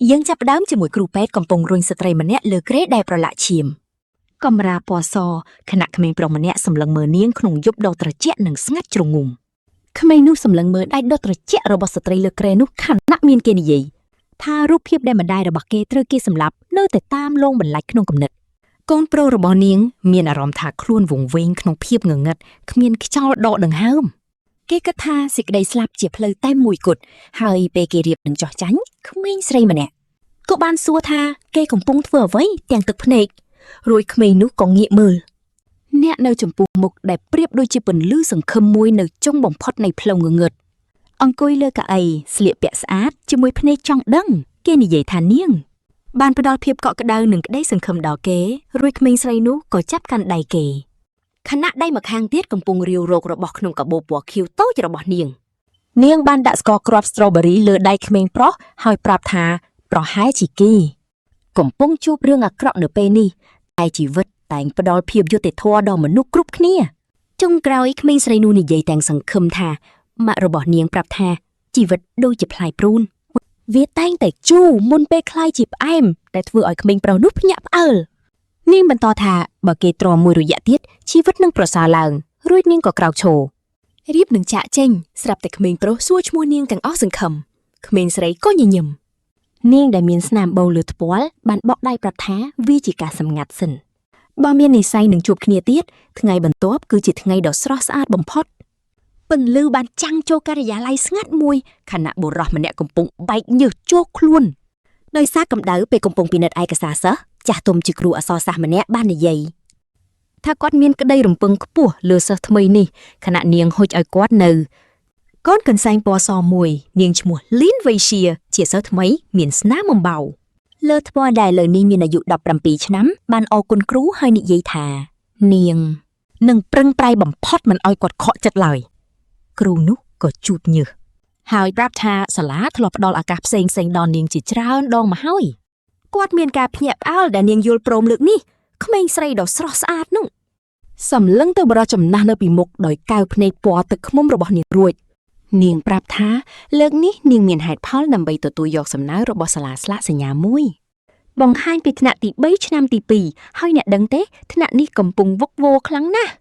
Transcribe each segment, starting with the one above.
យើងចាប់ផ្ដើមជាមួយគ្រូពេទ្យកំពុងរុញស្ត្រីម្នាក់លើក្រេដែលប្រឡាក់ឈាមកំរាពណ៌សខណៈក្មេងប្រុសម្នាក់សម្លឹងមើលនាងក្នុងយប់ដ៏ត្រជាក់និងស្ងាត់ជ្រងំក្មេងនោះសម្លឹងមើលដៃដ៏ត្រជាក់របស់ស្ត្រីលើក្រេនោះខណៈមានគេនិយាយថារូបភាពដែលម្ដាយរបស់គេត្រូវគេសម្លាប់នៅតែតាមលងបន្លាច់ក្នុងគំនិតកូនប្រុសរបស់នាងមានអារម្មណ៍ថាខ្លួនវង្វេងក្នុងភាពងងឹតគ្មានខ្យល់ដកដង្ហើមគេគិតថាសេចក្តីស្លាប់ជាផ្លូវតែមួយគត់ហើយពេលគេរៀបនឹងចោះចាញ់ក្មេងស្រីម្នាក់ក៏បានសួរថាគេកំពុងធ្វើអ្វីទាំងទឹកភ្នែករួចក្មេងនោះក៏ងាកមើលអ្នកនៅចំពោះមុខដែលប្រៀបដូចជាពន្លឺសង្ឃឹមមួយនៅចុងបំផុតនៃផ្លូវងងឹតអង្គុយលើកៅអីស្លៀកពាក់ស្អាតជាមួយភ្នែកចង់ដឹងគេនិយាយថានាងបានផ្ដល់ភាពកក់ក្ដៅនិងក្តីសង្ឃឹមដល់គេរួចក្មេងស្រីនោះក៏ចាប់កាន់ដៃគេខណៈដៃម្ខាងទៀតកំពុងរាវរករបស់ក្នុងកាបូបពណ៌ខៀវតូចរបស់នាងបានដាក់ស្ករគ្រាប់ស្ទ្រូប៊េរីលើដៃក្មេងប្រុសហើយប្រាប់ថាប្រហែលជាគេកំពុងជួបរឿងអាក្រក់នៅពេលនេះតែជីវិតតែងផ្ដល់ភាពយុត្តិធម៌ដល់មនុស្សគ្រប់គ្នាចុងក្រោយក្មេងស្រីនោះនិយាយទាំងសង្ឃឹមថាម៉ាក់របស់នាងប្រាប់ថាជីវិតដូចជាផ្លែព្រូនវាតែងតែជូរមុនពេលคล้ายជាផ្អែមដែលធ្វើឲ្យក្មេងប្រុសនោះភ្ញាក់ផ្អើលនាងបន្តថាបើគេទ្រាំមួយរយៈទៀតជីវិតនឹងប្រសើរឡើងរួចនាងក៏ក្រោកឈររៀបនឹងចាក់ចេញស្រាប់តែក្មេងប្រុសសួរឈ្មោះនាងទាំងអស់សង្ឃឹមក្មេងស្រីក៏ញញឹមនាងដែលមានស្នាមបូរលើថ្ពាល់បានបកដៃប្រាប់ថាវាជាការសម្ងាត់សិនបើមាននិស្ស័យនឹងជួបគ្នាទៀតថ្ងៃបន្ទាប់គឺជាថ្ងៃដ៏ស្រស់ស្អាតបំផុតពន្លឺបានចាំងចូលការិយាល័យស្ងាត់មួយខណៈបុរសម្នាក់កំពុងបែកញើសចូលខ្លួនដោយសារកម្ដៅពេលកំពុងពិនិត្យឯកសារសិស្សចាស់ទុំជាគ្រូអក្សរសាស្ត្រម្នាក់បាននិយាយថាគាត់មានក្តីរំពឹងខ្ពស់លើសិស្សថ្មីនេះខណៈនាងហុចឲ្យគាត់នៅកូនកន្សែងពណ៌សមួយនាងឈ្មោះលីនវេជាជាសិស្សថ្មីមានស្នាមអំបៅលើថ្ពាល់ដែលលើនេះមានអាយុ17ឆ្នាំបានអរគុណគ្រូហើយនិយាយថានាងនឹងប្រឹងប្រែងបំផុតមិនឲ្យគាត់ខកចិត្តឡើយគ្រូនោះក៏ជូតញើសហើយប្រាប់ថាសាលាធ្លាប់ផ្ដល់ឱកាសផ្សេងៗដល់នាងជាច្រើនដងមកហើយគាត់មានការភ្ញាក់ផ្អើលដែលនាងយល់ព្រមលើកនេះក្មេងស្រីដ៏ស្រស់ស្អាតនោះសម្លឹងទៅបរិះចំណាស់នៅពីមុខដោយកៅភ្នែកពណ៌ទឹកឃ្មុំរបស់នាងរួចនាងប្រាប់ថាលើកនេះនាងមានហេតុផលដើម្បីទទួលយកសំណើរបស់សាលាស្លាកសញ្ញាមួយបង្ហាញពីថ្នាក់ទី3ឆ្នាំទី2ហើយអ្នកដឹងទេថ្នាក់នេះកំពុងវឹកវរខ្លាំងណាស់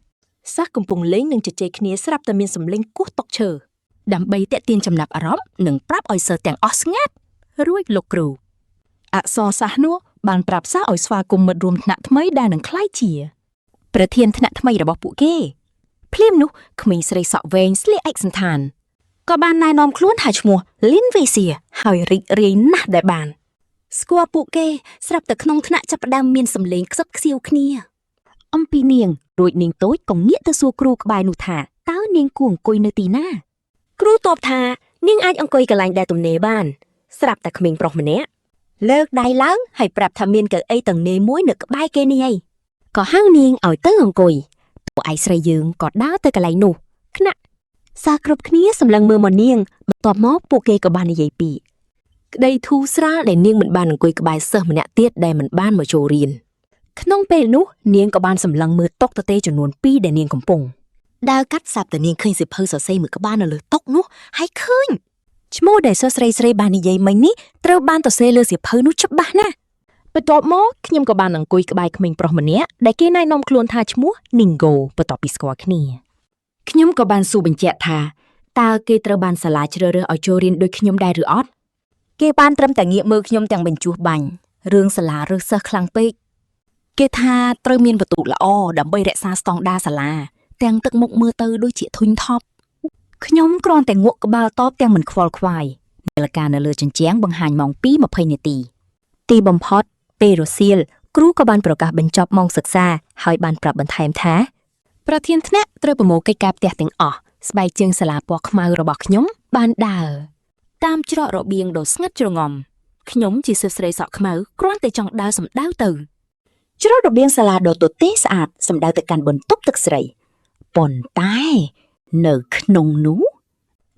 សិស្សកំពុងលេងនិងជជែកគ្នាស្រាប់តែមានសម្លេងគោះតុឈើដើម្បីទាក់ទាញចំណាប់អារម្មណ៍និងប្រាប់ឲ្យសិស្សទាំងអស់ស្ងាត់រួចលោកគ្រូអក្សរសាស្ត្រនោះបានប្រាប់សិស្សឲ្យស្វាគមន៍មិត្តរួមថ្នាក់ថ្មីដែលនឹងក្លាយជាប្រធានថ្នាក់ថ្មីរបស់ពួកគេភ្លាមនោះក្មេងស្រីសក់វែងស្លៀកឯកសណ្ឋានក៏បានណែនាំខ្លួនថាឈ្មោះលីនវេជាហើយរីករាយណាស់ដែលបានស្គាល់ពួកគេស្រាប់តែក្នុងថ្នាក់ចាប់ផ្ដើមមានសម្លេងខ្សឹបខ្សៀវគ្នាអំពីនាងរួចនាងតូចក៏ងាកទៅសួរគ្រូក្បែរនោះថាតើនាងគួរអង្គុយនៅទីណាគ្រូតបថានាងអាចអង្គុយកន្លែងដែលទំនេរបានស្រាប់តែក្មេងប្រុសម្នាក់លើកដៃឡើងហើយប្រាប់ថាមានកៅអីទំនេរមួយនៅក្បែរគេនេះឯងក៏ហៅនាងឲ្យទៅអង្គុយពួកឯងស្រីយើងក៏ដើរទៅកន្លែងនោះខ្នាក់សិស្សគ្រប់គ្នាសម្លឹងមើលមកនាងបន្ទាប់មកពួកគេក៏បាននិយាយពីក្តីធូរស្រាលដែលនាងមិនបានអង្គុយក្បែរសិស្សម្នាក់ទៀតដែលមិនបានមកចូលរៀនក្នុងពេលនោះនាងក៏បានសម្លឹងមើលតុទទេចំនួន2ដែលនាងកំពុងដើរកាត់សាប់តែនាងឃើញសៀវភៅសរសេរមួយក្បាលនៅលើតុនោះហើយឃើញឈ្មោះដែលសិស្សស្រីបាននិយាយមិញនេះត្រូវបានសរសេរលើសៀវភៅនោះច្បាស់ណាស់បន្ទាប់មកខ្ញុំក៏បានអង្គុយក្បែរក្មេងប្រុសម្នាក់ដែលគេណែនាំខ្លួនថាឈ្មោះនីងហ្គោបន្ទាប់ពីស្គាល់គ្នាខ្ញុំក៏បានសួរបញ្ជាក់ថាតើគេត្រូវបានសាលាជ្រើសរើសឲ្យចូលរៀនដូចខ្ញុំដែរឬអត់គេបានត្រឹមតែងាកមើលខ្ញុំទាំងបញ្ជោះបាញ់រឿងសាលារើសសិស្សខ្លាំងពេកគេថាត្រូវមានបន្ទុកល្អដើម្បីរក្សាស្តង់ដារសាលាទាំងទឹកមុខមើលទៅដូចជាធុញថប់ខ្ញុំគ្រាន់តែងក់ក្បាលតបទាំងមិនខ្វល់ខ្វាយនាឡិកានៅលើជញ្ជាំងបង្ហាញម៉ោង 2:20 នាទីទីបំផុតពេលរសៀលគ្រូក៏បានប្រកាសបញ្ចប់ម៉ោងសិក្សាហើយបានប្រាប់បន្ថែមថាប្រធានថ្នាក់ត្រូវប្រមូលកិច្ចការផ្ទះទាំងអស់ស្បែកជើងសាលាពណ៌ខ្មៅរបស់ខ្ញុំបានដើរតាមច្រករបៀងដ៏ស្ងាត់ជ្រងំខ្ញុំជាសិស្សស្រីសក់ខ្មៅគ្រាន់តែចង់ដើរសម្ដៅទៅច្រករបៀងសាលាដ៏ទទេស្អាតសម្ដៅទៅកាន់បន្ទប់ទឹកស្រីប៉ុន្តែនៅក្នុងនោះ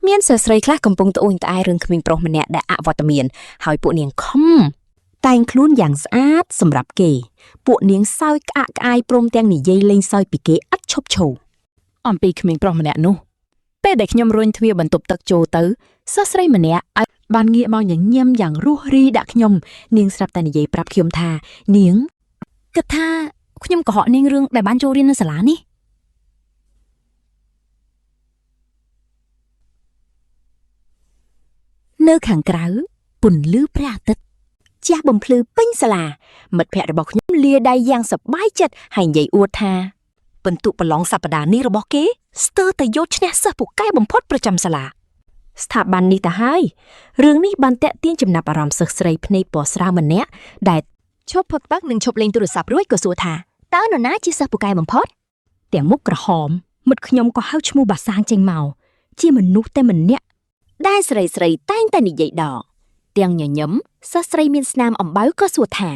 មានសិស្សស្រីខ្លះកំពុងត្អូញត្អែររឿងក្មេងប្រុសម្នាក់ដែលអវត្តមានហើយពួកនាងខំតែងខ្លួនយ៉ាងស្អាតសម្រាប់គេពួកនាងសើចក្អាកក្អាយព្រមទាំងនិយាយលេងសើចពីគេឥតឈប់ឈរអំពីក្មេងប្រុសម្នាក់នោះពេលដែលខ្ញុំរុញទ្វារបន្ទប់ទឹកចូលទៅសិស្សស្រីម្នាក់ បានងាកមកញញឹមយ៉ាងរស់រីដាក់ខ្ញុំនាងស្រាប់តែនិយាយប្រាប់ខ្ញុំថានាងគិតថាខ្ញុំកុហកនាងរឿងដែលបានចូលរៀននៅសាលានេះនៅខាងក្រៅពន្លឺព្រះអាទិត្យជះបំភ្លឺពេញសាលាមិត្តភ័ក្តិរបស់ខ្ញុំលាដៃយ៉ាងសប្បាយចិត្តហើយនិយាយអួតថាពិន្ទុប្រឡងសប្តាហ៍នេះរបស់គេស្ទើរតែយកឈ្នះសិស្សពូកែបំផុតប្រចាំសាលាស្ថាប័ននេះទៅហើយរឿងនេះបានតាក់ទាញចំណាប់អារម្មណ៍សិស្សស្រីភ្នែកពណ៌ស្រាលម្នាក់ដែលឈប់ផឹកទឹកនិងឈប់លេងទូរស័ព្ទរួចក៏សួរថាតើនរណាជាសិស្សពូកែបំផុតទាំងមុខក្រហមមិត្តខ្ញុំក៏ហៅឈ្មោះបាសាងចេញមកជាមនុស្សតែម្នាក់ដែលស្រីតែងតែនិយាយដកទាំងញញឹមសិស្សស្រីមានស្នាមអំបៅក៏សួរថា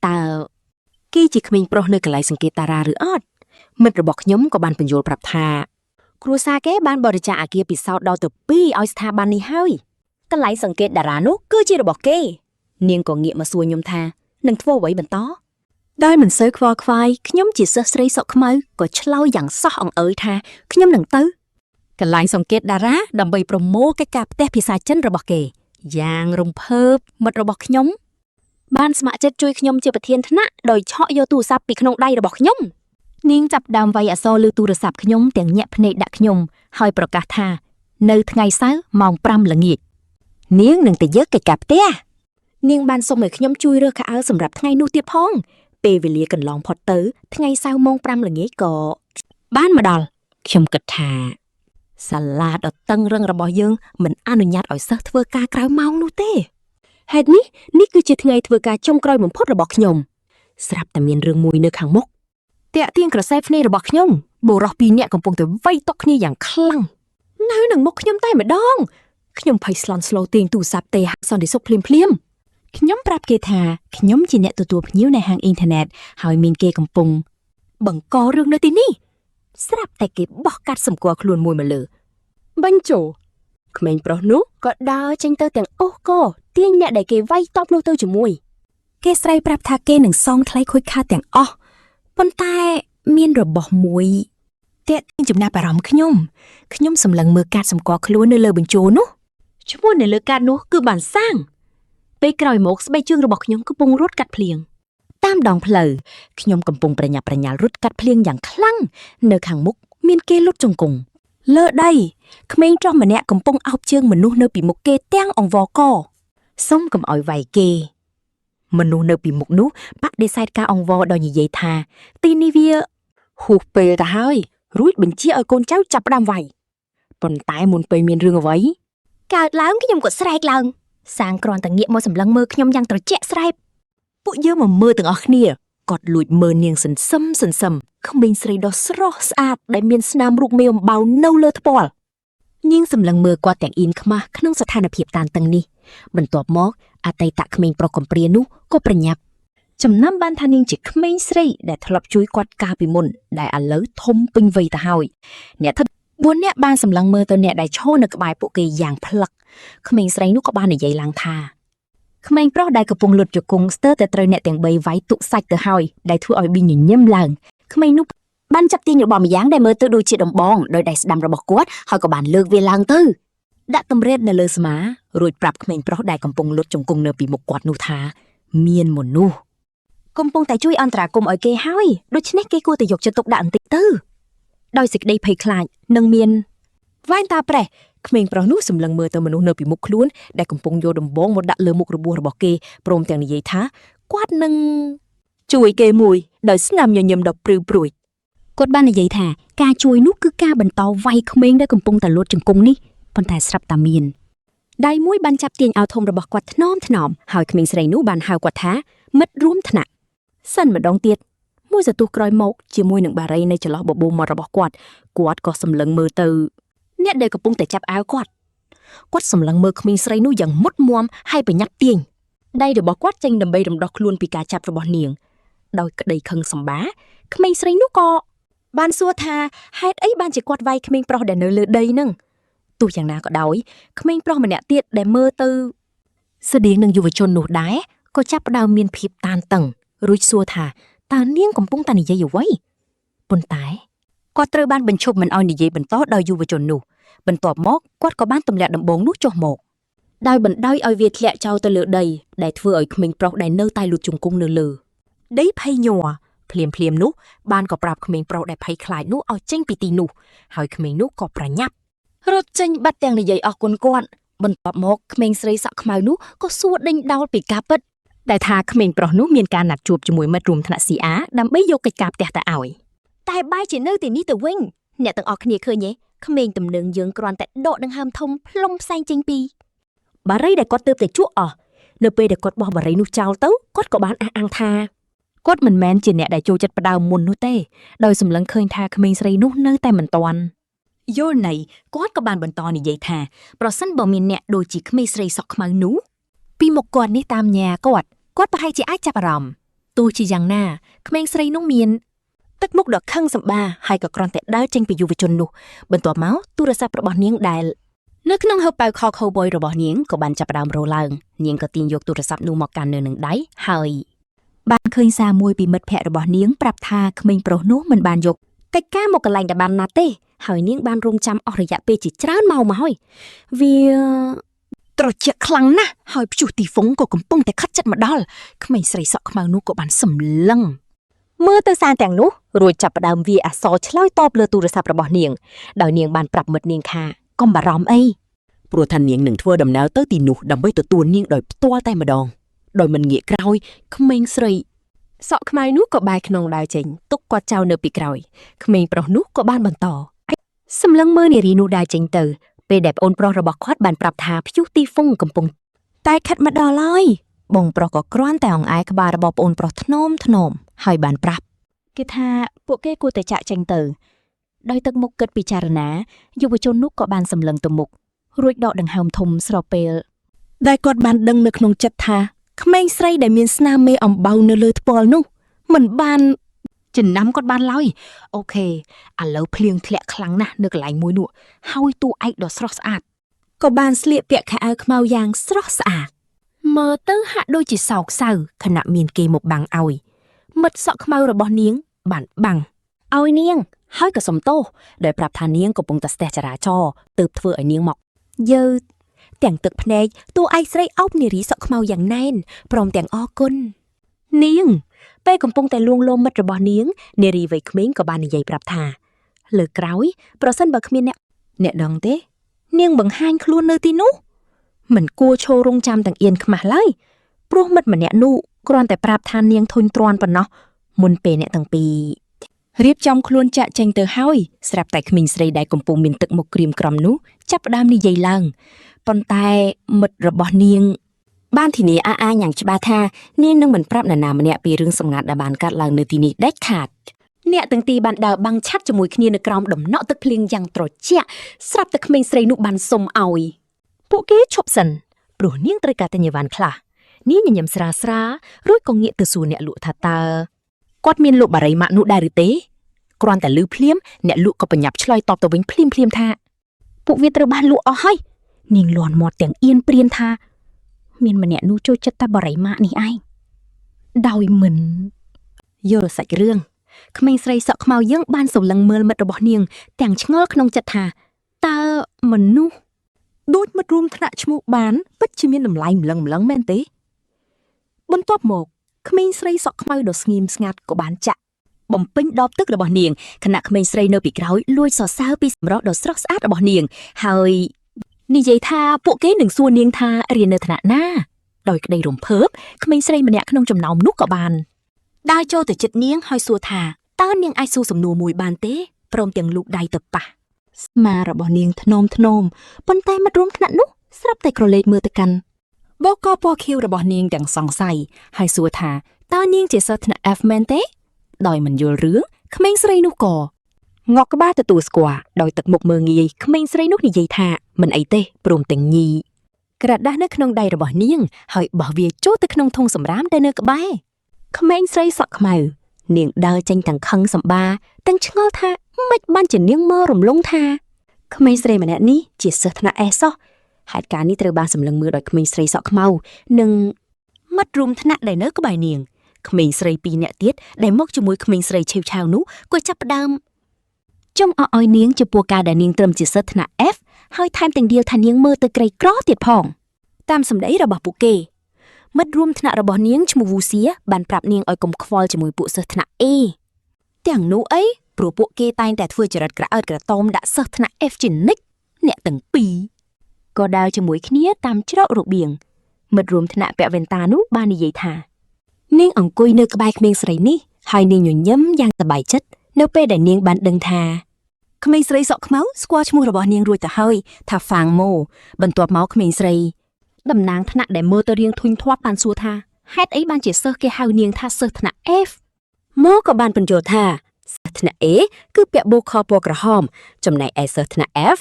តើគេជាក្មេងប្រុសនៅកន្លែងសង្កេតតារាឬអត់មិត្តរបស់ខ្ញុំក៏បានបញ្យល់ប្រាប់ថាគ្រួសារគេបានបរិច្ចាគអគារពិសោធន៍ដល់ទៅ2ឲ្យស្ថាប័ននេះហើយកន្លែងសង្កេតតារានោះគឺជារបស់គេនាងក៏ងាកមកសួរខ្ញុំថានឹងធ្វើអ្វីបន្តដោយមិនសូវខ្វល់ខ្វាយខ្ញុំជាសិស្សស្រីសក់ខ្មៅក៏ឆ្លើយយ៉ាងសោះអង្អើយថាខ្ញុំនឹងទៅកន្លែងសង្កេតតារាដើម្បីប្រមូលកិច្ចការផ្ទះភាសាចិនរបស់គេយ៉ាងរំភើបមិត្តរបស់ខ្ញុំបានស្ម័គ្រចិត្តជួយខ្ញុំជាប្រធានថ្នាក់ដោយឆក់យកទូរស័ព្ទពីក្នុងដៃរបស់ខ្ញុំនាងចាប់ដើមវាយអក្សរលើទូរស័ព្ទខ្ញុំទាំងញាក់ភ្នែកដាក់ខ្ញុំហើយប្រកាសថានៅថ្ងៃសៅរ៍ម៉ោង5ល្ងាចនាងនឹងទៅយកកិច្ចការផ្ទះនាងបានសុំឲ្យខ្ញុំជួយរើសខោអាវសម្រាប់ថ្ងៃនោះទៀតផងពេលវេលាកន្លងផុតទៅថ្ងៃសៅរ៍ម៉ោង5ល្ងាចក៏បានមកដល់ខ្ញុំគិតថាសាលាដ៏តឹងរឹងរបស់យើងមិនអនុញ្ញាតឲ្យសិស្សធ្វើការក្រៅម៉ោងនោះទេហេតុនេះគឺជាថ្ងៃធ្វើការចុងក្រោយបំផុតរបស់ខ្ញុំស្រាប់តែមានរឿងមួយនៅខាងមុខតាក់ទាញក្រសែភ្នែករបស់ខ្ញុំបុរស2នាក់កំពុងតែវាយតក់គ្នាយ៉ាងខ្លាំងនៅនឹងមុខខ្ញុំតែម្ដងខ្ញុំភ័យស្លន់ស្លោទាញទូរស័ព្ទទេហាក់សន្តិសុខភ្លាមខ្ញុំប្រាប់គេថាខ្ញុំជាអ្នកទទួលភ្ញៀវនៅហាងអ៊ីនធឺណិតហើយមានគេកំពុងបង្ករឿងនៅទីនេះស្រាប់តែគេបោះកាត់សម្គាល់ខ្លួនមួយមកលើបញ្ចោក្មេងប្រុសនោះក៏ដើរចេញទៅទាំងអូសកទាញអ្នកដែលគេវាយតប់នោះទៅជាមួយគេស្រីប្រាប់ថាគេនឹងសងថ្លៃខូចខាតទាំងអស់ប៉ុន្តែមានរបស់មួយទាក់ទាញចំណាប់អារម្មណ៍ខ្ញុំសម្លឹងមើលកាតសម្គាល់ខ្លួននៅលើបញ្ជោនោះឈ្មោះនៅលើកាតនោះគឺបានសាងពេលក្រោយមកស្បែកជើងរបស់ខ្ញុំកំពុងរត់កាត់ភ្លៀងតាមដងផ្លូវខ្ញុំកំពុងប្រញាប់ប្រញាល់រត់កាត់ភ្លៀងយ៉ាងខ្លាំងនៅខាងមុខមានគេលុតជង្គង់លើដីក្មេងប្រុសម្នាក់កំពុងអោបជើងមនុស្សនៅពីមុខគេទាំងអង្វរកសុំកុំឲ្យវាយគេមនុស្សនៅពីមុខនោះបដិសេធការអង្វរដោយនិយាយថាទីនេះវាហួសពេលទៅហើយរួចបញ្ជាឲ្យកូនចៅចាប់ផ្ដើមវាយប៉ុន្តែមុនពេលមានរឿងអ្វីកើតឡើងខ្ញុំក៏ស្រែកឡើងសាងគ្រាន់តែងាកមកសម្លឹងមើលខ្ញុំយ៉ាងត្រជាក់ស្រែបពួកយើងមកមើលទាំងអស់គ្នាគាត់លួចមើលនាងសន្សឹមក្មេងស្រីដ៏ស្រស់ស្អាតដែលមានស្នាមរូបមេអំបៅនៅលើថ្ពាល់នាងសម្លឹងមើលគាត់ទាំងអ៊ីនខ្មាស់ក្នុងស្ថានភាពតានតឹងនេះបន្ទាប់មកអតីតក្មេងប្រុសកំព្រានោះក៏ប្រញាប់ចំណាំបានថានាងជាក្មេងស្រីដែលធ្លាប់ជួយគាត់កាលពីមុនដែលឥឡូវធំពេញវ័យទៅហើយអ្នកថា4នាក់បានសម្លឹងមើលទៅអ្នកដែលឈរនៅក្បែរពួកគេយ៉ាងផ្លឹកក្មេងស្រីនោះក៏បាននិយាយឡើងថាក្មេងប្រុសដែលកំពុងលុតជង្គង់ស្ទើរតែត្រូវអ្នកទាំង3វាយទុកសាច់ទៅហើយដែលធ្វើឲ្យប៊ីញញឹមឡើងក្មេងនោះបានចាប់ទាញរបស់ម្យ៉ាងដែលមើលទៅដូចជាដំបងដោយដៃស្ដាំរបស់គាត់ហើយក៏បានលើកវាឡើងទៅដាក់កម្រិតនៅលើស្មារួចប្រាប់ក្មេងប្រុសដែលកំពុងលុតជង្គង់នៅពីមុខគាត់នោះថាមានមនុស្សកំពុងតែជួយអន្តរាគមន៍ឲ្យគេហើយដូច្នេះគេគួរតែយកចិត្តទុកដាក់បន្តិចទៅដោយសេចក្តីភ័យខ្លាចនឹងមានវ៉ែនតាប្រេះក្មេងប្រុសនោះសម្លឹងមើលទៅមនុស្សនៅពីមុខខ្លួនដែលកំពុងយកដំបងមកដាក់លើមុខរបួសរបស់គេព្រមទាំងនិយាយថាគាត់នឹងជួយគេមួយដោយស្នាមញញឹមដ៏ព្រឺព្រួយគាត់បាននិយាយថាការជួយនោះគឺការបន្តវាយក្មេងដែលកំពុងតែលូតជង្គង់នេះប៉ុន្តែស្រាប់តែមានដៃមួយបានចាប់ទាញអាវធំរបស់គាត់ថ្នមហើយក្មេងស្រីនោះបានហៅគាត់ថាមិត្តរួមថ្នាក់សិនម្ដងទៀតមួយសន្ទុះក្រោយមកជាមួយនឹងបារីនៅចន្លោះបបូរមាត់របស់គាត់ក៏សម្លឹងមើលទៅអ្នកដែលកំពុងតែចាប់អាវគាត់សម្លឹងមើលក្មេងស្រីនោះយ៉ាងមុតមាំហើយប្រញាប់ទាញដៃរបស់គាត់ចេញដើម្បីរំដោះខ្លួនពីការចាប់របស់នាងដោយក្តីខឹងសម្បាក្មេងស្រីនោះក៏បានសួរថាហេតុអីបានជាគាត់វាយក្មេងប្រុសដែលនៅលើដីនឹងទោះយ៉ាងណាក៏ដោយក្មេងប្រុសម្នាក់ទៀតដែលមើលទៅស្តៀងនឹងយុវជននោះដែរក៏ចាប់ផ្ដើមមានភាពតានតឹងរួចសួរថាតើនាងកំពុងតែនិយាយអ្វីប៉ុន្តែគាត់ត្រូវបានបញ្ឈប់មិនឲ្យនិយាយបន្តដោយយុវជននោះបន្ទាប់មកគាត់ក៏បានទម្លាក់ដំបងនោះចុះមក ដោយបណ្ដោយឲ្យវាធ្លាក់ចោលទៅលើដីដែលធ្វើឲ្យក្មេងប្រុសដែលនៅតែលូតជង្គង់នៅលើដីភ័យញ័រភ្លាមនោះបានក៏ប្រាប់ក្មេងប្រុសដែលភ័យខ្លាចនោះឲ្យចេញពីទីនោះហើយក្មេងនោះក៏ប្រញាប់រត់ចេញបាត់ទាំងនិយាយអស់គុណគាត់បន្ទាប់មកក្មេងស្រីសក់ខ្មៅនោះក៏សួរដេញដោលពីការពិតដែលថាក្មេងប្រុសនោះមានការណាត់ជួបជាមួយមិត្តរួមថ្នាក់ CR ដើម្បីយកកិច្ចការផ្ទះទៅឲ្យតែបែរជានៅទីនេះទៅវិញអ្នកទាំងអស់គ្នាឃើញទេក្មេងទំនើងយើងគ្រាន់តែដកដង្ហើមធំផ្លុំផ្សែងចេញពីបារីដែលគាត់ទើបតែជក់អស់នៅពេលដែលគាត់បោះបារីនោះចោលទៅគាត់ក៏បានអះអាងថាគាត់មិនមែនជាអ្នកដែលចូលចិត្តផ្ដើមមុននោះទេដោយសម្លឹងឃើញថាក្មេងស្រីនោះនៅតែមិនទាន់យល់ន័យគាត់ក៏បានបន្តនិយាយថាប្រសិនបើមានអ្នកដូចជាក្មេងស្រីសក់ខ្មៅនោះពីមុខគាត់នេះតាមញ៉ាគាត់ប្រហែលជាអាចចាប់អារម្មណ៍ទោះជាយ៉ាងណាក្មេងស្រីនោះមានទឹកមុខដ៏ខឹងសម្បាហើយក៏គ្រាន់តែដើរចេញពីយុវជននោះបន្ទាប់មកទូរស័ព្ទរបស់នាងដែលនៅក្នុងហូបប៉ៅខខូបយរបស់នាងក៏បានចាប់ផ្ដើមរោឡើងនាងក៏ទាញយកទូរស័ព្ទនោះមកកាន់នៅនឹងដៃហើយបានឃើញសារមួយពីមិត្តភ័ក្តិរបស់នាងប្រាប់ថាក្មេងប្រុសនោះមិនបានយកកិច្ចការមកកន្លែងដែលបានណាត់ទេហើយនាងបានរងចាំអស់រយៈពេលជាច្រើនម៉ោងមកហើយវាត្រជាក់ខ្លាំងណាស់ហើយព្យុះទីហ្វុងក៏កំពុងតែខិតជិតមកដល់ក្មេងស្រីសក់ខ្មៅនោះក៏បានសម្លឹងមើលទៅសារទាំងនោះរួចចាប់ផ្ដើមវាអក្សរឆ្លើយតបលើទូរស័ព្ទរបស់នាងដោយនាងបានប្រាប់មិត្តនាងថាកុំបារម្ភអីព្រោះថានាងនឹងធ្វើដំណើរទៅទីនោះដើម្បីទទួលនាងដោយផ្ទាល់តែម្ដងដោយមិនងាកក្រោយក្មេងស្រីសក់ខ្មៅនោះក៏បែរខ្នងដើរចេញទុកគាត់ចោលនៅពីក្រោយក្មេងប្រុសនោះក៏បានបន្តសម្លឹងមើលនារីនោះដើរចេញទៅពេលដែលប្អូនប្រុសរបស់គាត់បានប្រាប់ថាព្យុះទីហ្វុងកំពុងតែខិតមកដល់ហើយបងប្រុសក៏គ្រាន់តែអង្អែក្បាលរបស់ប្អូនប្រុសធ្នមហើយបានប្រាប់គេថាពួកគេគួរតែចាក់ចេញទៅដោយទឹកមុខគិតពិចារណាយុវជននោះក៏បានសម្លឹងទៅមុខរួចដកដង្ហើមធំស្របពេលដែលគាត់បានដឹងនៅក្នុងចិត្តថាក្មេងស្រីដែលមានស្នាមមេអំបៅនៅលើថ្ពាល់នោះមិនបានចំណាំគាត់បានឡើយអូខេឥឡូវភ្លៀងធ្លាក់ខ្លាំងណាស់នៅកន្លែងមួយនោះហើយតួឯកដ៏ស្រស់ស្អាតក៏បានស្លៀកពាក់ខោអាវខ្មៅយ៉ាងស្រស់ស្អាតមើលទៅហាក់ដូចជាសោកសៅខណៈមានគេមកបាំងឲ្យមិត្តសក់ខ្មៅរបស់នាងបានបាំងឲ្យនាងហើយក៏សុំទោសដោយប្រាប់ថានាងកំពុងតែស្ទះចរាចរណ៍ទើបធ្វើឲ្យនាងមកយើទាំងទឹកភ្នែកតួឯកស្រីអោបនារីសក់ខ្មៅយ៉ាងណែនព្រមទាំងអរគុណនាងពេលកំពុងតែលួងលោមមិត្តរបស់នាងនារីវ័យក្មេងក៏បាននិយាយប្រាប់ថាលើក្រោយប្រសិនបើគ្មានអ្នកដឹងទេនាងបង្ហាញខ្លួននៅទីនោះមិនគួរឈររងចាំទាំងអៀនខ្មាស់ឡើយព្រោះមិត្តម្នាក់នោះគ្រាន់តែប្រាប់ថានាងធុញទ្រាន់ប៉ុណ្ណោះមុនពេលអ្នកទាំងពីររៀបចំខ្លួនចាក់ចេញទៅហើយស្រាប់តែក្មេងស្រីដែលកំពុងមានទឹកមុខក្រៀមក្រំនោះចាប់ផ្ដើមនិយាយឡើងប៉ុន្តែមិត្តរបស់នាងបានធានាយ៉ាងច្បាស់ថានាងនឹងមិនប្រាប់នរណាម្នាក់ពីរឿងសម្ងាត់ដែលបានកាត់ឡើងនៅទីនេះដាច់ខាតអ្នកទាំងពីរបានដើរបាំងឆាត់ជាមួយគ្នានៅក្រោមដំណក់ទឹកភ្លៀងយ៉ាងត្រជាក់ស្រាប់តែក្មេងស្រីនោះបានសុំឲ្យពួកគេឈប់សិនព្រោះនាងត្រូវការតែញ៉ាំវ៉ាន់ខ្លះនាងញញឹមស្រាលរួចក៏ងាកទៅសួរអ្នកលក់ថាតើគាត់មានលក់បារីម៉ាក់នោះដែរឬទេគ្រាន់តែឮភ្លាមអ្នកលក់ក៏បញ្ញាប់ឆ្លើយតបទៅវិញភ្លាមថាពួកវាត្រូវបានលក់អស់ហើយនាងលាន់មាត់ទាំងអៀនព្រានថាមានម្នាក់នោះចូលចិត្តតែបារីម៉ាក់នេះឯងដោយមិនយល់សាច់រឿងក្មេងស្រីសក់ខ្មៅយើងបានសម្លឹងមើលមិត្តរបស់នាងទាំងឆ្ងល់ក្នុងចិត្តថាតើមនុស្សដូចមិត្តរួមថ្នាក់ឈ្មោះបានពិតជាមានតម្លៃម្លឹងមែនទេបន្ទាប់មកក្មេងស្រីសក់ខ្មៅដ៏ស្ងៀមស្ងាត់ក៏បានចាក់បំពេញដបទឹករបស់នាងខណៈក្មេងស្រីនៅពីក្រោយលួចសរសើរពីសម្រស់ដ៏ស្រស់ស្អាតរបស់នាងហើយនិយាយថាពួកគេនឹងសួរនាងថារៀននៅថ្នាក់ណាដោយក្តីរំភើបក្មេងស្រីម្នាក់ក្នុងចំណោមនោះក៏បានដើរចូលទៅជិតនាងហើយសួរថាតើនាងអាចសួរសំណួរមួយបានទេព្រមទាំងលូកដៃទៅប៉ះស្មារបស់នាងធ្នមប៉ុន្តែមិត្តរួមថ្នាក់នោះស្រាប់តែក្រឡេកមើលទៅកាន់បកពណ៌ខៀវរបស់នាងទាំងសង្ស័យហើយសួរថាតើនាងជាសិស្សថ្នាក់ F មែនទេដោយមិនយល់រឿងក្មេងស្រីនោះក៏ងក់ក្បាលទទួលស្គាល់ដោយទឹកមុខមើងងាយក្មេងស្រីនោះនិយាយថាមិនអីទេព្រមទាំងញីក្រដាស់នៅក្នុងដៃរបស់នាងហើយបោះវាចូលទៅក្នុងធុងសម្រាមដែលនៅក្បែរក្មេងស្រីសក់ខ្មៅនាងដើរចេញទាំងខឹងសម្បាទាំងឆ្ងល់ថាម៉េចបានជានាងមើលរំលងថាក្មេងស្រីម្នាក់នេះជាសិស្សថ្នាក់ S ហេតុការណ៍នេះត្រូវបានសម្លឹងមើលដោយក្មេងស្រីសក់ខ្មៅនិងមិត្តរួមថ្នាក់ដែលនៅក្បែរនាងក្មេងស្រីពីរនាក់ទៀតដែលមកជាមួយក្មេងស្រីឆេវឆាវនោះក៏ចាប់ផ្ដើមចង់ឲ្យនាងចំពោះការដែលនាងត្រឹមជាសិស្សថ្នាក់ F ហើយថែមទាំងដៀលថានាងមើលទៅក្រីក្រទៀតផង តាមសម្ដីរបស់ពួកគេមិត្តរួមថ្នាក់របស់នាងឈ្មោះវូសៀបានប្រាប់នាងឲ្យកុំខ្វល់ជាមួយពួកសិស្សថ្នាក់ A ទាំងនោះអីព្រោះពួកគេតែងតែធ្វើចរិតក្រអើតក្រទមដាក់សិស្សថ្នាក់ F ជានិច្ចអ្នកទាំងពីរក៏ដើរជាមួយគ្នាតាមច្រករបៀងមិត្តរួមថ្នាក់ពាក់វ៉ែនតានោះបាននិយាយថានាងអង្គុយនៅក្បែរក្មេងស្រីនេះហើយនាងញញឹមយ៉ាងសប្បាយចិត្តនៅពេលដែលនាងបានដឹងថាក្មេងស្រីសក់ខ្មៅស្គាល់ឈ្មោះរបស់នាងរួចទៅហើយថាហ្វាងម៉ូបន្ទាប់មកក្មេងស្រីតំណាងថ្នាក់ដែលមើលទៅរៀងធុញធាប់បានសួរថាហេតុអីបានជាសិស្សគេហៅនាងថាសិស្សថ្នាក់ F ម៉ូក៏បានបញ្យល់ថាសិស្សថ្នាក់ A គឺពាក់បូកខពណ៌ក្រហមចំណែកឯសិស្សថ្នាក់ F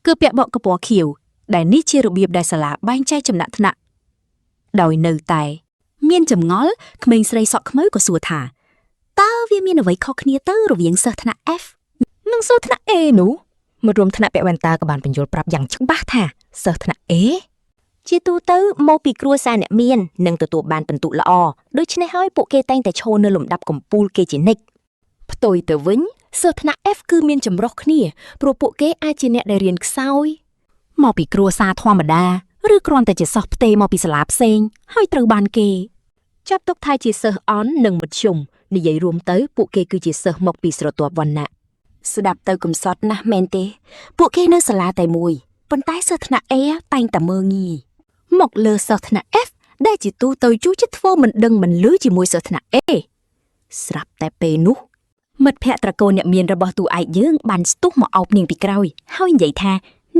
គឺពាក់បូកពណ៌ខៀវដែលនេះជារបៀបដែលសាលាបែងចែកចំណាក់ថ្នាក់ដោយនៅតែមានចម្ងល់ក្មេងស្រីសក់ខ្មៅក៏សួរថាតើវាមានអ្វីខុសគ្នាទៅរវាងសិស្សថ្នាក់ F និងសិស្សថ្នាក់ A នោះមិត្តរួមថ្នាក់ពាក់វ៉ែនតាក៏បានបញ្យល់ប្រាប់យ៉ាងច្បាស់ថាសិស្សថ្នាក់ A ជាទូទៅមកពីគ្រួសារអ្នកមាននិងទទួលបានពិន្ទុល្អដូច្នេះហើយពួកគេតែងតែឈរនៅលំដាប់កំពូលគេជានិច្ចផ្ទុយទៅវិញសិស្សថ្នាក់ F គឺមានចម្រុះគ្នាព្រោះពួកគេអាចជាអ្នកដែលរៀនខ្សោយមកពីគ្រួសារធម្មតាឬគ្រាន់តែជាសិស្សផ្ទេមកពីសាលាផ្សេងហើយត្រូវបានគេចាត់ទុកថាជាសិស្សអន់និងមធ្យមនិយាយរួមទៅពួកគេគឺជាសិស្សមកពីស្រទាប់វណ្ណៈស្ដាប់ទៅកំសត់ណាស់មែនទេពួកគេនៅសាលាតែមួយប៉ុន្តែសិស្សថ្នាក់ A តែងតែមើងងាយមកលើសិស្សថ្នាក់ F ដែលជាទូទៅជួចិត្តធ្វើមិនដឹងមិនលឺជាមួយសិស្សថ្នាក់ A ស្រាប់តែពេលនោះមិត្តភ័ក្តិត្រកូលអ្នកមានរបស់តួឯកយើងបានស្ទុះមកអោបនាងពីក្រោយហើយនិយាយថា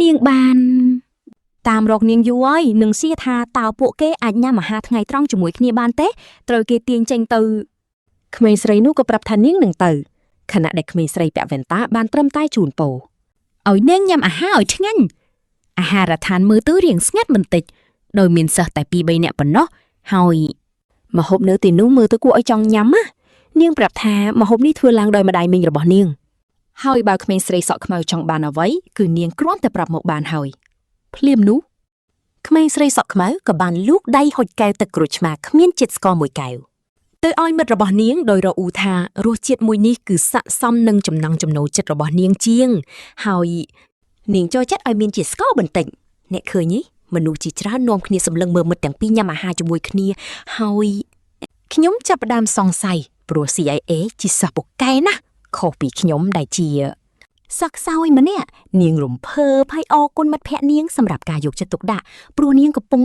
នាងបានតាមរកនាងយូរហើយនឹងសៀថាតើពួកគេអាចញ៉ាំអាហារថ្ងៃត្រង់ជាមួយគ្នាបានទេត្រូវគេទាញចេញទៅក្មេងស្រីនោះក៏ប្រាប់ថានាងនឹងទៅខណៈដែលក្មេងស្រីពាក់វ៉ែនតាបានត្រឹមតែជូនពរឲ្យនាងញ៉ាំអាហារឲ្យឆ្ងាញ់អាហារដ្ឋានមើលទៅរៀងស្ងាត់បន្តិចដោយមានសិស្សតែ 2-3 នាក់ប៉ុណ្ណោះហើយម្ហូបនៅទីនោះមើលទៅគួរឲ្យចង់ញ៉ាំណានាងប្រាប់ថាម្ហូបនេះធ្វើឡើងដោយម្ដាយមីងរបស់នាងហើយបើក្មេងស្រីសក់ខ្មៅចង់បានអ្វីគឺនាងគ្រាន់តែប្រាប់មកបានហើយភ្លាមនោះក្មេងស្រីសក់ខ្មៅក៏បានលូកដៃហុចកែវទឹកក្រូចឆ្មាគ្មានជាតិស្ករមួយកែវទៅឲ្យមិត្តរបស់នាងដោយរអ៊ូថារសជាតិមួយនេះគឺស័ក្តិសមនឹងចំណង់ចំណូលចិត្តរបស់នាងជាងហើយនាងចូលចិត្តឲ្យមានជាតិស្ករបន្តិចអ្នកឃើញទេមនុស្សជាច្រើននាំគ្នាសម្លឹងមើលមិត្តទាំងពីរញ៉ាំអាហារជាមួយគ្នាហើយខ្ញុំចាប់ផ្ដើមសង្ស័យព្រោះ CIA ជាសិស្សពូកែណាស់ខុសពីខ្ញុំដែលជាសិស្សខ្សោយម្នាក់នាងរំភើបហើយអរគុណមិត្តភក្តិនាងសម្រាប់ការយកចិត្តទុកដាក់ព្រោះនាងកំពុង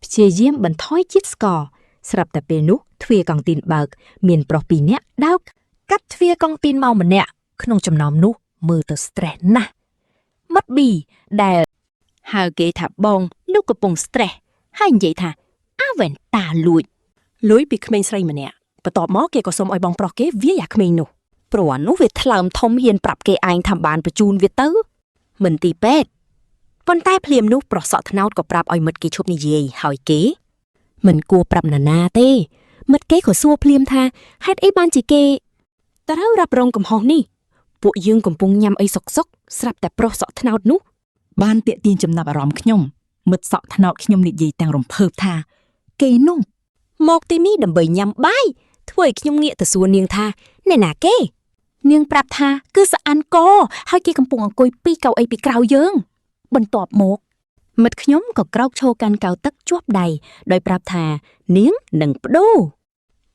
ព្យាយាមបន្ថយជាតិស្ករស្រាប់តែពេលនោះទ្វារកង់ទីនបើកមានប្រុស2នាក់ដើរកាត់ទ្វារកង់ទីនមកម្នាក់ក្នុងចំណោមនោះមើលទៅ stress ណាស់មិត្ត B ដែលហៅគេថាបងនោះកំពុង stress ហើយនិយាយថាអាវ៉ែនតាលួចពីក្មេងស្រីម្នាក់បន្ទាប់មកគេក៏សុំឲ្យបងប្រុសគេវាយអាក្មេងនោះព្រោះអានោះវាថ្លើមធំហ៊ានប្រាប់គេឯងថាបានបញ្ជូនវាទៅមិនទីពេទ្យប៉ុន្តែភ្លាមនោះប្រុសសក់ថ្នោតក៏ប្រាប់ឲ្យមិត្តគេឈប់និយាយហើយគេមិនគួរប្រាប់នរណាទេមិត្តគេក៏សួរភ្លាមថាហេតុអីបានជាគេត្រូវរ៉ាប់រងកំហុសនេះពួកយើងកំពុងញ៉ាំអីសុកស្រាប់តែប្រុសសក់ថ្នោតនោះបានទាក់ទាញចំណាប់អារម្មណ៍ខ្ញុំមិត្តសក់ថ្នោតខ្ញុំនិយាយទាំងរំភើបថាគេនោះមកទីនេះដើម្បីញ៉ាំបាយធ្វើឲ្យខ្ញុំងាកទៅសួរនាងថាអ្នកណាគេនាងប្រាប់ថាគឺសអានកហើយគេកំពុងអង្គុយពីកៅអីពីក្រៅយើងបន្ទាប់មកមិត្តខ្ញុំក៏ក្រោកឈរកាន់កៅទឹកជាប់ដៃដោយប្រាប់ថានាងនឹងបដូរ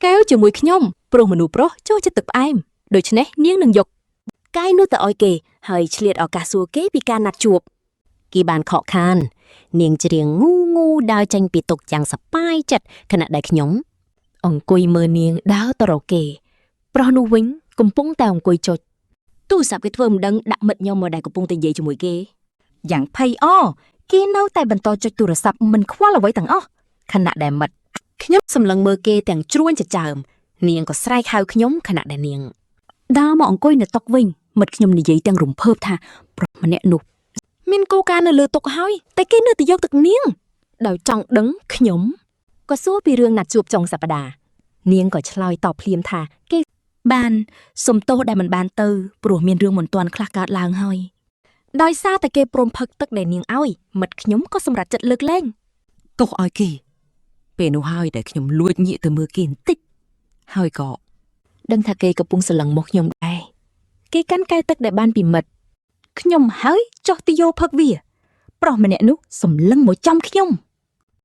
កែវជាមួយខ្ញុំព្រោះមនុស្សប្រុសចូលចិត្តទឹកផ្អែមដូច្នេះនាងនឹងយកកាយនោះទៅឲ្យគេហើយឆ្លៀតឱកាសសួរគេពីការណាត់ជួបគេបានខកខាននាងច្រៀងងូដើរចេញពីតុយ៉ាងសប្បាយចិត្តខណៈដែលខ្ញុំអង្គុយមើលនាងដើរទៅរកគេប្រុសនោះវិញកំពុងតែអង្គុយចុចទូរស័ព្ទគេធ្វើមិនដឹងដាក់មិត្តខ្ញុំមកដែលកំពុងតែនិយាយជាមួយគេយ៉ាងភ័យគេនៅតែបន្តចុចទូរស័ព្ទមិនខ្វល់អ្វីទាំងអស់ខណៈដែលមិត្តខ្ញុំសម្លឹងមើលគេទាំងជ្រួញចចើមនាងក៏ស្រែកហៅខ្ញុំខណៈដែលនាងដើរមកអង្គុយនៅតុវិញមិត្តខ្ញុំនិយាយទាំងរំភើបថាប្រុសម្នាក់នោះមានគោលការណ៍នៅលើតុហើយតែគេនៅតែយកទឹកនាងដោយចង់ដឹងខ្ញុំក៏សួរពីរឿងណាត់ជួបចុងសប្តាហ៍នាងក៏ឆ្លើយតបភ្លាមថាគេបានសុំទោសដែលមិនបានទៅព្រោះមានរឿងមិនទាន់ខ្លះកើតឡើងហើយដោយសារតែគេព្រមផឹកទឹកដែលនាងឲ្យមិត្តខ្ញុំក៏សម្រេចចិត្តលើកលែងទោសឲ្យគេពេលនោះហើយដែលខ្ញុំលួចងាកទៅមើលគេបន្តិចហើយក៏ដឹងថាគេកំពុងស្រឡឹងមកខ្ញុំដែរគេកាន់កែវទឹកដែលបានពីមិត្តខ្ញុំហើយចុះទៅយកផឹកវាប្រុសម្នាក់នោះសម្លឹងមកចំខ្ញុំ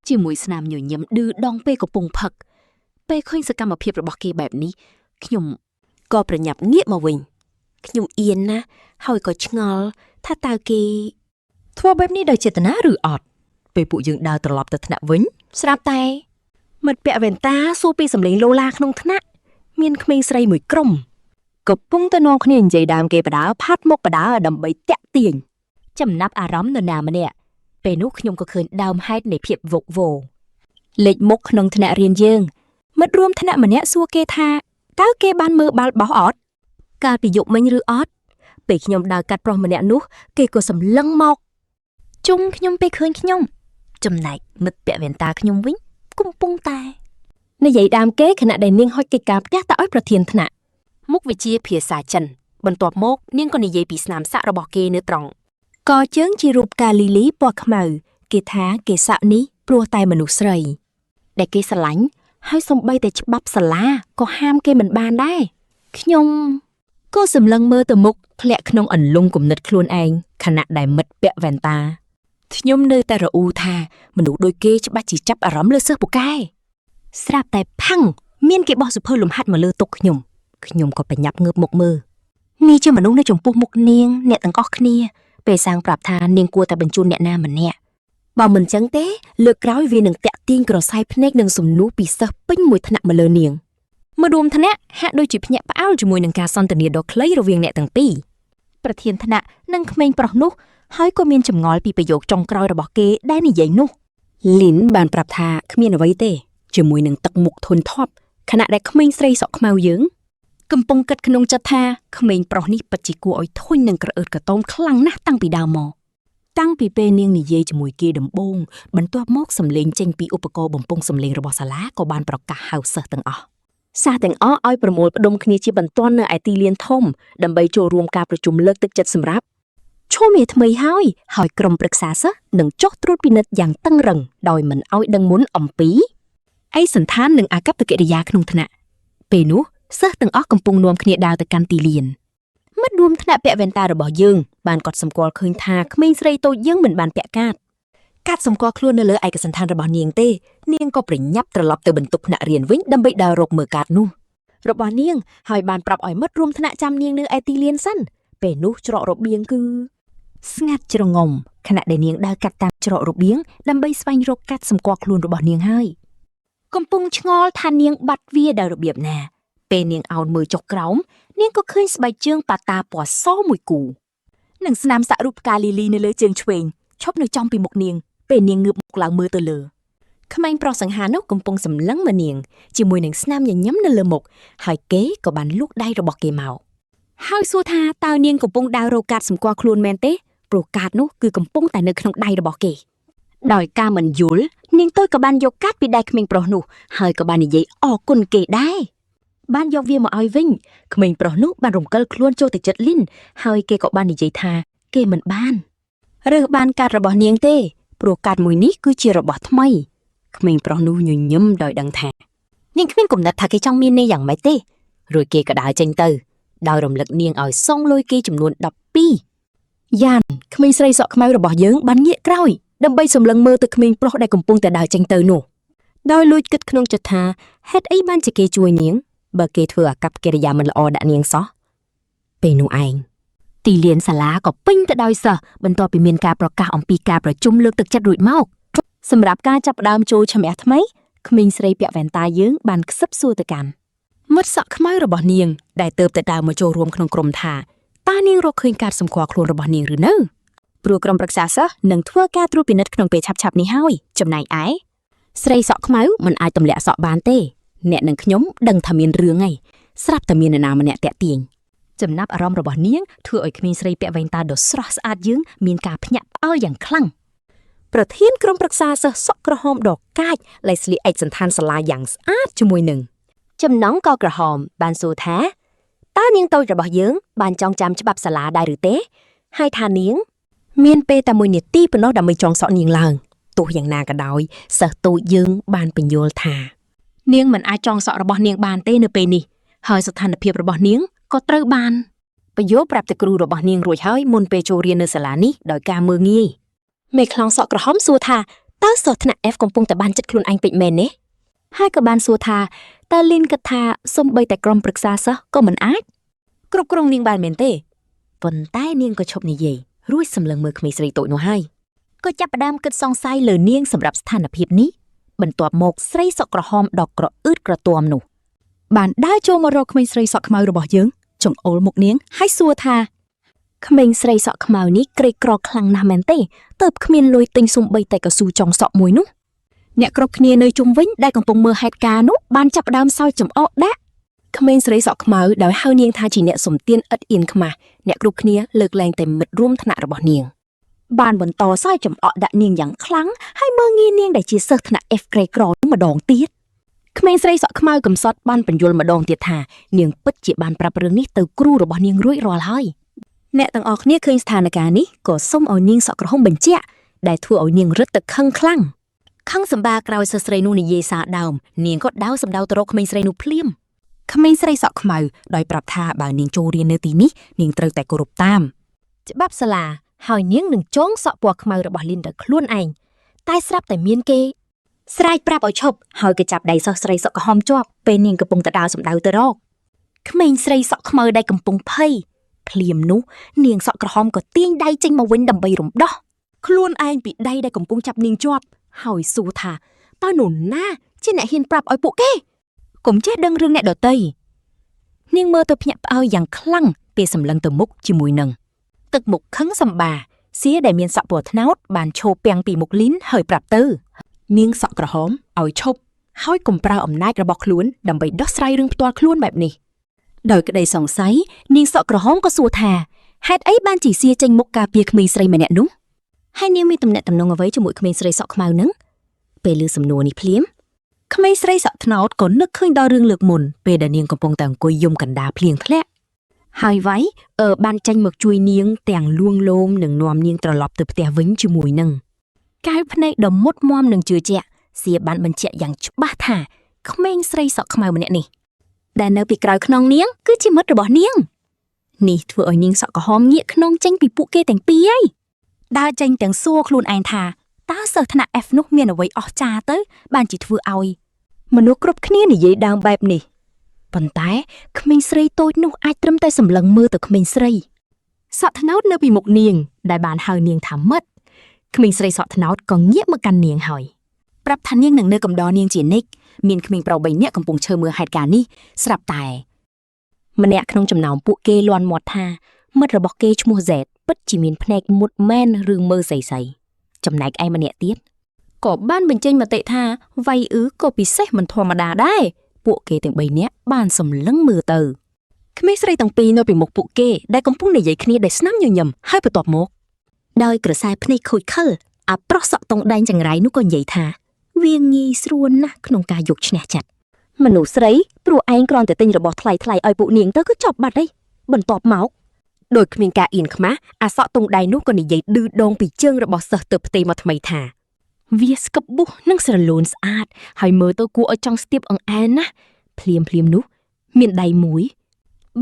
ជាមួយស្នាមញញឹមឌឺដងពេលកំពុងផឹកពេលឃើញសកម្មភាពរបស់គេបែបនេះខ្ញុំក៏ប្រញាប់ងាកមកវិញខ្ញុំអៀនណាហើយក៏ឆ្ងល់ថាតើគេធ្វើបែបនេះដោយចេតនាឬអត់ពេលពួកយើងដើរត្រឡប់ទៅថ្នាក់វិញស្រាប់តែមិត្តពាក់វ៉ែនតាសួរពីសម្លេងឡូឡាក្នុងថ្នាក់មានក្មេងស្រីមួយក្រុមកំពុងតែនាំគ្នានិយាយដើមគេបដើផាត់មុខបដើដើម្បីតាក់ទាញចំណាប់អារម្មណ៍នរណាម្នាក់ពេលនោះខ្ញុំក៏ឃើញដើមហេតុនៃភាពវឹកវរលេចមុខក្នុងថ្នាក់រៀនយើងមិត្តរួមថ្នាក់ម្នាក់សួរគេថាតើគេបានមើលបាល់បោះអត់កាលពីយប់មិញឬអត់ពេលខ្ញុំដើរកាត់ប្រុសម្នាក់នោះគេក៏សម្លឹងមកជុំខ្ញុំពេលឃើញខ្ញុំចំណែកមិត្តពាក់វ៉ែនតាខ្ញុំវិញកំពុងតែនិយាយដើមគេខណៈដែលនាងហុចកិច្ចការផ្ទះទៅឲ្យប្រធានថ្នាក់មុខវិជ្ជាភាសាចិនបន្ទាប់មកនាងក៏និយាយពីស្នាមសាក់របស់គេនៅត្រង់កជើងជារូបផ្កាលីលីពណ៌ខ្មៅគេថាគេសាក់នេះព្រោះតែមនុស្សស្រីដែលគេស្រឡាញ់ហើយសំបីតែច្បាប់សាលាក៏ហាមគេមិនបានដែរខ្ញុំក៏សម្លឹងមើលទៅមុខធ្លាក់ក្នុងអន្លង់គំនិតខ្លួនឯងខណៈដែលមិត្តពាក់វ៉ែនតាខ្ញុំនៅតែរអ៊ូថាមនុស្សដូចគេច្បាស់ជាចាប់អារម្មណ៍លើសិស្សពូកែស្រាប់តែផាំងមានគេបោះសុភើលំហាត់មកលើតុខ្ញុំក៏ប្រញាប់ងើបមុខមើលនេះជាមនុស្សនៅចំពោះមុខនាងអ្នកទាំងអស់គ្នាពេលសាងប្រាប់ថានាងគួរតែបញ្ជូនអ្នកណាម្នាក់បើមិនចឹងទេលើកក្រោយវានឹងតាក់ទាញក្រសែភ្នែកនិងសំនួរពីសិស្សពេញមួយថ្នាក់មកលើនាងមករួមថ្នាក់ហាក់ដូចជាភ្ញាក់ផ្អើលជាមួយនឹងការសន្ទនាដ៏ខ្លីរវាងអ្នកទាំងពីរប្រធានថ្នាក់និងក្មេងប្រុសនោះហើយក៏មានចម្ងល់ពីប្រយោគចុងក្រោយរបស់គេដែលនិយាយនោះលីនបានប្រាប់ថាគ្មានអ្វីទេជាមួយនឹងទឹកមុខធន់ធាប់ខណៈដែលក្មេងស្រីសក់ខ្មៅយើងកំពុងគិតក្នុងចិត្តថាក្មេងប្រុសនេះពិតជាគួរឲ្យធុញនឹងក្រអឺតក្រទមខ្លាំងណាស់តាំងពីដើមមកតាំងពីពេលនាងនិយាយជាមួយគេដំបូងបន្ទាប់មកសំឡេងចេញពីឧបករណ៍បំពង់សំឡេងរបស់សាលាក៏បានប្រកាសហៅសិស្សទាំងអស់ឲ្យប្រមូលផ្ដុំគ្នាជាបន្ទាន់នៅឯទីលានធំដើម្បីចូលរួមការប្រជុំលើកទឹកចិត្តសម្រាប់ឈុំមេថ្មីហើយក្រុមប្រឹក្សាសិស្សនឹងចុះត្រួតពិនិត្យយ៉ាងតឹងរឹងដោយមិនឲ្យដឹងមុនអំពីឯកសណ្ឋាននិងអាកប្បកិរិយាក្នុងថ្នាក់ពេលនោះសិស្សទាំងអស់កំពុងនាំគ្នាដើរទៅកាន់ទីលានមិត្តរួមថ្នាក់ពាក់វ៉ែនតារបស់យើងបានកត់សម្គាល់ឃើញថាក្មេងស្រីតូចយើងមិនបានពាក់កាតសម្គាល់ខ្លួននៅលើឯកសណ្ឋានរបស់នាងទេនាងក៏ប្រញាប់ត្រឡប់ទៅបន្ទប់ថ្នាក់រៀនវិញដើម្បីដើររកមើលកាតនោះរបស់នាងហើយបានប្រាប់ឲ្យមិត្តរួមថ្នាក់ចាំនាងនៅឯទីលានសិនពេលនោះច្រករបៀងគឺស្ងាត់ជ្រងំខណៈដែលនាងដើរកាត់តាមច្រករបៀងដើម្បីស្វែងរកកាតសម្គាល់ខ្លួនរបស់នាងហើយកំពុងឆ្ងល់ថានាងបាត់វាដោយរបៀបណាពេលនាងអោនមើលចុះក្រោមនាងក៏ឃើញស្បែកជើងប៉ាតាពណ៌សមួយគូនិងស្នាមសាក់រូបផ្កាលីលីនៅលើជើងឆ្វេងឈប់នៅចំពីមុខនាងពេលនាងងើបមុខឡើងមើលទៅលើក្មេងប្រុសសង្ហានោះកំពុងសម្លឹងមើលនាងជាមួយនឹងស្នាមញញឹមនៅលើមុខហើយគេក៏បានលូកដៃរបស់គេមកហើយសួរថាតើនាងកំពុងដើររកកាតសម្គាល់ខ្លួនមែនទេព្រោះកាតនោះគឺកំពុងតែនៅក្នុងដៃរបស់គេដោយការមិនយល់នាងតូចក៏បានយកកាតពីដៃក្មេងប្រុសនោះហើយក៏បាននិយាយអរគុណគេដែរបានយកវាមកឲ្យវិញក្មេងប្រុសនោះបានរំកិលខ្លួនចូលទៅចិត្តលីនហើយគេក៏បាននិយាយថាគេមិនបានរើសបានកាតរបស់នាងទេព្រោះកាតមួយនេះគឺជារបស់ថ្មីក្មេងប្រុសនោះញញឹមដោយដឹងថានាងគ្មានគំនិតថាគេចង់មាននាងយ៉ាងម៉េចទេរួចគេក៏ដើរចេញទៅដោយរំលឹកនាងឲ្យសងលុយគេចំនួន12យ៉ានក្មេងស្រីសក់ខ្មៅរបស់យើងបានងាកក្រោយដើម្បីសម្លឹងមើលទៅក្មេងប្រុសដែលកំពុងតែដើរចេញទៅនោះដោយលួចគិតក្នុងចិត្តថាហេតុអីបានជាគេជួយនាងបើគេធ្វើអាកប្បកិរិយាមិនល្អដាក់នាងសោះពេលនោះឯងទីលានសាលាក៏ពេញទៅដោយសិស្សបន្ទាប់ពីមានការប្រកាសអំពីការប្រជុំលើកទឹកចិត្តរួចមកសម្រាប់ការចាប់ផ្ដើមចូលឈ្មោះថ្មីក្មេងស្រីពាក់វ៉ែនតាយើងបានខ្សឹបសួរទៅកាន់មិត្តសក់ខ្មៅរបស់នាងដែលទៅតែដើរមកចូលរួមក្នុងក្រុមថាតើនាងរកឃើញការសម្គាល់ខ្លួនរបស់នាងឬនៅព្រោះក្រុមប្រឹក្សាសិស្សនឹងធ្វើការត្រួតពិនិត្យក្នុងពេលឆាប់ៗនេះហើយចំណែកឯស្រីសក់ខ្មៅមិនអាចទម្លាក់សក់បានទេអ្នកនិងខ្ញុំដឹងថាមានរឿងហើយស្រាប់តែមាននរណាម្នាក់តាក់ទាញចំណាប់អារម្មណ៍របស់នាងធ្វើឲ្យក្មេងស្រីពាក់វ៉ែនតាដ៏ស្រស់ស្អាតយើងមានការភ្ញាក់ផ្អើលយ៉ាងខ្លាំងប្រធានក្រុមប្រឹក្សាសិស្សសក់ក្រហមដ៏កាចលែស្លីឯកសណ្ឋានសាលាយ៉ាងស្អាតជាមួយនឹងចំណងកក្រហមបានសួរថាតើនាងតូចរបស់យើងបានចងចាំច្បាប់សាលាដែរឬទេហើយថានាងមានពេលតែ1នាទីប៉ុណ្ណោះដើម្បីចងសក់នាងឡើងទោះយ៉ាងណាក៏ដោយសិស្សតូចយើងបានបញ្យល់ថានាងមិនអាចចងសក់របស់នាងបានទេនៅពេលនេះហើយស្ថានភាពរបស់នាងក៏ត្រូវបានបញ្យល់ប្រាប់ទៅគ្រូរបស់នាងរួចហើយមុនពេលចូលរៀននៅសាលានេះដោយការមើលងាយមេខ្លោងសក់ក្រហមសួរថា តើសិស្សថ្នាក់ F កំពុងតែបានចិត្តខ្លួនឯងពេកមែនទេហើយក៏បានសួរថាតើលីនគិតថាសូម្បីតែក្រុមប្រឹក្សាសិស្សក៏មិនអាចគ្រប់គ្រងនាងបានមែនទេប៉ុន្តែនាងក៏ឈប់និយាយរួចសម្លឹងមើលក្មេងស្រីតូចនោះហើយក៏ចាប់ផ្ដើមគិតសង្ស័យលើនាងសម្រាប់ស្ថានភាពនេះបន្ទាប់មកស្រីសក់ក្រហមដ៏ក្រអឺតក្រទាំនោះបានដើរចូលមករកក្មេងស្រីសក់ខ្មៅរបស់យើងចង្អុលមុខនាងហើយសួរថាក្មេងស្រីសក់ខ្មៅនេះក្រីក្រខ្លាំងណាស់មែនទេទើបគ្មានលុយទិញសូម្បីតែកៅស៊ូចុងសក់មួយនោះអ្នកគ្រប់គ្នានៅជុំវិញដែលកំពុងមើលហេតុការណ៍នោះបានចាប់ផ្ដើមសើចចំអកដាក់ក្មេងស្រីសក់ខ្មៅដោយហៅនាងថាជាអ្នកសំទានឥតអៀនខ្មាស់អ្នកគ្រប់គ្នាលើកលែងតែមិត្តរួមថ្នាក់របស់នាងបានបន្តសើចចំអកដាក់នាងយ៉ាងខ្លាំងហើយមើលងាយនាងដែលជាសិស្សថ្នាក់ F ក្រីក្រនោះម្ដងទៀតក្មេងស្រីសក់ខ្មៅកំសត់បានបញ្យល់ម្ដងទៀតថានាងពិតជាបានប្រាប់រឿងនេះទៅគ្រូរបស់នាងរួចរាល់ហើយអ្នកទាំងអស់គ្នាឃើញស្ថានភាពនេះក៏សុំឲ្យនាងសក់ក្រហមបញ្ជាក់ដែលធ្វើឲ្យនាងរឹតតែខឹងខ្លាំងខឹងសម្បាក្រោយសិស្សស្រីនោះនិយាយសារដើមនាងក៏ដៅសម្ដៅទៅរកក្មេងស្រីនោះភ្លាមក្មេងស្រីសក់ខ្មៅដោយប្រាប់ថាបើនាងចូលរៀននៅទីនេះនាងត្រូវតែគោរពតាមច្បាប់សាលាហើយនាងនឹងចងសក់ពណ៌ខ្មៅរបស់លីនដោយខ្លួនឯងតែស្រាប់តែមានគេស្រែកប្រាប់ឲ្យឈប់ហើយក៏ចាប់ដៃសិស្សស្រីសក់ក្រហមជាប់ពេលនាងកំពុងតែដើរសម្ដៅទៅរកក្មេងស្រីសក់ខ្មៅដែលកំពុងភ័យភ្លាមនោះនាងសក់ក្រហមក៏ទាញដៃចេញមកវិញដើម្បីរំដោះខ្លួនឯងពីដៃដែលកំពុងចាប់នាងជាប់ហើយសួរថាតើនរណាជាអ្នកហ៊ានប្រាប់ឲ្យពួកគេកុំចេះដឹងរឿងអ្នកដទៃនាងមើលទៅភ្ញាក់ផ្អើលយ៉ាងខ្លាំងពេលសម្លឹងទៅមុខជាមួយនឹងទឹកមុខខឹងសម្បាសៀដែលមានសក់ពណ៌ត្នោតបានឈោពាំងពីមុខលីនហើយប្រាប់ទៅនាងសក់ក្រហមឲ្យឈប់ហើយកុំប្រើអំណាចរបស់ខ្លួនដើម្បីដោះស្រាយរឿងផ្ទាល់ខ្លួនបែបនេះដោយក្តីសង្ស័យនាងសក់ក្រហមក៏សួរថាហេតុអីបានជាសៀចេញមុខការពារក្មេងស្រីម្នាក់នោះហើយនាងមានទំនាក់ទំនងអ្វីជាមួយក្មេងស្រីសក់ខ្មៅនឹងពេលឮសំណួរនេះភ្លាមក្មេងស្រីសក់ត្នោតក៏នឹកឃើញដល់រឿងលើកមុនពេលដែលនាងកំពុងតែអង្គុយយំកណ្ដាលភ្លៀងធ្លាក់ហើយវ៉ៃបានចេញមកជួយនាងទាំងលួងលោមនិងនាំនាងត្រឡប់ទៅផ្ទះវិញជាមួយនឹងកែវភ្នែកដ៏មុតមាំនិងជឿជាក់សៀបានបញ្ជាក់យ៉ាងច្បាស់ថាក្មេងស្រីសក់ខ្មៅម្នាក់នេះដែលនៅពីក្រោយខ្នងនាងគឺជាមិត្តរបស់នាងនេះធ្វើឲ្យនាងសក់ក្រហមងាកខ្នងចេញពីពួកគេទាំងពីរហើយដើរចេញទាំងសួរខ្លួនឯងថាតើសិស្សថ្នាក់ F នោះមានអ្វីអស្ចារ្យទៅបានជាធ្វើឲ្យមនុស្សគ្រប់គ្នានិយាយដើមបែបនេះប៉ុន្តែក្មេងស្រីតូចនោះអាចត្រឹមតែសម្លឹងមើលទៅក្មេងស្រីសក់ត្នោតនៅពីមុខនាងដែលបានហៅនាងថាមិត្តក្មេងស្រីសក់ត្នោតក៏ងាកមកកាន់នាងហើយប្រាប់ថានាងនឹងនៅកំដរនាងជានិច្ចមានក្មេងប្រុស3នាក់កំពុងឈើមើលហេតុការណ៍នេះស្រាប់តែម្នាក់ក្នុងចំណោមពួកគេលាន់មាត់ថាមិត្តរបស់គេឈ្មោះ Z ពិតជាមានភ្នែកមុតមែនឬមើលសីសីចំណែកឯម្នាក់ទៀតក៏បានបញ្ចេញមតិថាវៃក៏ពិសេសមិនធម្មតាដែរពួកគេទាំង3នាក់បានសម្លឹងមើលទៅក្មេងស្រីទាំងពីរនៅពីមុខពួកគេដែលកំពុងនិយាយគ្នាដោយស្នាមញញឹមហើយបន្ទាប់មកដោយក្រសែភ្នែកខូចខិលអាប្រុសសក់តុងដែងចង្រៃនោះក៏និយាយថាវាងាយស្រួលណាស់ក្នុងការយកឈ្នះចិត្តមនុស្សស្រីព្រោះឯងគ្រាន់តែទិញរបស់ថ្លៃៗឲ្យពួកនាងទៅគឺចប់បាត់ហើយបន្ទាប់មកដោយគ្មានការអៀនខ្មាស់អាសក់តុងដែងនោះក៏និយាយឌឺដងពីជើងរបស់សិស្សទៅផ្ទៃមកថ្មីថាវាស្កឹបបុះនិងស្រលូនស្អាតហើយមើលទៅគួរឲ្យចង់ស្ទាបអង្អែលណាស់ភ្លាមនោះមានដៃមួយ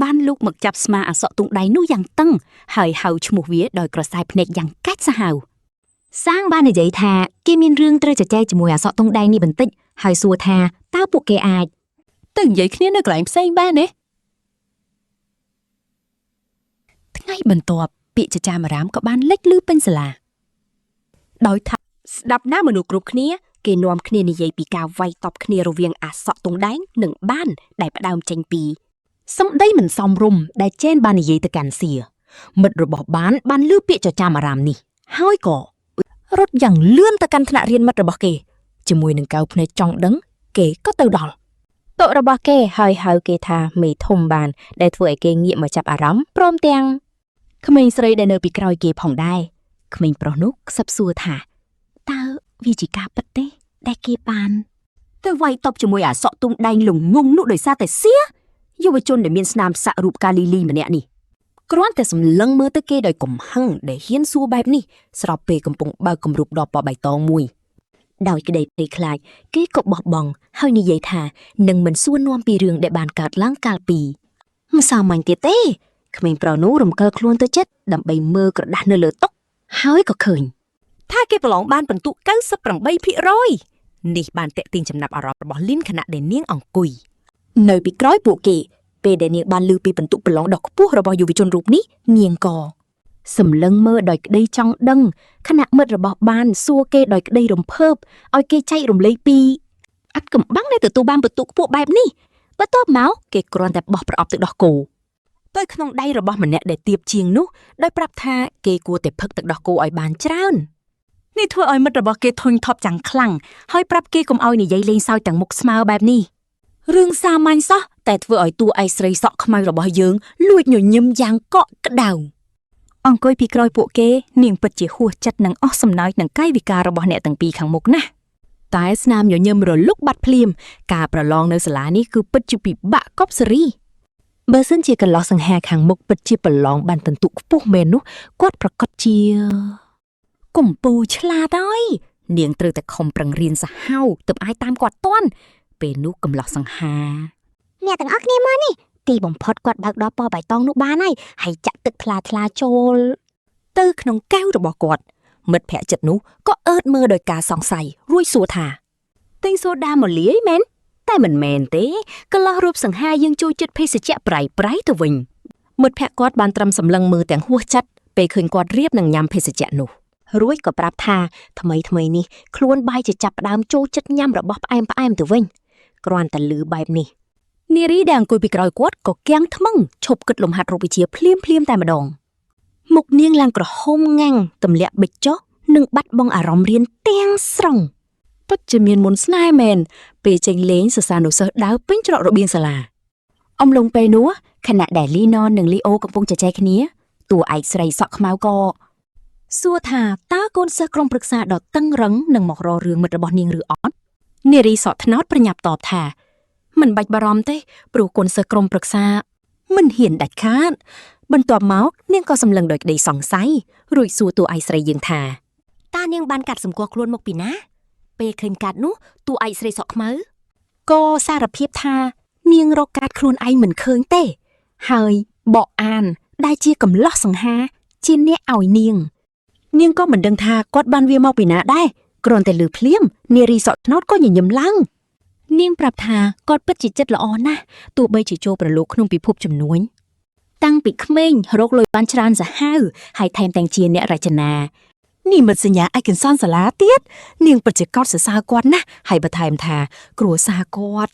បានលូកមកចាប់ស្មាអាសក់តុងដែងនោះយ៉ាងតឹងហើយហៅឈ្មោះវាដោយក្រសែភ្នែកយ៉ាងកាច់សាហាវសាងបាននិយាយថាគេមានរឿងត្រូវជជែកជាមួយអាសក់តុងដែងនេះបន្តិចហើយសួរថាតើពួកគេអាចទៅនិយាយគ្នានៅកន្លែងផ្សេងបានទេថ្ងៃបន្ទាប់ពាក្យចចាមអារាមក៏បានលេចឮពេញសាលាដោយថាស្ដាប់ណាមនុស្សគ្រប់គ្នាគេនាំគ្នានិយាយពីការវាយតប់គ្នារវាងអាសក់តុងដែងនិងបានដែលផ្ដើមចេញពីសម្ដីមិនសមរម្យដែលចេនបាននិយាយទៅកាន់សៀមិត្តរបស់បានឮពាក្យចចាមអារាមនេះហើយក៏រត់យ៉ាងលឿនទៅកាន់ថ្នាក់រៀនមិត្តរបស់គេជាមួយនឹងកៅភ្នែកចង់ដឹងគេក៏ទៅដល់តុរបស់គេហើយហៅគេថាមេធំបានដែលធ្វើឲ្យគេងាកមកចាប់អារម្មណ៍ព្រមទាំងក្មេងស្រីដែលនៅពីក្រោយគេផងដែរក្មេងប្រុសនោះខ្សឹបសួរថាតើវាជាការពិតទេដែលគេបានទៅវាយតប់ជាមួយអាសក់ទុំដែងលងងនោះដោយសារតែសៀយុវជនដែលមានស្នាមសាក់រូបកាលីលីម្នាក់នេះគ្រាន់តែសម្លឹងមើលទៅគេដោយកំហឹងដែលហ៊ានសួរបែបនេះស្របពេលកំពុងបើកគំរូបដ៏ពណ៌បៃតងមួយដោយក្តីភ័យខ្លាចគេក៏បោះបង់ហើយនិយាយថានឹងមិនសួរនាំពីរឿងដែលបានកើតឡើងកាលពីមិនសាមញ្ញទៀតទេក្មេងប្រុសនោះរំកិលខ្លួនទៅចិត្តដើម្បីមើលក្រដាស់នៅលើតុហើយក៏ឃើញ ថាគេប្រឡងបានបន្ទុក98%នេះបានតាក់ទាញចំណាប់អារម្មណ៍របស់លីនខណៈដែលនាងអង្គុយនៅពីក្រោយពួកគេពេលដែលនាងបានឮពីបន្ទុកប្រឡងដ៏ខ្ពស់របស់យុវជនរូបនេះនាងក៏សម្លឹងមើលដោយក្តីចង់ដឹងខណៈមិត្តរបស់បានសួរគេដោយក្តីរំភើបឲ្យគេចែករំលែកពីអត្តកម្បាំងដែលទទួលបានបន្ទុកខ្ពស់បែបនេះបន្ទាប់មកគេគ្រាន់តែបោះប្រអប់ទឹកដោះគោទៅក្នុងដៃរបស់ម្នាក់ដែលទៀបជាងនោះដោយប្រាប់ថាគេគួរតែផឹកទឹកដោះគោឲ្យបានច្រើននេះធ្វើឲ្យមិត្តរបស់គេធុញថប់យ៉ាងខ្លាំងហើយប្រាប់គេកុំឲ្យនិយាយលេងសើចទាំងមុខស្មើបែបនេះរឿងសាមញ្ញសោះតែធ្វើឲ្យតួឯកស្រីសក់ខ្មៅរបស់យើងលួចញញឹមយ៉ាងកក់ក្ដៅអង្គុយពីក្រោយពួកគេនាងពិតជាហួសចិត្តនឹងអស់សំណើចនឹងកាយវិការរបស់អ្នកទាំងពីរខាងមុខណាស់តែស្នាមញញឹមរលុកបាត់ភ្លាមការប្រឡងនៅសាលានេះគឺពិតជាពិបាកកប់សេរីបើសិនជាកន្លោះសង្ហាខាងមុខពិតជាប្រឡងបានពិន្ទុខ្ពស់មែននោះគាត់ប្រកាសជាកំពូឆ្លាតហើយនាងត្រូវតែខំប្រឹងរៀនសាហាវទើបអាចតាមគាត់ទាន់ពេលនោះកំឡោះសង្ហាអ្នកទាំងអស់គ្នាមកនេះទីបំផុតគាត់បើកដបពណ៌បៃតងនោះបានហើយចាក់ទឹកថ្លាចូលទៅក្នុងកែវរបស់គាត់មិត្តភក្តិចិត្តនោះក៏អើតមើលដោយការសង្ស័យរួចសួរថាទិញសូដាមកលាយមែនតែមិនមែនទេកន្លោះរូបសង្ហាយើងចូលចិត្តភេសជ្ជៈប្រៃទៅវិញមិត្តភក្តិគាត់បានត្រឹមសម្លឹងមើលទាំងហួសចិត្តពេលឃើញគាត់រៀបនឹងញ៉ាំភេសជ្ជៈនោះរួចក៏ប្រាប់ថាថ្មីនេះខ្លួនបាយជាចាប់ផ្ដើមចូលចិត្តញ៉ាំរបស់ផ្អែមទៅវិញគ្រាន់តែលឺបែបនេះនារីដែលអង្គុយពីក្រោយគាត់ក៏គាំងថ្មឹងឈប់គិតលំហាត់រូបវិទ្យាភ្លាមតែម្ដងមុខនាងឡើងក្រហមងាំងទម្លាក់បិចចុះនិងបាត់បង់អារម្មណ៍រៀនទាំងស្រុងពិតជាមានមុនស្នេហ៍មែនពេលចេញលេងសិស្សានុសិស្សដើរពេញច្រករបៀងសាលាអំឡុងពេលនោះខណៈដែលលីណននិងលីអូកំពុងជជែកគ្នាតួឯកស្រីសក់ខ្មៅក៏សួរថាតើកូនសិស្សក្រុមប្រឹក្សាដ៏តឹងរឹងនឹងមករករឿងមិត្តរបស់នាងឬអត់នារីសក់ថ្នោតប្រញាប់តបថាមិនបាច់បារម្ភទេព្រោះកូនសិស្សក្រុមប្រឹក្សាមិនហ៊ានដាច់ខាតបន្ទាប់មកនាងក៏សម្លឹងដោយក្តីសង្ស័យរួចសួរតួឯកស្រីយើងថាតើនាងបានកាត់សម្គាល់ខ្លួនមកពីណាពេលឃើញកាត់នោះតួឯកស្រីសក់ខ្មៅក៏សារភាពថានាងរកកាត់ខ្លួនឯងមិនឃើញទេហើយបកអានដែលជាកំឡោះសង្ហាជាអ្នកឲ្យនាងក៏មិនដឹងថាគាត់បានវាមកពីណាដែរគ្រាន់តែឮភ្លាមនារីសក់ថ្នោតក៏ញញឹមឡើងនាងប្រាប់ថាគាត់ពិតជាចិត្តល្អណាស់ទោះបីជាចូលប្រឡូកក្នុងពិភពជំនួញតាំងពីក្មេងរកលុយបានច្រើនសាហាវហើយថែមទាំងជាអ្នករចនានេះមិនសញ្ញាឯកសារសាលាទៀតនាងពិតជាកោតសរសើរគាត់ណាស់ហើយបន្ថែមថាគ្រួសារគាត់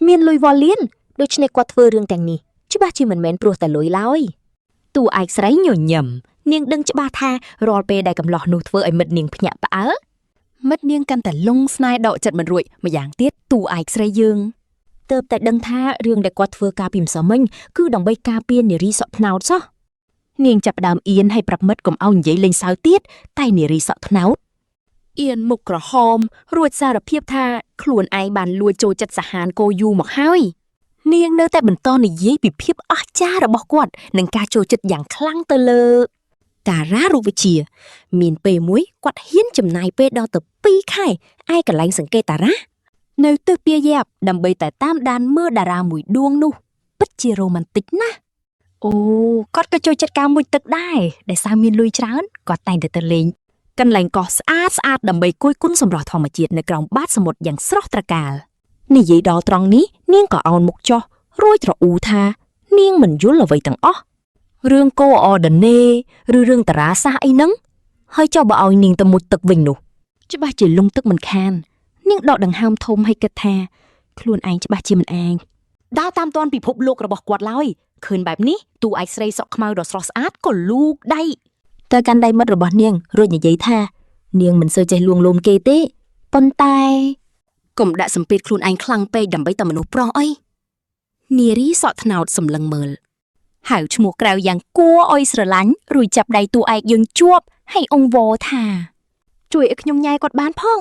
មានលុយវ៉ាលៀនដូច្នេះគាត់ធ្វើរឿងទាំងនេះច្បាស់ជាមិនមែនព្រោះតែលុយឡើយតួឯកស្រីញញឹមនាងដឹងច្បាស់ថារាល់ពេលដែលកំឡោះនោះធ្វើឲ្យមិត្តនាងភ្ញាក់ផ្អើលមិត្តនាងកាន់តែលងស្នេហ៍ដកចិត្តមិនរួចម្យ៉ាងទៀតតួឯកស្រីយើងទើបតែដឹងថារឿងដែលគាត់ធ្វើការពីម្សិលមិញគឺដើម្បីការពារនារីសក់ថ្នោតសោះនាងចាប់ផ្ដើមអៀនឲ្យប្រាប់មិត្តកុំឲ្យនិយាយលេងសើចទៀតតែនារីសក់ថ្នោតអៀនមុខក្រហមរួចសារភាពថាខ្លួនឯងបានលួចចូលចិត្តសាហានកូយូមកហើយនាងនៅតែបន្តនិយាយពីភាពអស្ចារ្យរបស់គាត់និងការចូលចិត្តយ៉ាងខ្លាំងទៅលើតារារូបវិទ្យាមានពេលមួយគាត់ហ៊ានចំណាយពេលដល់ទៅ2ខែឯកន្លែងសង្កេតតារានៅទិសពាយ៉ាប់ដើម្បីតែតាមដានមើលតារាមួយដួងនោះពិតជារ៉ូម៉ាន់ទិកណាស់អូគាត់ក៏ចូលចិត្តការមុជទឹកដែរដែលសារមានលុយច្រើនគាត់តែងតែទៅលេងកន្លែងកោះស្អាតដើម្បីគយគន់សម្រស់ធម្មជាតិនៅក្រោមបាតសមុទ្រយ៉ាងស្រស់ត្រកាលនិយាយដល់ត្រង់នេះនាងក៏អោនមុខចុះរួចត្រអ៊ូថានាងមិនយល់អ្វីទាំងអស់រឿងកូអរដនេ ឬរឿងតារាសាស្ត្រអីហ្នឹងហើយចុះបើឲ្យនាងទៅមុជទឹកវិញនោះច្បាស់ជាលងទឹកមិនខាននាងដកដង្ហើមធំឲ្យគិតថាខ្លួនឯងច្បាស់ជាមិនអាចដើរតាមទាន់ពិភពលោករបស់គាត់ឡើយឃើញបែបនេះតួឯកស្រីសក់ខ្មៅដ៏ស្រស់ស្អាតក៏លូកដៃទៅកាន់ដៃមិត្តរបស់នាងរួចនិយាយថានាងមិនសូវចេះលួងលោមគេទេប៉ុន្តែកុំដាក់សម្ពាធខ្លួនឯងខ្លាំងពេកដើម្បីតែមនុស្សប្រុសអីនារីសក់ថ្នោតសម្លឹងមើលហៅឈ្មោះក្រៅយ៉ាងគួរឲ្យស្រឡាញ់រួចចាប់ដៃតួឯកយើងជាប់ហើយអង្វរថាជួយឲ្យខ្ញុំញ៉ែគាត់បានផង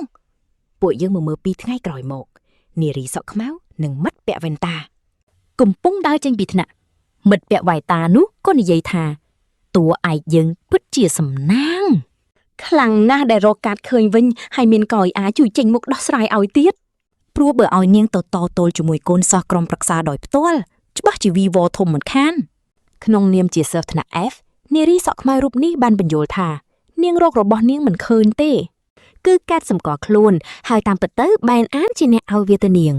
ពួកយើងមើល2ថ្ងៃក្រោយមកនារីសក់ខ្មៅនិងមិត្តពាក់វ៉ែនតាកំពុងដើរចេញពីថ្នាក់មិត្តពាក់វ៉ែនតានោះក៏និយាយថាតួឯកយើងពិតជាសំណាងខ្លាំងណាស់ដែលរកកាត់ឃើញវិញហើយមានកោយអាចជួយចេញមុខដោះស្រាយឲ្យទៀតព្រោះបើឲ្យនាងទៅតទល់ជាមួយកូនសិស្សក្រុមប្រឹក្សាដោយផ្ទាល់ច្បាស់ជាវីវធំមិនខានក្នុងនាមជាសិស្សថ្នាក់ F នារីសក់ខ្មៅរូបនេះបានបញ្យល់ថា នាងរករបស់នាងមិនឃើញទេគឺកាត់សម្គាល់ខ្លួនហើយតាមពិតទៅបែនអានជាអ្នកឲ្យវាទៅនាង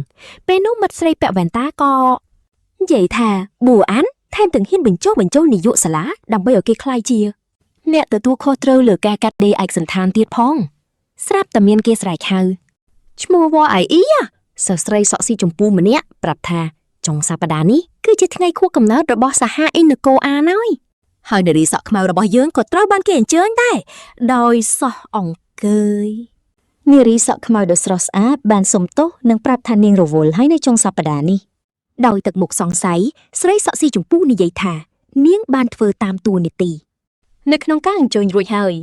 ពេលនោះមិត្តស្រីពាក់វ៉ែនតាក៏និយាយថាប៊ូអានថែមទាំងហ៊ានបញ្ចុះនាយកសាលាដើម្បីឲ្យគេខ្លាយជាអ្នកទទួលខុសត្រូវលើការកាត់ដេរឯកសណ្ឋានទៀតផងស្រាប់តែមានគេស្រែកហៅឈ្មោះវ៉ាអៃអ៊ីសិស្សស្រីសក់ស៊ីចម្ពូម្នាក់ប្រាប់ថាចុងសប្តាហ៍នេះគឺជាថ្ងៃខួបកំណើតរបស់សហអ៊ីនកូអានហើយនារីសក់ខ្មៅរបស់យើងក៏ត្រូវបានគេអញ្ជើញដែរដោយសោះអង្គើយនារីសក់ខ្មៅដ៏ស្រស់ស្អាតបានសុំទោសនិងប្រាប់ថានាងរវល់ហើយនៅចុងសប្តាហ៍នេះដោយទឹកមុខសង្ស័យស្រីសក់ស៊ីចម្ពូនិយាយថានាងបានធ្វើតាមតួនាទីនៅក្នុងការអញ្ជើញរួចហើយ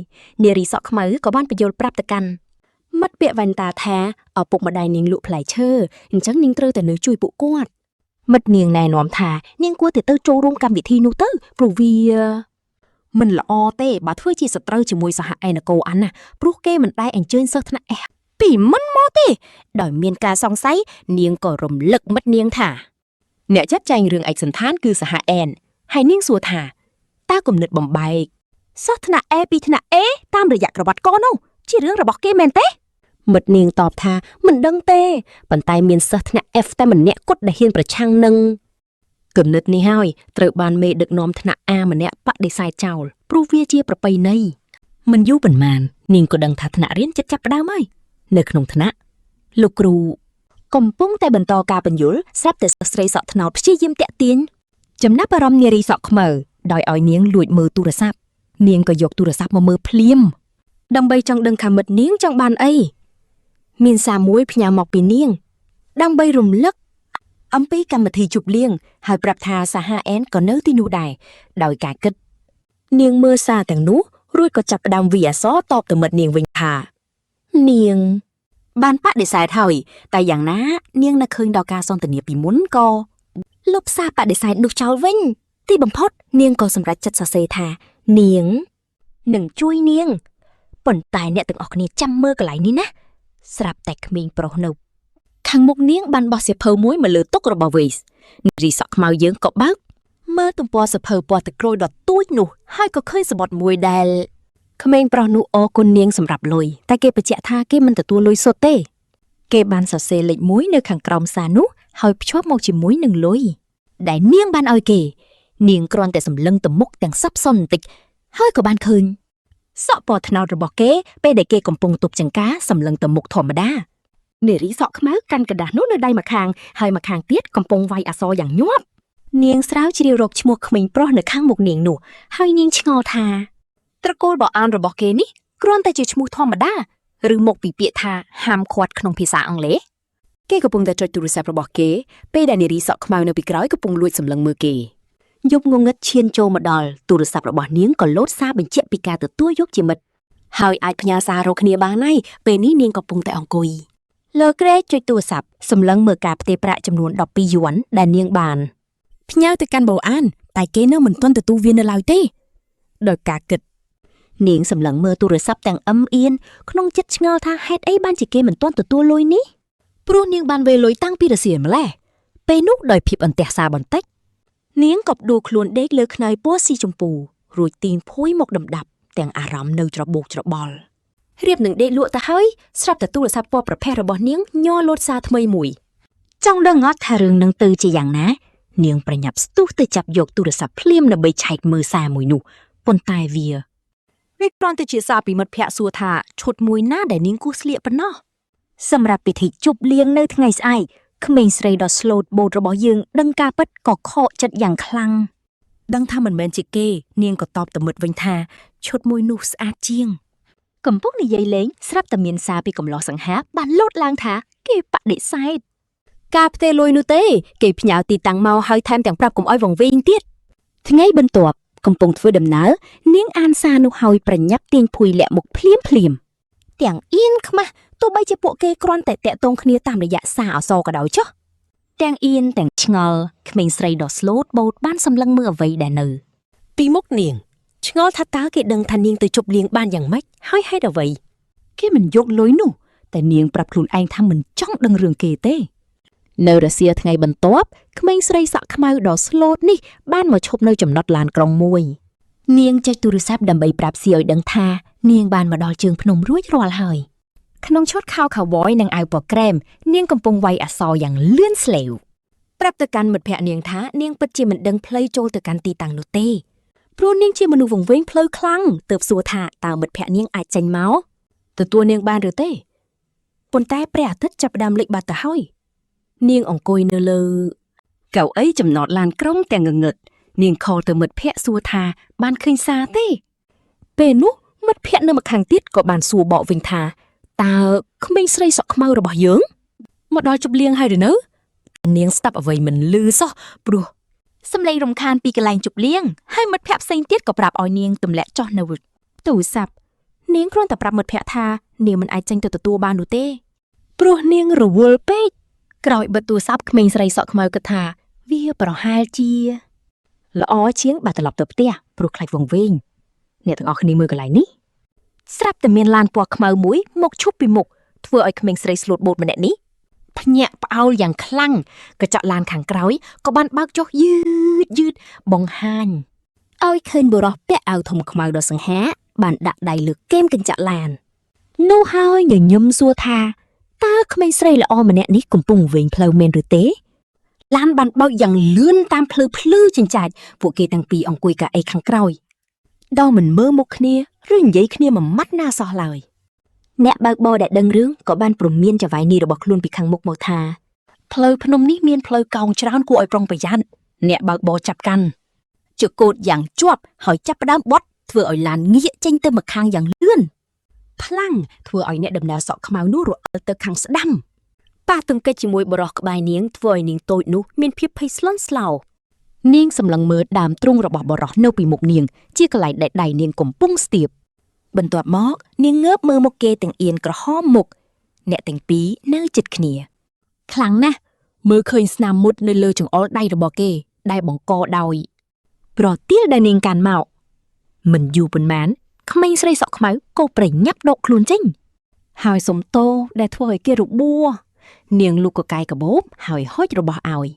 នារីសក់ខ្មៅក៏បានបញ្យល់ប្រាប់ទៅកាន់មិត្តពាក់វ៉ែនតាថាឪពុកម្ដាយនាងលក់ផ្លែឈើអញ្ចឹងនាងត្រូវតែនៅជួយពួកគាត់មិត្តនាងណែនាំថានាងគួរតែទៅចូលរួមកម្មវិធីនោះទៅព្រោះវាមិនល្អទេបើធ្វើជាសត្រូវជាមួយសហឯនកូអានណាព្រោះគេមិនដែលអញ្ជើញសិស្សថ្នាក់អេសពីមិនមកទេដោយមានការសង្ស័យនាងក៏រំលឹកមិត្តនាងថាអ្នកចាត់ចែងរឿងឯកសណ្ឋានគឺសហអែនហើយនាងសួរថាតើគំនិតបំបែកសិស្សថ្នាក់ A ពីថ្នាក់ A តាមរយៈក្រវ៉ាត់កនោះជារឿងរបស់គេមែនទេមិត្តនាងតបថាមិនដឹងទេប៉ុន្តែមានសិស្សថ្នាក់ F តែម្នាក់គត់ដែលហ៊ានប្រឆាំងនឹងគំនិតនេះហើយត្រូវបានមេដឹកនាំថ្នាក់ A ម្នាក់បដិសេធចោលព្រោះវាជាប្រពៃណីមិនយូរប៉ុន្មាននាងក៏ដឹងថាថ្នាក់រៀនចិត្តចាប់ផ្ដើមហើយនៅក្នុងថ្នាក់លោកគ្រូកំពុងតែបន្តការបញ្យល់ស្រាប់តែសិស្សស្រីសក់ថ្នោតព្យាយាមតាក់ទាញចំណាប់អារម្មណ៍នារីសក់ខ្មៅដោយឲ្យនាងលួចមើលទូរស័ព្ទនាងក៏យកទូរស័ព្ទមកមើលភ្លាមដើម្បីចង់ដឹងថាមិត្តនាងចង់បានអីមានសារមួយផ្ញើមកពីនាងដើម្បីរំលឹកអំពីកម្មវិធីជប់លៀងហើយប្រាប់ថាសហអែនក៏នៅទីនោះដែរដោយការគិតនាងមើលសារទាំងនោះរួចក៏ចាប់ផ្ដើមវាអសរតបទៅមិត្តនាងវិញថានាងបានបដិសេធហើយតែយ៉ាងណានាងនៅឃើញដល់ការសន្ទនាពីមុនក៏លុបសារបដិសេធនោះចោលវិញទីបំផុតនាងក៏សម្រេចចិត្តសរសេរថានាងនឹងជួយនាងប៉ុន្តែអ្នកទាំងអស់គ្នាចាំមើលកន្លែងនេះណាស្រាប់តែក្មេងប្រុសនៅខាងមុខនាងបានបោះសៀវភៅមួយមកលើតុរបស់ Waze នារីសក់ខ្មៅយើងក៏បើកមើលទំព័រសៀវភៅពណ៌ទឹកក្រូចដ៏ទូចនោះហើយក៏ឃើញសំបុត្រមួយដែលក្មេងប្រុសនោះអរគុណនាងសម្រាប់លុយតែគេបញ្ជាក់ថាគេមិនទទួលលុយសុទ្ធទេគេបានសរសេរលេខ1នៅខាងក្រោមសារនោះហើយភ្ជាប់មកជាមួយនឹងលុយដែលនាងបានឲ្យគេនាងគ្រាន់តែសម្លឹងទៅមុខទាំងសັບសន់បន្តិចហើយក៏បានឃើញសក់ពណ៌ត្នោតរបស់គេពេលដែលគេកំពុងទប់ចង្ការសម្លឹងទៅមុខធម្មតានារីសក់ខ្មៅកាន់กระดาษនោះនៅដៃម្ខាងហើយម្ខាងទៀតកំពុងវាយអក្សរយ៉ាងញាប់នាងស្រាវជ្រាវរកឈ្មោះក្មេងប្រុសនៅខាងមុខនាងនោះហើយនាងឆ្ងល់ថាត្រកូលបអានរបស់គេនេះគ្រាន់តែជាឈ្មោះធម្មតាឬមកពីពាក្យថាហាមឃាត់ក្នុងភាសាអង់គ្លេសគេកំពុងតែចុចទូរស័ព្ទរបស់គេពេលដែលនារីសក់ខ្មៅនៅពីក្រោយកំពុងលួចសម្លឹងមើលគេយប់ងងឹតឈានចូលមកដល់ទូរស័ព្ទរបស់នាងក៏លោតសារបញ្ជាក់ពីការទទួលយកជាមិត្តហើយអាចផ្ញើសាររកគ្នាបានហើយពេលនេះនាងកំពុងតែអង្គុយលើក្រែចុចទូរស័ព្ទសម្លឹងមើលការផ្ទេរប្រាក់ចំនួន12យួនដែលនាងបានផ្ញើទៅកាន់បូអានតែគេនៅមិនទាន់ទទួលវានៅឡើយទេដោយការគិតនាងសម្លឹងមើលទូរស័ព្ទទាំងអឹមអៀនក្នុងចិត្តឆ្ងល់ថាហេតុអីបានជាគេមិនទាន់ទទួលលុយនេះព្រោះនាងបានវេលុយតាំងពីរសៀលម្លេះពេលនោះដោយភាពអន្ទះសារបន្តិចនាងក៏ដួលខ្លួនដេកលើខ្នើយពណ៌ស៊ីជម្ពូរួចទាញភួយមកដំដាប់ទាំងអារម្មណ៍នៅច្របូកច្របល់រៀបនឹងដេកលក់ទៅហើយស្រាប់តែទូរស័ព្ទពណ៌ប្រផេះរបស់នាងញ័រលោតសារថ្មីមួយចង់ដឹងអត់ថារឿងនឹងទៅជាយ៉ាងណានាងប្រញាប់ស្ទុះទៅចាប់យកទូរស័ព្ទភ្លាមដើម្បីឆែកមើលសារមួយនោះប៉ុន្តែវាគ្រាន់តែជាសារពីមិត្តភ័ក្តិសួរថាឈុតមួយណាដែលនាងគួរស្លៀកប៉ុណ្ណោះសម្រាប់ពិធីជប់លៀងនៅថ្ងៃស្អែកក្មេងស្រីដ៏ស្លូតបូតរបស់យើងដឹងការពិតក៏ខកចិត្តយ៉ាងខ្លាំងដឹងថាមិនមែនជាគេនាងក៏តបទៅមិត្តវិញថាឈុតមួយនោះស្អាតជាងកំពុងនិយាយលេងស្រាប់តែមានសារពីកំឡោះសង្ហាបានលោតឡើងថាគេបដិសេធការផ្ទេរលុយនោះទេគេផ្ញើទីតាំងមកហើយថែមទាំងប្រាប់កុំឲ្យវង្វេងទៀតថ្ងៃបន្ទាប់កំពុងធ្វើដំណើរនាងអានសារនោះហើយប្រញាប់ទាញភួយលាក់មុខភ្លាមទាំងអៀនខ្មាស់ទោះបីជាពួកគេគ្រាន់តែតាក់ទងគ្នាតាមរយៈសារអក្សរក៏ដោយចុះទាំងអៀនទាំងឆ្ងល់ក្មេងស្រីដ៏ស្លូតបូតបានសម្លឹងមើលអ្វីដែលនៅពីមុខនាងឆ្ងល់ថាតើគេដឹងថានាងទៅជប់លៀងបានយ៉ាងម៉េចហើយហេតុអ្វីគេមិនយកលុយនោះតែនាងប្រាប់ខ្លួនឯងថាមិនចង់ដឹងរឿងគេទេនៅរសៀលថ្ងៃបន្ទាប់ក្មេងស្រីសក់ខ្មៅដ៏ស្លូតនេះបានមកឈប់នៅចំណុចឡានក្រុងមួយ នាងចុចទូរស័ព្ទដើម្បីប្រាប់ស៊ីឲ្យដឹងថានាងបានមកដល់ជើងភ្នំរួចរាល់ហើយក្នុងឈុតខោខៅបយនិងអាវពណ៌ក្រែមនាងកំពុងវាយអក្សរយ៉ាងលឿនស្លេវប្រាប់ទៅកាន់មិត្តភក្តិនាងថានាងពិតជាមិនដឹងផ្លូវចូលទៅកាន់ទីតាំងនោះទេព្រោះនាងជាមនុស្សវង្វេងផ្លូវខ្លាំងទើបសួរថាតើមិត្តភក្តិនាងអាចចេញមកទទួលនាងបានឬទេប៉ុន្តែព្រះអាទិត្យចាប់ផ្ដើមលិចបាត់ទៅហើយនាងអង្គុយនៅលើកៅអីចំណតឡានក្រុងទាំងងងឹតនាងខលទៅមិត្តភក្តិសួរថាបានឃើញសារទេពេលនោះមិត្តភក្តិនៅម្ខាងទៀតក៏បានសួរបកវិញថាតើក្មេងស្រីសក់ខ្មៅរបស់យើងមកដល់ជប់លៀងហើយឬនៅនាងស្ដាប់អ្វីមិនឮសោះព្រោះសំឡេងរំខានពីកន្លែងជប់លៀងហើយមិត្តភក្តិផ្សេងទៀតក៏ប្រាប់ឲ្យនាងទម្លាក់ចុះនៅទូរស័ព្ទនាងគ្រាន់តែប្រាប់មិត្តភក្តិថានាងមិនអាចចេញទៅទទួលបាននោះទេព្រោះនាងរវល់ពេកក្រោយបិទទូរស័ព្ទក្មេងស្រីសក់ខ្មៅគិតថាវាប្រហែលជាល្អជាងបាត់ត្រឡប់ទៅផ្ទះព្រោះខ្លាចវង្វេងអ្នកទាំងអស់គ្នាមើលកន្លែងនេះស្រាប់តែមានឡានពណ៌ខ្មៅមួយមកឈប់ពីមុខធ្វើឲ្យក្មេងស្រីស្លូតបូតម្នាក់នេះភ្ញាក់ផ្អើលយ៉ាងខ្លាំងកញ្ចក់ឡានខាងក្រោយក៏បានបើកចុះយឺតបង្ហាញឲ្យឃើញបុរសពាក់អាវធំខ្មៅដ៏សង្ហាបានដាក់ដៃលើគែមកញ្ចក់ឡាននោះហើយញញឹមសួរថាតើក្មេងស្រីល្អម្នាក់នេះកំពុងវែងផ្លូវមែនឬទេឡានបានបើកយ៉ាងលឿនតាមភ្លឺចិញ្ចាចពួកគេទាំងពីរអង្គុយកៅអីខាងក្រោយដល់មិនមើលមុខគ្នាឬនិយាយគ្នាមួយម៉ាត់ណាសោះឡើយអ្នកបើកបរដែលដឹងរឿងក៏បានព្រមានចៅហ្វាយនេះរបស់ខ្លួនពីខាងមុខមកថាផ្លូវភ្នំនេះមានផ្លូវកោងច្រើនគួរឲ្យប្រុងប្រយ័ត្នអ្នកបើកបរចាប់កាន់ជកូតយ៉ាងជាប់ហើយចាប់ផ្ដើមបត់ធ្វើឲ្យឡានងាកចេញទៅម្ខាងយ៉ាងលឿនខ្លាំងធ្វើឲ្យអ្នកដំណើរសក់ខ្មៅនោះរអិលទៅខាងស្ដាំប៉ះទង្គិចជាមួយបរោះក្បែរនាងធ្វើឲ្យនាងតូចនោះមានភាពភ័យស្លន់ស្លោនាងសម្លឹងមើលដើមទ្រូងរបស់បរោះនៅពីមុខនាងជាកន្លែងដែលដៃនាងកំពុងស្ទាបបន្ទាប់មកនាងងើបមើលមុខគេទាំងអៀនក្រហមមុខអ្នកទាំងពីរនៅជិតគ្នាខ្លាំងណាស់មើលឃើញស្នាមមុតនៅលើចង្អុលដៃរបស់គេដែលបង្កដោយប្រទាលដែលនាងកាន់មកមិនយូរប៉ុន្មានក្មេងស្រីសក់ខ្មៅក៏ប្រញាប់ដកខ្លួនចេញហើយសុំទោសដែលធ្វើឲ្យគេរបួសនាងលូកកកាយកបោបហើយហុចរបស់ឲ្យ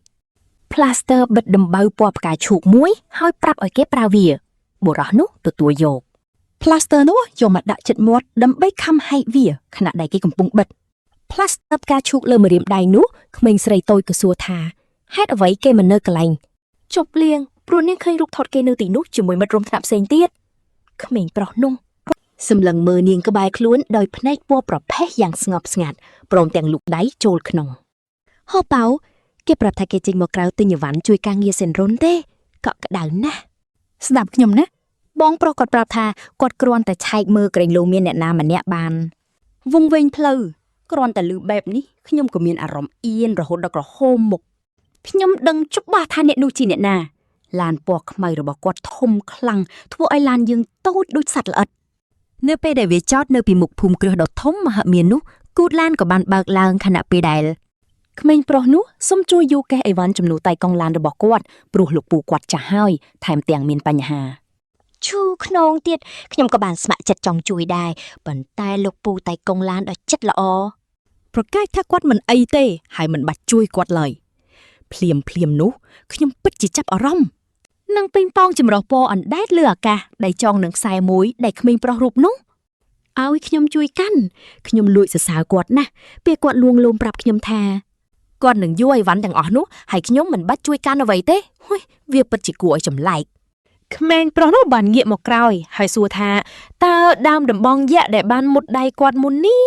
ផ្លាស្ទ័របិទដំបៅពណ៌ផ្កាឈូកមួយហើយប្រាប់ឲ្យគេប្រើវាបុរសនោះទទួលយកផ្លាស្ទ័រនោះយកមកដាក់ជិតមាត់ដើម្បីខំហែកវាខណៈដែលគេកំពុងបិទផ្លាស្ទ័រផ្កាឈូកលើម្រាមដៃនោះក្មេងស្រីតូចក៏សួរថាហេតុអ្វីគេមិននៅកន្លែងជប់លៀងព្រោះនាងឃើញរូបថតគេនៅទីនោះជាមួយមិត្តរួមថ្នាក់ផ្សេងទៀតក្មេងប្រុសនោះសម្លឹងមើលនាងក្បែរខ្លួនដោយភ្នែកពណ៌ប្រផេះយ៉ាងស្ងប់ស្ងាត់ព្រមទាំងលូកដៃចូលក្នុងហូប៉ៅគេប្រាប់ថាគេចេញមកក្រៅទិញអីវ៉ាន់ជួយការងារសិនរុនទេកក់ក្ដៅណាស់ស្ដាប់ខ្ញុំណាបងប្រុសគាត់ប្រាប់ថាគាត់គ្រាន់តែឆែកមើលក្រែងលោមានអ្នកណាម្នាក់បានវង្វេងផ្លូវគ្រាន់តែលឺបែបនេះខ្ញុំក៏មានអារម្មណ៍អៀនរហូតដល់ក្រហមមុខខ្ញុំដឹងច្បាស់ថាអ្នកនោះជាអ្នកណាឡានពណ៌ខ្មៅរបស់គាត់ធំខ្លាំងធ្វើឲ្យឡានយើងតូចដូចសត្វល្អិតនៅពេលដែលវាចតនៅពីមុខភូមិគ្រឹះដ៏ធំមហិមានោះគូតឡានក៏បានបើកឡើងខណៈពេលដែលក្មេងប្រុសនោះសុំជួយយកកេះអីវ៉ាន់ចំនួនតែកង់ឡានរបស់គាត់ព្រោះលោកពូគាត់ចាស់ហើយថែមទាំងមានបញ្ហាឈូខ្នងទៀតខ្ញុំក៏បានស្ម័គ្រចិត្តចង់ជួយដែរប៉ុន្តែលោកពូតែកង់ឡានដ៏ចិត្តល្អប្រកែកថាគាត់មិនអីទេហើយមិនបាច់ជួយគាត់ឡើយភ្លាមនោះខ្ញុំពិតជាចាប់អារម្មណ៍នឹងពេញប៉ោងចម្រោះពណ៌អណ្ដែតលើអាកាសដែលចងនឹងខ្សែមួយដែលក្មេងប្រុសរូបនោះឲ្យខ្ញុំជួយកាន់ខ្ញុំលួចសរសើរគាត់ណាស់ពេលគាត់លួងលោមប្រាប់ខ្ញុំថាគាត់នឹងយកអីវ៉ាន់ទាំងអស់នោះហើយខ្ញុំមិនបាច់ជួយកាន់អ្វីទេហ៊ុយវាពិតជាគួរឲ្យចម្លែកក្មេងប្រុសនោះបានងាកមកក្រោយហើយសួរថាតើដើមដំបងយក្សដែលបានមុតដៃគាត់មុននេះ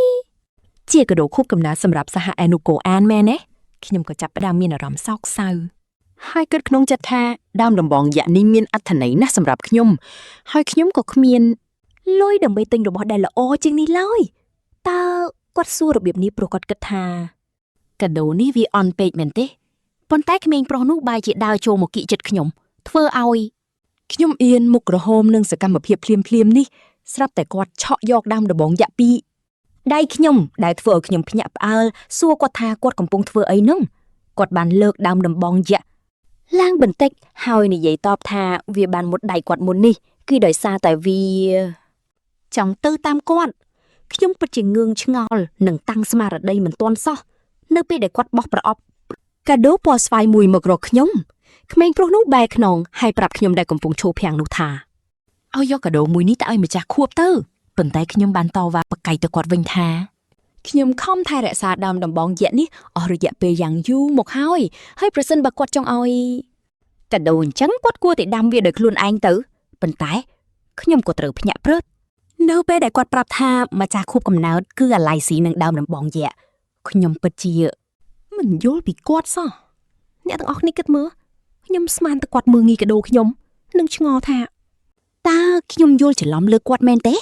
ជាកាដូខូបកំណើតសម្រាប់សហអនុកូអានមែនទេខ្ញុំក៏ចាប់ផ្ដើមមានអារម្មណ៍សោកសៅហើយគិតក្នុងចិត្តថាដើមដំបងយក្សនេះមានអត្ថន័យណាស់សម្រាប់ខ្ញុំហើយខ្ញុំក៏គ្មានលុយដើម្បីទិញរបស់ដែលល្អជាងនេះឡើយតើគាត់សួររបៀបនេះព្រោះគាត់គិតថាកាដូនេះវាអន់ពេកមែនទេប៉ុន្តែក្មេងប្រុសនោះបែរជាដើរចូលមកគៀកចិត្តខ្ញុំធ្វើឲ្យខ្ញុំអៀនមុខក្រហមនឹងសកម្មភាពភ្លាមនេះស្រាប់តែគាត់ឆក់យកដើមដំបងយក្សពីដៃខ្ញុំដែលធ្វើឲ្យខ្ញុំភ្ញាក់ផ្អើលសួរគាត់ថាគាត់កំពុងធ្វើអីនោះគាត់បានលើកដើមដំបងយក្សឡើងបន្តិចហើយនិយាយតបថាវាបានមុតដៃគាត់មុននេះគឺដោយសារតែវាចង់ទៅតាមគាត់ខ្ញុំពិតជាងឿងឆ្ងល់និងតាំងស្មារតីមិនទាន់សោះនៅពេលដែលគាត់បោះប្រអប់កាដូពណ៌ស្វាយមួយមករកខ្ញុំក្មេងប្រុសនោះបែរខ្នងហើយប្រាប់ខ្ញុំដែលកំពុងឈោពាំងនោះថា ឲ្យយកកាដូមួយនេះទៅឲ្យម្ចាស់ខួបទៅប៉ុន្តែខ្ញុំបានតវ៉ាបកៃទៅគាត់វិញថាខ្ញុំខំថែរក្សាដើមដំបងយក្សនេះអស់រយៈពេលយ៉ាងយូរមកហើយប្រសិនបើគាត់ចង់ឲ្យកាដូអញ្ចឹងគាត់គួរតែដាំវាដោយខ្លួនឯងទៅប៉ុន្តែខ្ញុំក៏ត្រូវភ្ញាក់ព្រឹតនៅពេលដែលគាត់ប្រាប់ថាម្ចាស់ខួបកំណើតគឺអាឡៃស៊ីនឹងដើមដំបងយក្សខ្ញុំពិតជាមិនយល់ពីគាត់សោះអ្នកទាំងអស់គ្នាគិតមើលខ្ញុំស្មានតែគាត់មើលងាយកាដូខ្ញុំនឹងឆ្ងល់ថាតើខ្ញុំយល់ច្រឡំលើគាត់មែនទេ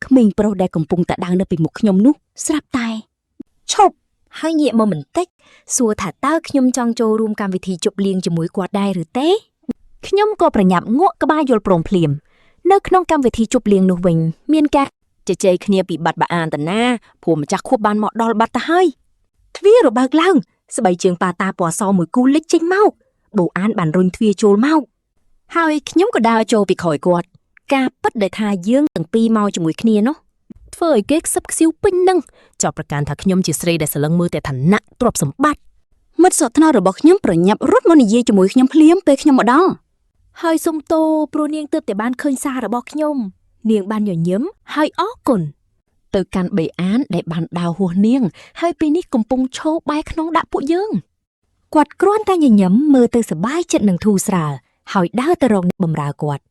ក្មេងប្រុសដែលកំពុងតែដើរនៅពីមុខខ្ញុំនោះស្រាប់តែឈប់ហើយងាកមកបន្តិចសួរថាតើខ្ញុំចង់ចូលរួមកម្មវិធីជប់លៀងជាមួយគាត់ដែរឬទេខ្ញុំក៏ប្រញាប់ងក់ក្បាលយល់ព្រមភ្លាមនៅក្នុងកម្មវិធីជប់លៀងនោះវិញមានការជជែកគ្នាពីបាត់បាអានតាណាព្រោះម្ចាស់ខួបបានមកដល់បាត់ទៅហើយទ្វាររបើកឡើងស្បែកជើងប៉ាតាពណ៌សមួយគូលេចចេញមកបូអានបានរុញទ្វារចូលមកហើយខ្ញុំក៏ដើរចូលពីក្រោយគាត់ការពិតដែលថាយើងទាំងពីរមកជាមួយគ្នានោះធ្វើឲ្យគេខ្សឹបខ្សៀវពេញនឹងចោទប្រកាន់ថាខ្ញុំជាស្រីដែលសលឹងមើលតែឋានៈទ្រព្យសម្បត្តិមិត្តសត្វថ្នោតរបស់ខ្ញុំប្រញាប់រត់មកនិយាយជាមួយខ្ញុំភ្លាមពេលខ្ញុំមកដល់ហើយសុំទោសព្រោះនាងទើបតែបានឃើញសាររបស់ខ្ញុំនាងបានញញឹមហើយអរគុណទៅកាន់បេអានដែលបានដាវហួសនាងហើយពេលនេះកំពុងឈោបែរខ្នងដាក់ពួកយើងគាត់គ្រាន់តែញញឹមមើលទៅសប្បាយចិត្តនឹងធូរស្រាលហើយដើរទៅរកអ្នកបម្រើគាត់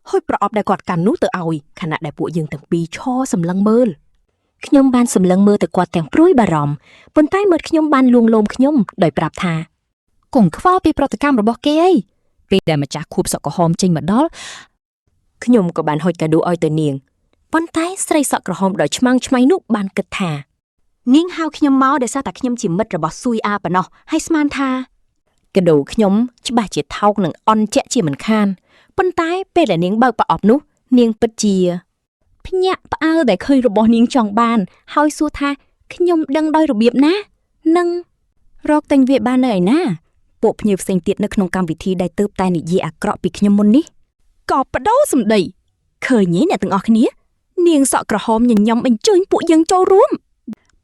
ហើយប្រអប់ដែលគាត់កាន់នោះទៅឲ្យខណៈដែលពួកយើងទាំងពីរឈរសម្លឹងមើលខ្ញុំបានសម្លឹងមើលទៅគាត់ទាំងព្រួយបារម្ភប៉ុន្តែមិត្តខ្ញុំបានលួងលោមខ្ញុំដោយប្រាប់ថាកុំខ្វល់ពីប្រតិកម្មរបស់គេអីពេលដែលម្ចាស់ខួបសក់ក្រហមចេញមកដល់ខ្ញុំក៏បានហុចកាដូឲ្យទៅនាងប៉ុន្តែស្រីសក់ក្រហមដោយឆ្មាំងឆ្មៃនោះបានគិតថានាងហៅខ្ញុំមកដោយសារតែខ្ញុំជាមិត្តរបស់ស៊ុយអាប៉ុណ្ណោះហើយស្មានថាកាដូខ្ញុំច្បាស់ជាថោកនឹងអន់ជាក់ជាមិនខានប៉ុន្តែពេលដែលនាងបើកប្រអប់នោះនាងពិតជាភ្ញាក់ផ្អើលដែលឃើញរបស់នាងចង់បានហើយសួរថាខ្ញុំដឹងដោយរបៀបណានឹងរកតែងវាបាននៅឯណាពួកភ្ញៀវផ្សេងទៀតនៅក្នុងកម្មវិធីដែលទើបតែនិយាយអាក្រក់ពីខ្ញុំមុននេះក៏បដូរសម្ដីឃើញទេអ្នកទាំងអស់គ្នានាងសក់ក្រហមញញឹមអញ្ជើញពួកយើងចូលរួម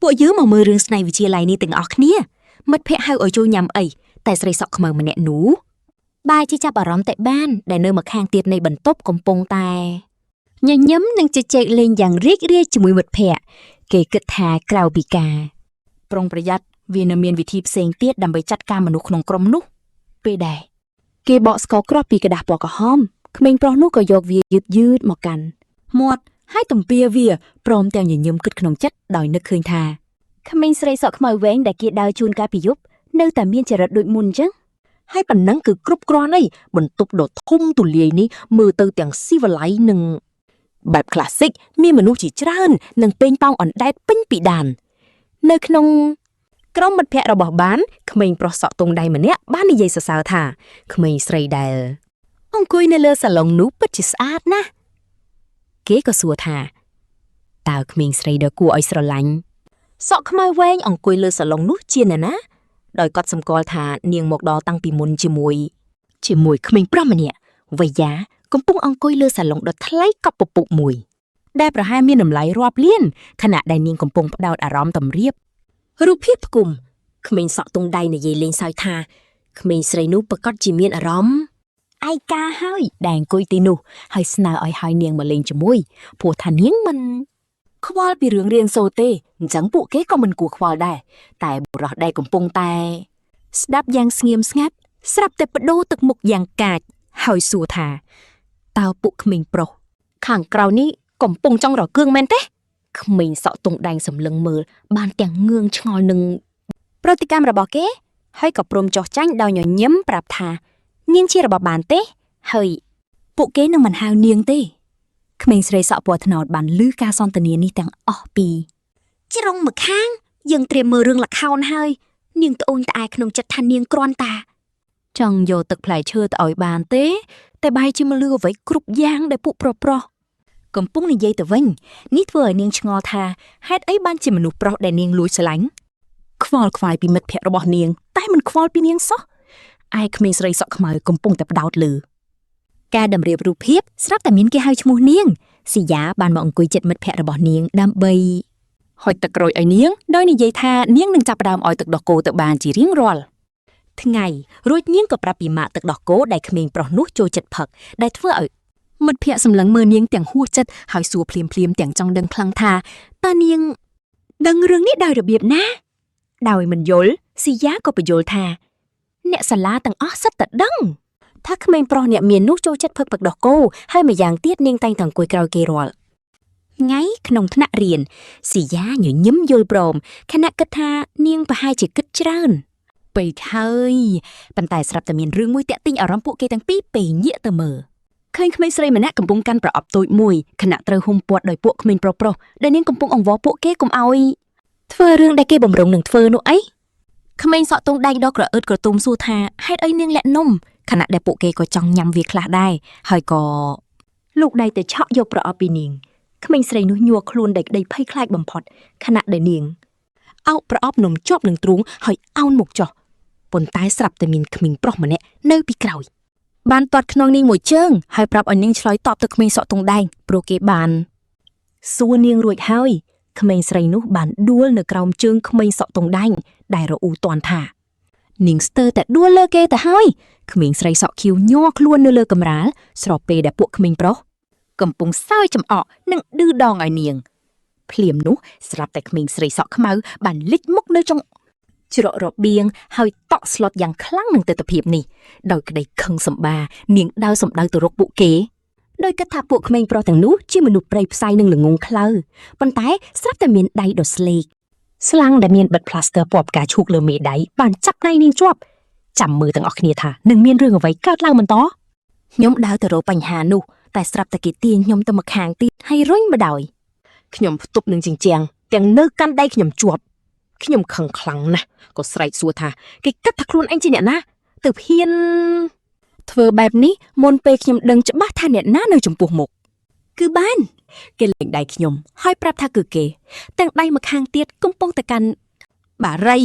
ពួកយើងមកមើលរឿងស្នេហ៍វិទ្យាល័យនេះទាំងអស់គ្នាមិត្តភ័ក្តិហៅឲ្យចូលញ៉ាំអីតែស្រីសក់ខ្មៅម្នាក់នោះបែរជាចាប់អារម្មណ៍តែបានដែលនៅម្ខាងទៀតនៃបន្ទប់កំពុងតែញញឹមនិងជជែកលេងយ៉ាងរីករាយជាមួយមិត្តភ័ក្តិគេគិតថាក្រៅពីការប្រុងប្រយ័ត្នវានៅមានវិធីផ្សេងទៀតដើម្បីចាត់ការមនុស្សក្នុងក្រុមនោះពេលដែរគេបកស្ករគ្រាប់ពីกระดาษពណ៌ក្រហមក្មេងប្រុសនោះក៏យកវាយឺតមកកាន់មាត់ហើយទំពាវាព្រមទាំងញញឹមគិតក្នុងចិត្តដោយនឹកឃើញថាក្មេងស្រីសក់ខ្មៅវែងដែលគេដើរជូនកាលពីយប់នៅតែមានចរិតដូចមុនអញ្ចឹងហើយប៉ុណ្ណឹងគឺគ្រប់គ្រាន់ហើយបន្ទប់ដ៏ធំទូលាយនេះមើលទៅទាំងស៊ីវិល័យនិងបែប classic មានមនុស្សជាច្រើននិងពេញប៉ោងអណ្ដែតពេញពីដាននៅក្នុងក្រុមមិត្តភ័ក្តិរបស់បានក្មេងប្រុសសក់ទង់ដៃម្នាក់បាននិយាយសរសើរថាក្មេងស្រីដែលអង្គុយនៅលើសាឡុងនោះពិតជាស្អាតណាស់គេក៏សួរថាតើក្មេងស្រីដ៏គួរឲ្យស្រឡាញ់សក់ខ្មៅវែងអង្គុយលើសាឡុងនោះជាអ្នកណាដោយកត់សម្គាល់ថានាងមកដល់តាំងពីមុនជាមួយក្មេងប្រុសម្នាក់វ័យយ៉ាកំពុងអង្គុយលើសាឡុងដ៏ថ្លៃកប់ពពុកមួយដែលប្រហែលមានតម្លៃរាប់លានខណៈដែលនាងកំពុងផ្ដោតអារម្មណ៍តម្រៀបរូបភាពផ្គុំក្មេងសក់ទង់ដៃនិយាយលេងសើចថាក្មេងស្រីនោះប្រកាសជាមានអារម្មណ៍ឯកាហើយដែលអង្គុយទីនោះហើយស្នើឲ្យនាងមកលេងជាមួយព្រោះថានាងមិនខ្វល់ពីរឿងរៀនសូត្រទេអញ្ចឹងពួកគេក៏មិនគួរខ្វល់ដែរតែបុរសដែលកំពុងតែស្ដាប់យ៉ាងស្ងៀមស្ងាត់ស្រាប់តែបដូរទឹកមុខយ៉ាងកាចហើយសួរថាតើពួកក្មេងប្រុសខាងក្រៅនេះកំពុងចង់រកើងមែនទេក្មេងសក់ទង់ដែងសម្លឹងមើលបានទាំងងឿងឆ្ងល់នឹងប្រតិកម្មរបស់គេហើយក៏ព្រមចោះចាញ់ដោយញញឹមប្រាប់ថានាងជារបស់បានទេហើយពួកគេនឹងមិនហៅនាងទេក្មេងស្រីសក់ពណ៌ត្នោតបានឮការសន្ទនានេះទាំងអស់ពីជ្រុងម្ខាងយើងត្រៀមមើលរឿងល្ខោនហើយនាងត្អូញត្អែក្នុងចិត្តថានាងគ្រាន់តែចង់យកទឹកផ្លែឈើទៅឲ្យបានទេតែបែរជាមកលឺអ្វីគ្រប់យ៉ាងដែលពួកប្រុសកំពុងនិយាយទៅវិញនេះធ្វើឲ្យនាងឆ្ងល់ថាហេតុអីបានជាមនុស្សប្រុសដែលនាងលួចស្រឡាញ់ខ្វល់ខ្វាយពីមិត្តភ័ក្តិរបស់នាងតែមិនខ្វល់ពីនាងសោះឯក្មេងស្រីសក់ខ្មៅកំពុងតែផ្ដោតលើការតម្រៀបរូបភាពស្រាប់តែមានគេហៅឈ្មោះនាងស៊ីយ៉ាបានមកអង្គុយជិតមិត្តភ័ក្តិរបស់នាងដើម្បីហុចទឹកក្រូចឲ្យនាងដោយនិយាយថានាងនឹងចាប់ផ្ដើមឲ្យទឹកដោះគោទៅបានជារៀងរាល់ថ្ងៃរួចនាងក៏ប្រាប់ពីម៉ាកទឹកដោះគោដែលក្មេងប្រុសនោះចូលចិត្តផឹកដែលធ្វើឲ្យ មិត្តភ័ក្តិសម្លឹងមើលនាងទាំងហួសចិត្តហើយសួរភ្លាមទាំងចង់ដឹងខ្លាំងថាតើនាងដឹងរឿងនេះដោយរបៀបណាដោយមិនយល់ស៊ីយ៉ាក៏បញ្យល់ថាអ្នកសាលាទាំងអស់សិតតែដឹងថាក្មេងប្រុសអ្នកមាននោះចូលចិត្តផឹកដោះគោហើយម្យ៉ាងទៀតនាងតែងតែអង្គុយក្រោយគេរាល់ថ្ងៃក្នុងថ្នាក់រៀនស៊ីយ៉ាញញឹមយល់ព្រមខណៈគិតថានាងប្រហែលជាគិតច្រើនពេកហើយប៉ុន្តែស្រាប់តែមានរឿងមួយតាក់ទាញអារម្មណ៍ពួកគេទាំងពីរពេលងាកទៅមើលឃើញក្មេងស្រីម្នាក់កំពុងកាន់ប្រអប់តូចមួយខណៈត្រូវហ៊ុំព័ទ្ធដោយពួកក្មេងប្រុសដែលនាងកំពុងអង្វរពួកគេកុំឲ្យធ្វើរឿងដែលគេបំរុងនឹងធ្វើនោះអីក្មេងសក់ទងដែងដល់ក្រអឺតក្រទុំសួរថាហេតុអីនាងលាក់នំខណៈដែលពួកគេក៏ចង់ញ៉ាំវាខ្លះដែរហើយក៏លោកដៃទៅឆក់យកប្រអប់ពីនាងក្មេងស្រីនោះញ័រខ្លួនដោយក្តីភ័យខ្លាចបំផុតខណៈដែលនាងអោបប្រអប់នំជាប់នឹងទ្រូងហើយអោនមុខចុះប៉ុន្តែស្រាប់តែមានក្មេងប្រុសម្នាក់នៅពីក្រោយបានទាត់ខ្នងនាងមួយជើងហើយប្រាប់ឲ្យនាងឆ្លើយតបទៅក្មេងសក់ទងដែងព្រោះគេបានសួរនាងរួចហើយក្មេងស្រីនោះបានដួលនៅក្រោមជើងក្មេងសក់ទងដែងដែលរអ៊ូទាន់ថានាងស្ទើរតែដួលលើគេទៅហើយក្មេងស្រីសក់ខៀវញ័រខ្លួននៅលើកម្រាលស្របពេលដែលពួកក្មេងប្រុសកំពុងសើចចំអកនិងឌឺដងឲ្យនាងភ្លាមនោះស្រាប់តែក្មេងស្រីសក់ខ្មៅបានលិចមុខនៅចុងច្រករបៀងហើយតក់ស្លុតយ៉ាងខ្លាំងនឹងទិដ្ឋភាពនេះដោយក្តីខឹងសម្បានាងដើរសម្ដៅទៅរកពួកគេដោយគិតថាពួកក្មេងប្រុសទាំងនោះជាមនុស្សព្រៃផ្សៃនឹងល្ងងខ្លៅប៉ុន្តែស្រាប់តែមានដៃដ៏ស្លេកស្លាំងដែលមានបិទផ្លាស្ទ័រពណ៌ផ្កាឈូកលើមេដៃបានចាប់ដៃនាងជាប់ចាំមើលទាំងអស់គ្នាថានឹងមានរឿងអ្វីកើតឡើងបន្តខ្ញុំដើរទៅរកបញ្ហានោះតែស្រាប់តែគេទាញខ្ញុំទៅម្ខាងទៀតហើយរុញបដ ாய் ខ្ញុំផ្ទប់នឹងជញ្ជាំងទាំងនៅកាន់ដៃខ្ញុំជាប់ខ្ញុំខឹងខ្លាំងណាស់ក៏ស្រែកសួរថាគេគិតថាខ្លួនឯងជាអ្នកណាទៅហ៊ានធ្វើបែបនេះមុនពេលខ្ញុំដឹងច្បាស់ថាអ្នកណានៅចំពោះមុខគឺបានគេលេងដៃខ្ញុំហើយប្រាប់ថាគឺគេទាំងដៃម្ខាងទៀតកំពុងតែកាន់បារី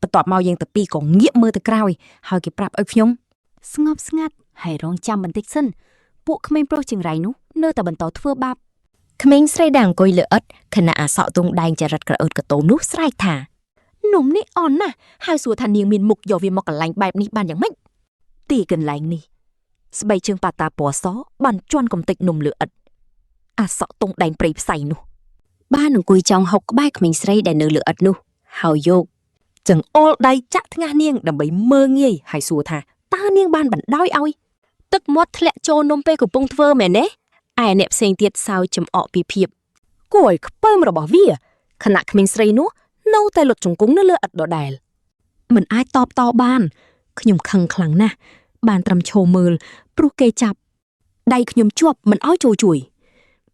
បន្ទាប់មកយើងទៅពីរក៏ងាកមើលទៅក្រោយហើយគេប្រាប់ឲ្យខ្ញុំស្ងប់ស្ងាត់ហើយរងចាំបន្តិចសិនពួកក្មេងប្រុសចង្រៃនោះនៅតែបន្តធ្វើបាបក្មេងស្រីដែលអង្គុយលើឥដ្ឋខណៈអាសក់ទងដែងចរិតក្រអឺតកតោមនោះស្រែកថានំនេះអន់ណាស់ហើយសួរថានាងមានមុខយកវាមកកន្លែងបែបនេះបានយ៉ាងម៉េចទីកន្លែងនេះស្បែកជើងប៉ាតាពណ៌សបានជន់កំតិចនំលើឥដ្ឋអាសក់ទងដែងព្រៃផ្សៃនោះបានអង្គុយចង់ហុកក្បែរក្មេងស្រីដែលនៅលើឥដ្ឋនោះហើយយកចង្អុលដៃចាក់ថ្ងាសនាងដើម្បីមើងងាយហើយសួរថាតើនាងបានបណ្ដោយឲ្យទឹកមាត់ធ្លាក់ចូលនំពេលកំពុងធ្វើមែនទេឯអ្នកផ្សេងទៀតសើចចំអកពីភាពគួរឲ្យខ្ពើមរបស់វាខណៈក្មេងស្រីនោះនៅតែលុតជង្គង់នៅលើឥដ្ឋដដែលមិនអាចតបតបានខ្ញុំខឹងខ្លាំងណាស់បានត្រឹមឈរមើលព្រោះគេចាប់ដៃខ្ញុំជាប់មិនឲ្យចូលជួយ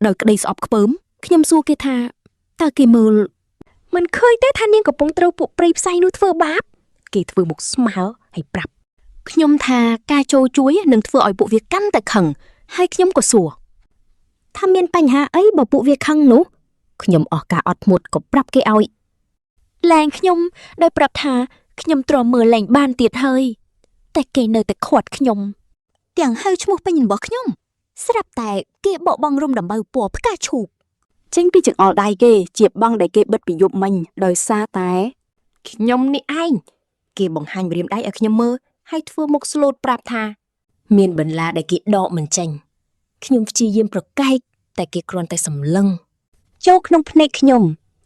ដោយក្តីស្អប់ខ្ពើមខ្ញុំសួរគេថាតើគេមើលមិនឃើញទេថានាងកំពុងត្រូវពួកព្រៃផ្សៃនោះធ្វើបាបគេធ្វើមុខស្មើហើយប្រាប់ខ្ញុំថាការចូលជួយនឹងធ្វើឲ្យពួកវាកាន់តែខឹងហើយខ្ញុំក៏សួរថាមានបញ្ហាអីបើពួកវាខឹងនោះខ្ញុំអស់ការអត់ធ្មត់ក៏ប្រាប់គេឲ្យលែងខ្ញុំដោយប្រាប់ថាខ្ញុំទ្រាំមើលលែងបានទៀតហើយតែគេនៅតែខាត់ខ្ញុំទាំងហៅឈ្មោះពេញរបស់ខ្ញុំស្រាប់តែគេបកបង់រុំដំបៅពណ៌ផ្កាឈូកចេញពីចង្អុលដៃគេជាបង់ដែលគេបិទពីយប់មិញដោយសារតែខ្ញុំនេះឯងគេបង្ហាញម្រាមដៃឲ្យខ្ញុំមើលហើយធ្វើមុខស្លូតប្រាប់ថាមានបន្លាដែលគេដកមិនចេញខ្ញុំព្យាយាមប្រកែកតែគេគ្រាន់តែសម្លឹងចូលក្នុងភ្នែកខ្ញុំ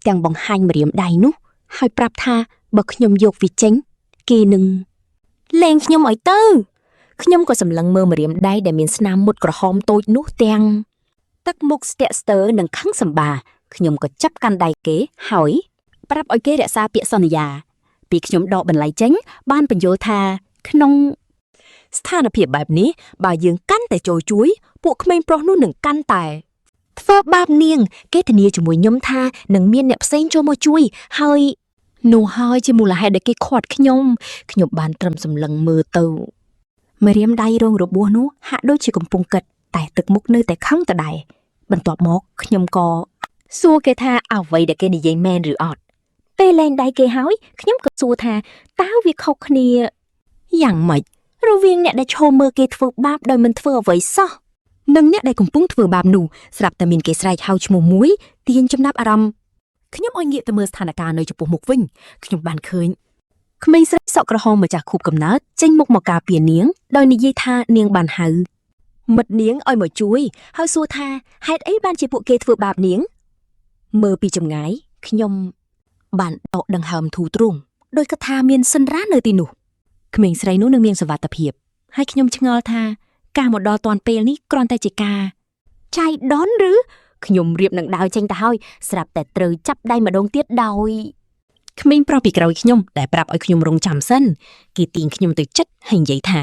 ទាំងបង្ហាញម្រាមដៃនោះហើយប្រាប់ថាបើខ្ញុំយកវាចេញគេនឹងលែងខ្ញុំឲ្យទៅខ្ញុំក៏សម្លឹងមើលម្រាមដៃដែលមានស្នាមមុតក្រហមតូចនោះទាំងទឹកមុខស្ទាក់ស្ទើរនិងខឹងសម្បាខ្ញុំក៏ចាប់កាន់ដៃគេហើយប្រាប់ឲ្យគេរក្សាពាក្យសន្យាពីខ្ញុំដកបន្លៃចេញបានបញ្យល់ថាក្នុងស្ថានភាពបែបនេះបើយើងកាន់តែចូលជួយពួកក្មេងប្រុសនោះនឹងកាន់តែធ្វើបាបនាងគេធានាជាមួយខ្ញុំថានឹងមានអ្នកផ្សេងចូលមកជួយហើយនោះហើយជាមូលហេតុដែលគេខាត់ខ្ញុំបានត្រឹមសម្លឹងមើលទៅម្រាមដៃរងរបួសនោះហាក់ដូចជាកំពុងគិតតែទឹកមុខនៅតែខឹងដដែលបន្ទាប់មកខ្ញុំក៏សួរគេថាអ្វីដែលគេនិយាយមែនឬអត់ពេលលែងដៃគេហើយខ្ញុំក៏សួរថាតើវាខុសគ្នាយ៉ាងម៉េចរវាងអ្នកដែលឈរមើលគេធ្វើបាបដោយមិនធ្វើអ្វីសោះនិងអ្នកដែលកំពុងធ្វើបាបនោះស្រាប់តែមានគេស្រែកហៅឈ្មោះមួយទាញចំណាប់អារម្មណ៍ខ្ញុំឲ្យងាកទៅមើលស្ថានភាពនៅចំពោះមុខវិញខ្ញុំបានឃើញក្មេងស្រីសក់ក្រហមម្ចាស់ខួបកំណើតចេញមុខមកការពារនាងដោយនិយាយថានាងបានហៅ មិត្តនាងឲ្យមកជួយហើយសួរថាហេតុអីបានជាពួកគេធ្វើបាបនាងមើលពីចម្ងាយខ្ញុំបានដកដង្ហើមធូរទ្រូងដោយគិតថាមានសិនរានៅទីនោះក្មេងស្រីនោះនឹងមានសុវត្ថិភាពហើយខ្ញុំឆ្ងល់ថាការមកដល់តាន់ពេលនេះគ្រាន់តែជាការចៃដន្យឬខ្ញុំរៀបនឹងដាវចេញទៅហើយស្រាប់តែត្រូវចាប់ដៃម្ដងទៀតដោយក្មេងប្រុសពីក្រោយខ្ញុំដែលប្រាប់ឲ្យខ្ញុំរងចាំសិនគេទាញខ្ញុំទៅចិត្តហើយនិយាយថា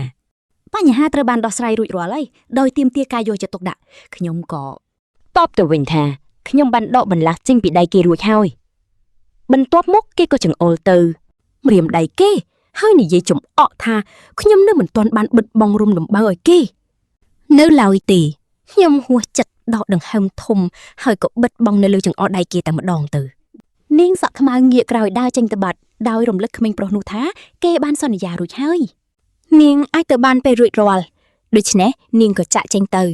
បញ្ហាត្រូវបានដោះស្រាយរួចរាល់ហើយដោយទាមទារការយកចិត្តទុកដាក់ខ្ញុំក៏តបទៅវិញថាខ្ញុំបានដកបន្លាស់ចេញពីដៃគេរួចហើយបន្ទាប់មកគេក៏ចង្អុលទៅម្រាមដៃគេហើយនិយាយចំអកថាខ្ញុំនៅមិនទាន់បានបិទបង់រុំដំបៅឲ្យគេនៅឡើយទេខ្ញុំហួសចិត្តដកដង្ហើមធំហើយក៏បិទបង់នៅលើចង្អុលដៃគេតែម្ដងទៅនាងសក់ខ្មៅងាកក្រោយដើរចេញទៅបាត់ដោយរំលឹកក្មេងប្រុសនោះថាគេបានសន្យារួចហើយនាងអាចទៅបានពេលរួចរាល់ដូច្នេះនាងក៏ចាក់ចេញទៅ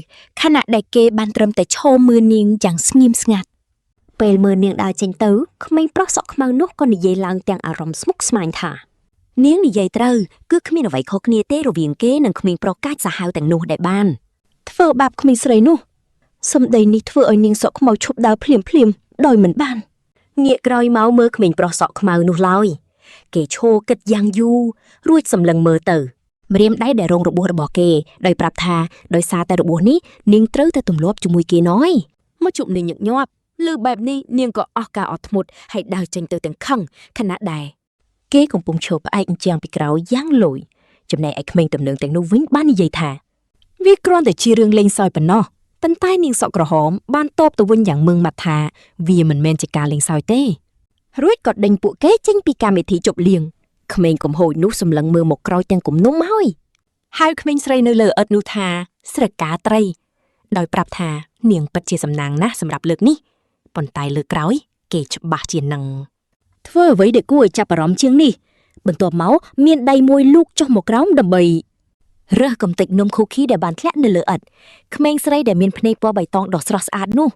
ខណៈដែលគេបានត្រឹមតែឈរមើលនាងយ៉ាងស្ងៀមស្ងាត់ពេលមើលនាងដើរចេញទៅក្មេងប្រុសសក់ខ្មៅនោះក៏និយាយឡើងទាំងអារម្មណ៍ស្មុគស្មាញថានាងនិយាយត្រូវគឺគ្មានអ្វីខុសគ្នាទេរវាងគេនិងក្មេងប្រុសកាចសាហាវទាំងនោះដែលបានធ្វើបាបក្មេងស្រីនោះសម្ដីនេះធ្វើឲ្យនាងសក់ខ្មៅឈប់ដើរភ្លាមដោយមិនបានងាកក្រោយមកមើលក្មេងប្រុសសក់ខ្មៅនោះឡើយគេឈរគិតយ៉ាងយូររួចសម្លឹងមើលទៅម្រាមដៃដែលរងរបួសរបស់គេដោយប្រាប់ថាដោយសារតែរបួសនេះនាងត្រូវតែទម្លាប់ជាមួយគេណយមកជួបនាងញឹកញាប់លើបែបនេះនាងក៏អស់ការអត់ធ្មត់ហើយដើរចេញទៅទាំងខឹងខណៈដែរគេកំពុងឈរផ្អែកអញ្ចាំងពីក្រោយយ៉ាងលយចំណែកឯក្មេងទំនើងទាំងនោះវិញបាននិយាយថាវាគ្រាន់តែជារឿងលេងសើចប៉ុណ្ណោះប៉ុន្តែនាងសក់ក្រហមបានតបទៅវិញយ៉ាងម៉ឺងម៉ាត់ថាវាមិនមែនជាការលេងសើចទេរួចក៏ដេញពួកគេចេញពីកម្មវិធីជប់លៀងក្មេងកំហូចនោះសម្លឹងមើលមកក្រោយទាំងគំនុំហើយក្មេងស្រីនៅលើឥដ្ឋនោះថាស្រកាត្រីដោយប្រាប់ថានាងពិតជាសំណាងណាស់សម្រាប់លើកនេះប៉ុន្តែលើកក្រោយគេច្បាស់ជានឹងធ្វើអ្វីដែលគួរឲ្យចាប់អារម្មណ៍ជាងនេះបន្ទាប់មកមានដៃមួយលូកចុះមកក្រោមដើម្បីរើសកំទេចនំខូឃីដែលបានធ្លាក់នៅលើឥដ្ឋក្មេងស្រីដែលមានភ្នែកពណ៌បៃតងដ៏ស្រស់ស្អាតនោះ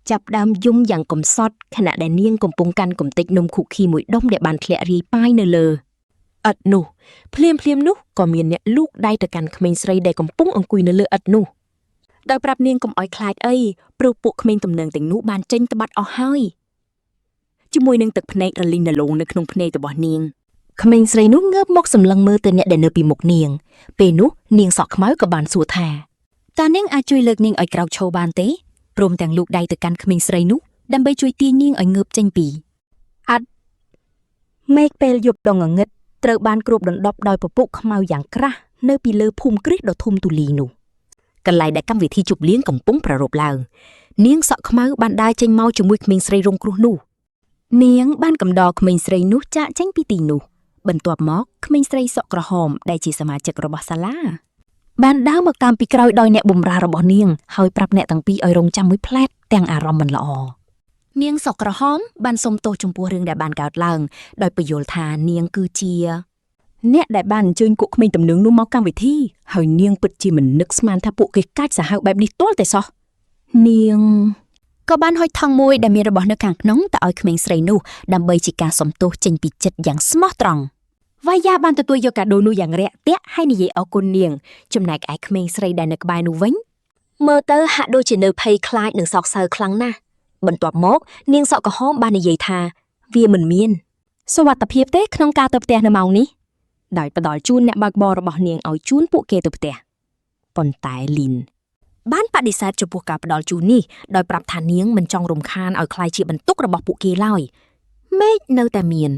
ចាប់ដើមយំយ៉ាងកំសត់ខណៈដែលនាងកំពុងកាន់កំទេចនំខូឃីមួយដុំដែលបានធ្លាក់រាយប៉ាយនៅលើឥដ្ឋនោះភ្លាមនោះក៏មានអ្នកលូកដៃទៅកាន់ក្មេងស្រីដែលកំពុងអង្គុយនៅលើឥដ្ឋនោះដោយប្រាប់នាងកុំឲ្យខ្លាចអីព្រោះពួកក្មេងទំនើងទាំងនោះបានចេញទៅបាត់អស់ហើយជាមួយនឹងទឹកភ្នែករលីងរលោងនៅក្នុងភ្នែករបស់នាងក្មេងស្រីនោះងើបមកសម្លឹងមើលទៅអ្នកដែលនៅពីមុខនាងពេលនោះនាងសក់ខ្មៅក៏បានសួរថាតើនាងអាចជួយលើកនាងឲ្យក្រោកឈរបានទេព្រមទាំងលូកដៃទៅកាន់ក្មេងស្រីនោះដើម្បីជួយទាញនាងឲ្យងើបចេញពីអត់មេឃពេលយប់ដងងឹតត្រូវបានគ្របដណ្ដប់ដោយពពកខ្មៅយ៉ាងក្រាស់នៅពីលើភូមិគ្រឹះដ៏ធំទូលាយនោះកន្លែងដែលកម្មវិធីជប់លៀងកំពុងប្រារព្ធឡើងនាងសក់ខ្មៅបានដើរចេញមកជាមួយក្មេងស្រីរងគ្រោះនោះនាងបានកំដរក្មេងស្រីនោះចាកចេញពីទីនោះបន្ទាប់មកក្មេងស្រីសក់ក្រហមដែលជាសមាជិករបស់សាលាបានដើរមកតាមពីក្រោយដោយអ្នកបម្រើរបស់នាងហើយប្រាប់អ្នកទាំងពីរឲ្យរងចាំមួយផ្លែតទាំងអារម្មណ៍មិនល្អនាងសក់ក្រហមបានសុំទោសចំពោះរឿងដែលបានកើតឡើងដោយពន្យល់ថានាងគឺជាអ្នកដែលបានអញ្ជើញពួកក្មេងទំនើងនោះមកកម្មវិធីហើយនាងពិតជាមិននឹកស្មានថាពួកគេកាចសាហាវបែបនេះទាល់តែសោះនាងក៏បានហុចថង់មួយដែលមានរបស់នៅខាងក្នុងទៅឲ្យក្មេងស្រីនោះដើម្បីជាការសុំទោសចេញពីចិត្តយ៉ាងស្មោះត្រង់វាយាបានទទួលយកកាដូនោះយ៉ាងរាក់ទាក់ហើយនិយាយអរគុណនាងចំណែកឯក្មេងស្រីដែលនៅក្បែរនោះវិញមើលទៅហាក់ដូចជានៅភ័យខ្លាចនឹងសោកសៅខ្លាំងណាស់បន្ទាប់មកនាងសក់ក្រហមបាននិយាយថាវាមិនមានសុវត្ថិភាពទេក្នុងការទៅផ្ទះនៅម៉ោងនេះដោយផ្ដល់ជូនអ្នកបើកបររបស់នាងឲ្យជូនពួកគេទៅផ្ទះប៉ុន្តែលីនបានបដិសេធចំពោះការផ្ដល់ជូននេះដោយប្រាប់ថានាងមិនចង់រំខានឲ្យក្លាយជាបន្ទុករបស់ពួកគេឡើយមេឃនៅតែមាន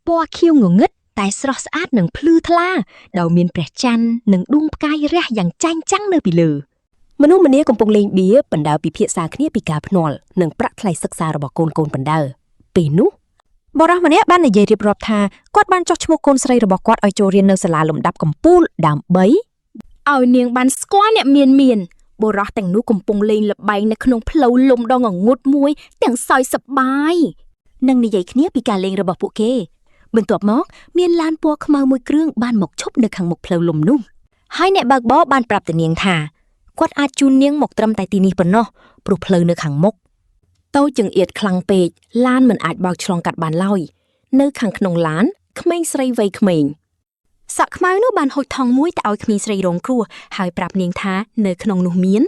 ពណ៌ខៀវងងឹតតែស្រស់ស្អាតនិងភ្លឺថ្លាដោយមានព្រះច័ន្ទនិងដួងផ្កាយរះយ៉ាងចែងចាំងនៅពីលើមនុស្សម្នាកំពុងលេងបៀបណ្ដើពិភាក្សាគ្នាពីការភ្នាល់និងប្រាក់ថ្លៃសិក្សារបស់កូនបណ្ដើពេលនោះបរិសម្នាក់បាននិយាយរៀបរាប់ថាគាត់បានចុះឈ្មោះកូនស្រីរបស់គាត់ឲ្យចូលរៀននៅសាលាលំដាប់កំពូលដើម្បីឲ្យនាងបានស្គាល់អ្នកមានបុរសទាំងនោះកំពុងលេងល្បែងនៅក្នុងផ្លូវលំដងងត់មួយទាំងសើចសប្បាយនិងនិយាយគ្នាពីការលេងរបស់ពួកគេបន្ទាប់មកមានឡានពណ៌ខ្មៅមួយគ្រឿងបានមកឈប់នៅខាងមុខផ្លូវលំនោះហើយអ្នកបើកបរបានប្រាប់ទៅនាងថាគាត់អាចជូននាងមកត្រឹមតែទីនេះប៉ុណ្ណោះព្រោះផ្លូវនៅខាងមុខតូចចង្អៀតខ្លាំងពេកឡានមិនអាចបើកឆ្លងកាត់បានឡើយនៅខាងក្នុងឡានក្មេងស្រីវ័យក្មេង សក់ខ្មៅនោះបានហុចថងមួយទៅឲ្យក្មេងស្រីរងគ្រោះហើយប្រាប់នាងថានៅក្នុងនោះមាន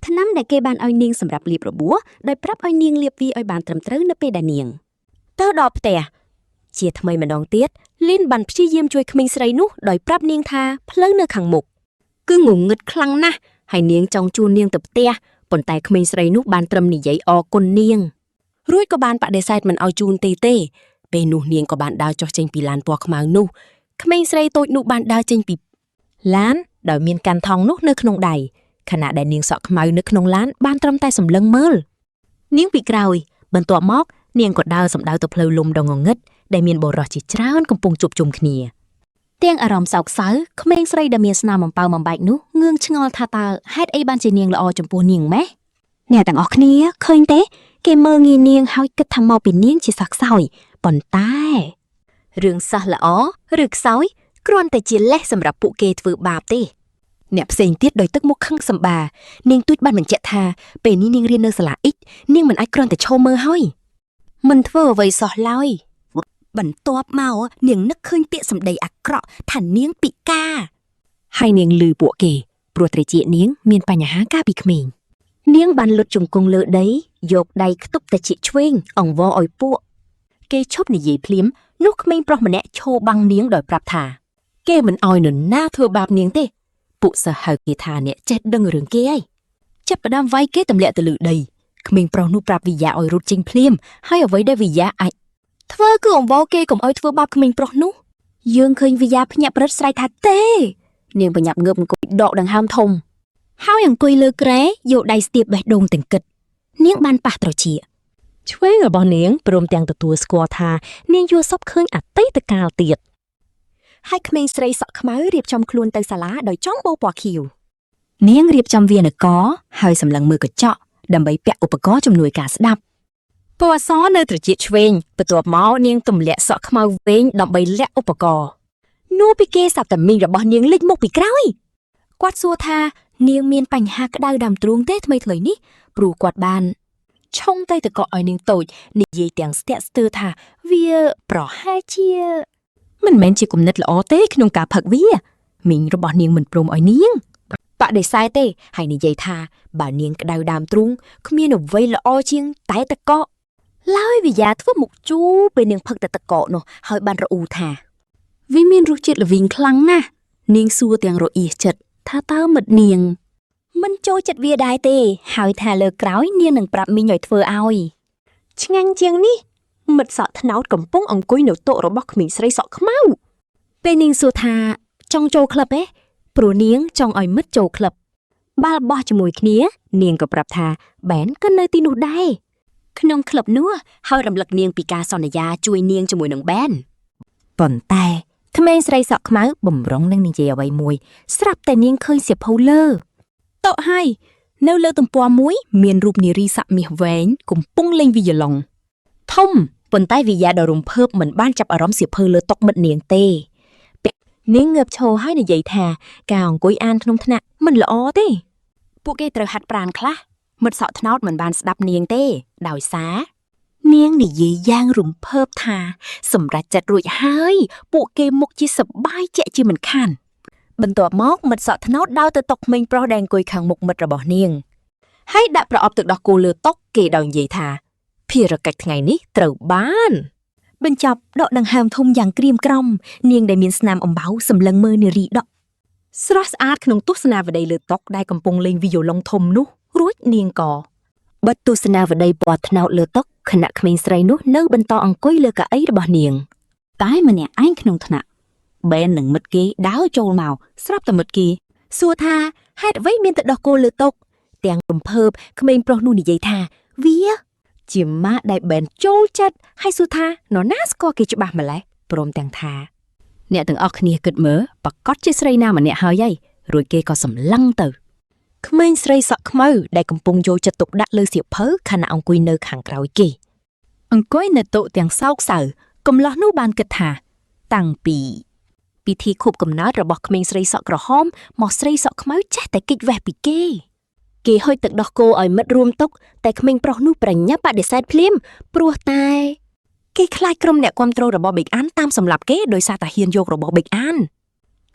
ថ្នាំដែលគេបានឲ្យនាងសម្រាប់លាបរបួសដោយប្រាប់ឲ្យនាងលាបវាឲ្យបានត្រឹមត្រូវនៅពេលដែលនាងទៅដល់ផ្ទះជាថ្មីម្ដងទៀតលីនបានព្យាយាមជួយក្មេងស្រីនោះដោយប្រាប់នាងថាផ្លូវនៅខាងមុខគឺងងឹតខ្លាំងណាស់ហើយនាងចង់ជួលនាងទៅផ្ទះប៉ុន្តែក្មេងស្រីនោះបានត្រឹមនិយាយអរគុណនាងរួចក៏បានបដិសេធមិនឲ្យជូនទេពេលនោះនាងក៏បានដើរចុះចេញពីឡានពណ៌ខ្មៅនោះក្មេងស្រីតូចនោះបានដើរចេញពីឡានដោយមានកាន់ថង់នោះនៅក្នុងដៃខណៈដែលនាងសក់ខ្មៅនៅក្នុងឡានបានត្រឹមតែសម្លឹងមើលនាងពីក្រោយបន្ទាប់មកនាងក៏ដើរសម្ដៅទៅផ្លូវលំដ៏ងងឹតដែលមានបុរសជាច្រើនកំពុងជួបជុំគ្នាទាំងអារម្មណ៍សោកសៅក្មេងស្រីដែលមានស្នាមអំពៅបំបែកនោះងឿងឆ្ងល់ថាតើហេតុអីបានជានាងល្អចំពោះនាងម៉េះអ្នកទាំងអស់គ្នាឃើញទេគេមើលងាយនាងហើយគិតថាមកពីនាងជាសះខ្សោយប៉ុន្តែរឿងសះល្អឬខ្សោយគ្រាន់តែជាលេសសម្រាប់ពួកគេធ្វើបាបទេអ្នកផ្សេងទៀតដោយទឹកមុខខឹងសម្បានាងទូចបានបញ្ជាក់ថាពេលនេះនាងរៀននៅសាលាអ៊ិចនាងមិនអាចគ្រាន់តែឈរមើលហើយមិនធ្វើអ្វីសោះឡើយបន្ទាប់មកនាងនឹកឃើញពាក្យសម្ដីអាក្រក់ថានាងពិការហើយនាងលឺពួកគេព្រោះត្រចៀកនាងមានបញ្ហាកាលពីក្មេងនាងបានលុតជង្គង់លើដីយកដៃខ្ទប់ត្រចៀកឆ្វេងអង្វរឲ្យពួកគេឈប់និយាយភ្លាមនោះក្មេងប្រុសម្នាក់ឈរបាំងនាងដោយប្រាប់ថាគេមិនអោយនរណាធ្វើបាបនាងទេពួកសិស្សហៅគេថាអ្នកចេះដឹងរឿងគេហើយចាប់ផ្ដើមវាយគេទម្លាក់ទៅលើដីក្មេងប្រុសនោះប្រាប់វិយាឲ្យរត់ចេញភ្លាមហើយអ្វីដែលវិយាអាចធ្វើគឺអង្វរគេកុំឲ្យធ្វើបាបក្មេងប្រុសនោះយើងឃើញវិយាភ្ញាក់ព្រឹត្តស្រែកថាទេនាងបញ្ញាប់ងើបអង្គុយដកដង្ហើមធំហើយអង្គុយលើគ្រែយកដៃស្ទាបបេះដូងទាំងគិតនាងបានប៉ះត្រចៀកឆ្វេងរបស់នាងព្រមទាំងទទួលស្គាល់ថានាងយល់សពឃើញអតីតកាលទៀតហើយក្មេងស្រីសក់ខ្មៅរៀបចំខ្លួនទៅសាលាដោយចង់បោពណ៌ខៀវនាងរៀបចំវានកហើយសម្លឹងមើលកញ្ចក់ដើម្បីពាក់ឧបករណ៍ជំនួយការស្ដាប់ពណ៌អសនៅត្រចៀកឆ្វេងបន្ទាប់មកនាងទម្លាក់សក់ខ្មៅវែងដើម្បីលាក់ឧបករណ៍នោះពីគេសាប់តែមីងរបស់នាងលេចមុខពីក្រោយគាត់សួរថានាងមានបញ្ហាក្តៅដើមទ្រូងទេថ្មីៗនេះព្រោះគាត់បានឆុងទៅកក់ឲ្យនាងតូចនិយាយទាំងស្ទាក់ស្ទើរថាវាប្រហែលជាមិនមែនជាគំនិតល្អទេក្នុងការផឹកវាមីងរបស់នាងមិនព្រមឲ្យនាងបដិសេធទេហើយនិយាយថាបើនាងក្តៅដើមទ្រូងគ្មានអ្វីល្អជាងតែតកកឡើយវិយាធ្វើមុខជូរពេលនាងផឹកតែតកកនោះហើយបានរអ៊ូថាវាមានរសជាតិល្វីងខ្លាំងណាស់នាងសួរទាំងរអៀសចិត្តថាតើមិត្តនាងមិនចូលចិត្តវាដែរទេហើយថាលើក្រោយនាងនឹងប្រាប់មីងឲ្យធ្វើឲ្យឆ្ងាញ់ជាងនេះមិត្តសក់ថ្នោតកំពុងអង្គុយនៅតុរបស់ក្មេងស្រីសក់ខ្មៅពេលនាងសួរថាចង់ចូលក្លឹបទេព្រោះនាងចង់ឲ្យមិត្តចូលក្លឹបបាល់បោះជាមួយគ្នានាងក៏ប្រាប់ថាបែនក៏នៅទីនោះដែរក្នុងក្លឹបនោះហើយរំលឹកនាងពីការសន្យាជួយនាងជាមួយនឹងបែនប៉ុន្តែក្មេងស្រីសក់ខ្មៅបំរុងនឹងនិយាយអ្វីមួយស្រាប់តែនាងឃើញសៀវភៅលើតុហើយនៅលើទំព័រមួយមានរូបនារីសាក់មាសវែងកំពុងលេងវីយ៉ូឡុងធំប៉ុន្តែវិយាដ៏រំភើបមិនបានចាប់អារម្មណ៍សៀវភៅលើតុមិត្តនាងទេនាងងើបឈរហើយនិយាយថាការអង្គុយអានក្នុងថ្នាក់មិនល្អទេពួកគេត្រូវហាត់ប្រាណខ្លះមិត្តសក់ថ្នោតមិនបានស្ដាប់នាងទេដោយសារនាងនិយាយយ៉ាងរំភើបថាសម្រាប់ចិត្តរួចហើយពួកគេមុខជាសប្បាយជាក់ជាមិនខានបន្ទាប់មកមិត្តសក់ថ្នោតដើរទៅតុក្មេងប្រុសដែលអង្គុយខាងមុខមិត្តរបស់នាងហើយដាក់ប្រអប់ទឹកដោះគោលើតុគេដោយនិយាយថាភារកិច្ចថ្ងៃនេះត្រូវបានបញ្ចប់ដកដង្ហើមធំយ៉ាងក្រៀមក្រំនាងដែលមានស្នាមអំបៅសម្លឹងមើលនារីដកស្រស់ស្អាតក្នុងទស្សនាវដ្តីលើតុដែលកំពុងលេងវីយ៉ូឡុងធំនោះរួចនាងក៏បិទទស្សនាវដ្តីពណ៌ត្នោតលើតុខណៈក្មេងស្រីនោះនៅបន្តអង្គុយលើកៅអីរបស់នាងតែម្នាក់ឯងក្នុងថ្នាក់បែននឹងមិត្តគេដើរចូលមកស្រាប់តែមិត្តគេសួរថាហេតុអ្វីមានតែដោះគោលើតុទាំងរំភើបក្មេងប្រុសនោះនិយាយថាវាជាម៉ាក់ដែលបែនចូលចិត្តហើយសួរថានរណាស្គាល់គេច្បាស់ម្ល៉េះព្រមទាំងថាអ្នកទាំងអស់គ្នាគិតមើលប្រកាសជាស្រីណាម្នាក់ហើយរួចគេក៏សម្លឹងទៅក្មេងស្រីសក់ខ្មៅដែលកំពុងយកចិត្តទុកដាក់លើសៀវភៅខណៈអង្គុយនៅខាងក្រោយគេអង្គុយនៅតុទាំងសោកសៅកំឡោះនោះបានគិតថាតាំងពីពិធីខួបកំណើតរបស់ក្មេងស្រីសក់ក្រហមមកស្រីសក់ខ្មៅចេះតែគេចវេះពីគេហុចទឹកដោះគោឲ្យមិត្តរួមតុតែក្មេងប្រុសនោះប្រញាប់បដិសេធភ្លាមព្រោះតែគេខ្លាចក្រុមអ្នកគាំទ្ររបស់បេកអានតាមសម្លាប់គេដោយសារតែហ៊ានយករបស់បេកអាន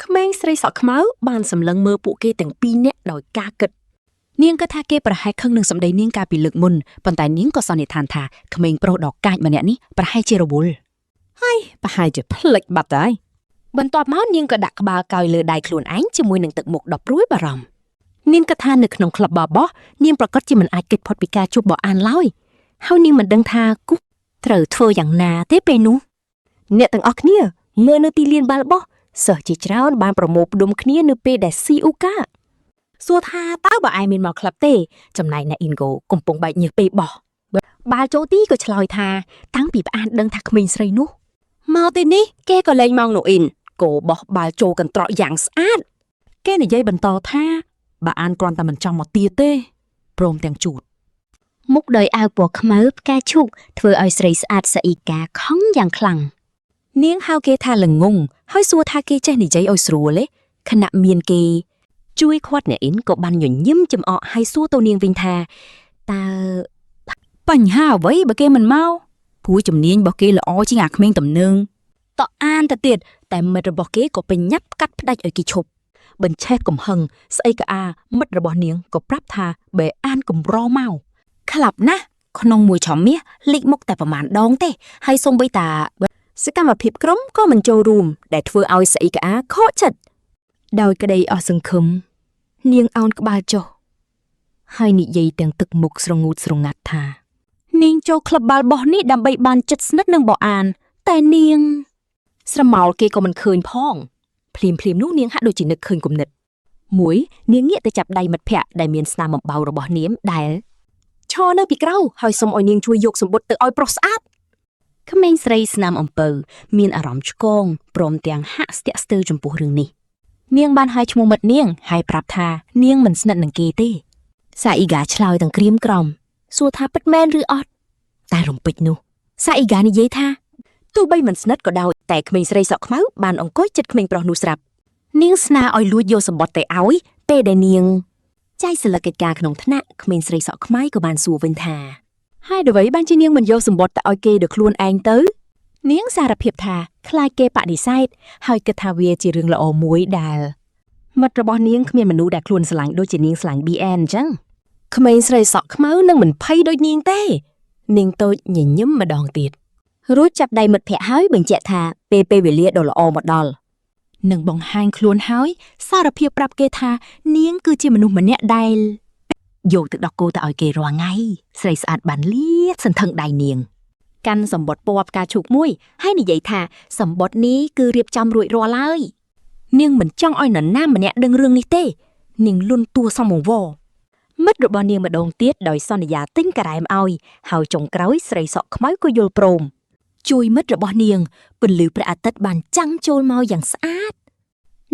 ក្មេងស្រីសក់ខ្មៅបានសម្លឹងមើលពួកគេទាំងពីរនាក់ដោយការគិតនាងក៏ថាគេប្រហែលខឹងនឹងសម្ដីនាងកាលពីលើកមុនប៉ុន្តែនាងក៏សន្និដ្ឋានថាក្មេងប្រុសដ៏កាចម្នាក់នេះប្រហែលជារវល់ហើយប្រហែលជាភ្លេចបាត់ហើយបន្ទាប់មកនាងក៏ដាក់ក្បាលកោយលើដៃខ្លួនឯងជាមួយនឹងទឹកមុខដ៏ព្រួយបារម្ភនាងក៏ថានៅក្នុងក្លឹបបាបោះនាងប្រកាសជាមិនអាចគេចផុតពីការជួបបោះអានឡើយហើយនាងមិនដឹងថាគូត្រូវធ្វើយ៉ាងណាទេពេលនោះអ្នកទាំងអស់គ្នាមើលនៅទីលានបាល់បោះសិស្សជាច្រើនបានប្រមូលផ្ដុំគ្នានៅពេលដែលស៊ីអ៊ូកាសួរថាតើបើឯងមានមកក្លឹបទេចំណែកអ្នកអ៊ីនហ្គោកំពុងបែកញើសពេលបោះបាល់ចូលទីក៏ឆ្លើយថាតាំងពីផ្អានដឹងថាក្មេងស្រីនោះមកទីនេះគេក៏លេងមកនោះអ៊ីនគោបោះបាល់ចូលកន្ត្រកយ៉ាងស្អាតគេនិយាយបន្តថាបើអានគ្រាន់តែមិនចង់មកទាទេព្រមទាំងជូតមុខដោយអាវពណ៌ខ្មៅផ្កាឈូកធ្វើឲ្យស្រីស្អាតសាអ៊ីកាខំយ៉ាងខ្លាំងនាងហៅគេថាល្ងងហើយសួរថាគេចេះនិយាយឲ្យស្រួលទេខណៈមានគេជួយខាត់អ្នកអ៊ីនក៏បានញញឹមចំអកហើយសួរទៅនាងវិញថាតើបញ្ហាអ្វីបើគេមិនមកព្រោះជំនាញរបស់គេល្អជាងអាក្មេងទំនើងតអានទៅទៀតតែមិត្តរបស់គេក៏ពេញញ៉ាប់កាត់ផ្ដាច់ឲ្យគេឈប់បញ្ឆេះកំហឹងស្អីក៏មិត្តរបស់នាងក៏ប្រាប់ថាបើអានកម្រមកខ្លាប់ណាស់ក្នុងមួយឆមាសលេខមុខតែប្រមាណដងទេហើយសូម្បីតាសកម្មភាពក្រុមក៏មិនចូលរួមដែលធ្វើឲ្យស្អីក៏ខកចិត្តដោយក្តីអស់សង្ឃឹមនាងអោនក្បាលចុះហើយនិយាយទាំងទឹកមុខស្រងូតស្រងាត់ថានាងចូលក្លឹបបាល់បោះនេះដើម្បីបានចិត្តស្និទ្ធនឹងបោអានតែនាងស្រមោលគេក៏មិនឃើញផងភ្លាមនោះនាងហាក់ដូចជានឹកឃើញគំនិតមួយនាងងាកទៅចាប់ដៃមិត្តភ័ក្តិដែលមានស្នាមអំបៅរបស់នាងដែលឈរនៅពីក្រៅហើយសុំឲ្យនាងជួយយកសម្បុត្រទៅឲ្យប្រុសស្អាតក្មេងស្រីស្នាមអំពៅមានអារម្មណ៍ឆ្កងព្រមទាំងហាក់ស្ទាក់ស្ទើរចំពោះរឿងនេះនាងបានហៅឈ្មោះមិត្តនាងហើយប្រាប់ថានាងមិនស្និទ្ធនឹងគេទេសាអ៊ីហ្គាឆ្លើយទាំងក្រៀមក្រំសួរថាពិតមែនឬអត់តែរំពេចនោះសាអ៊ីហ្គានិយាយថាទោះបីមិនស្និទ្ធក៏ដោយតែក្មេងស្រីសក់ខ្មៅបានអង្គុយជិតក្មេងប្រុសនោះស្រាប់នាងស្នើឲ្យលួចយកសម្បត្តិទៅឲ្យពេលដែលនាងចែកសិលកិច្ចការក្នុងថ្នាក់ក្មេងស្រីសក់ខ្មៅក៏បានសួរវិញថាហើយអ្វីបានជានាងមិនយកសម្បត្តិទៅឲ្យគេដោយខ្លួនឯងទៅនាងសារភាពថាខ្លាចគេបដិសេធហើយគិតថាវាជារឿងល្អមួយដែលមិត្តរបស់នាងគ្មានមនុស្សដែលខ្លួនស្រឡាញ់ដូចជានាងស្រឡាញ់ BN អញ្ចឹងក្មេងស្រីសក់ខ្មៅនឹងមិនភ័យដូចនាងទេនាងតូចញញឹមម្ដងទៀតរួចចាប់ដៃមិត្តភ័ក្តិហើយបញ្ជាក់ថាពេលវេលាដ៏ល្អមកដល់នឹងបង្ហាញខ្លួនហើយសារភាពប្រាប់គេថានាងគឺជាមនុស្សម្នាក់ដែលយកទឹកដោះគោទៅឲ្យគេរាល់ថ្ងៃស្រីស្អាតបានលាតសន្ធឹងដៃនាងកាន់សម្បត្តិពណ៌ផ្កាឈូកមួយហើយនិយាយថាសម្បត្តិនេះគឺរៀបចំរួចរាល់ហើយនាងមិនចង់ឲ្យនរណាម្នាក់ដឹងរឿងនេះទេនាងលន់តួសំងវមិត្តរបស់នាងម្ដងទៀតដោយសន្យាទិញការ៉ែមឲ្យហើយចុងក្រោយស្រីសក់ខ្មៅក៏យល់ព្រមជួយមិត្តរបស់នាងពន្លឺព្រះអាទិត្យបានចាំងចូលមកយ៉ាងស្អាត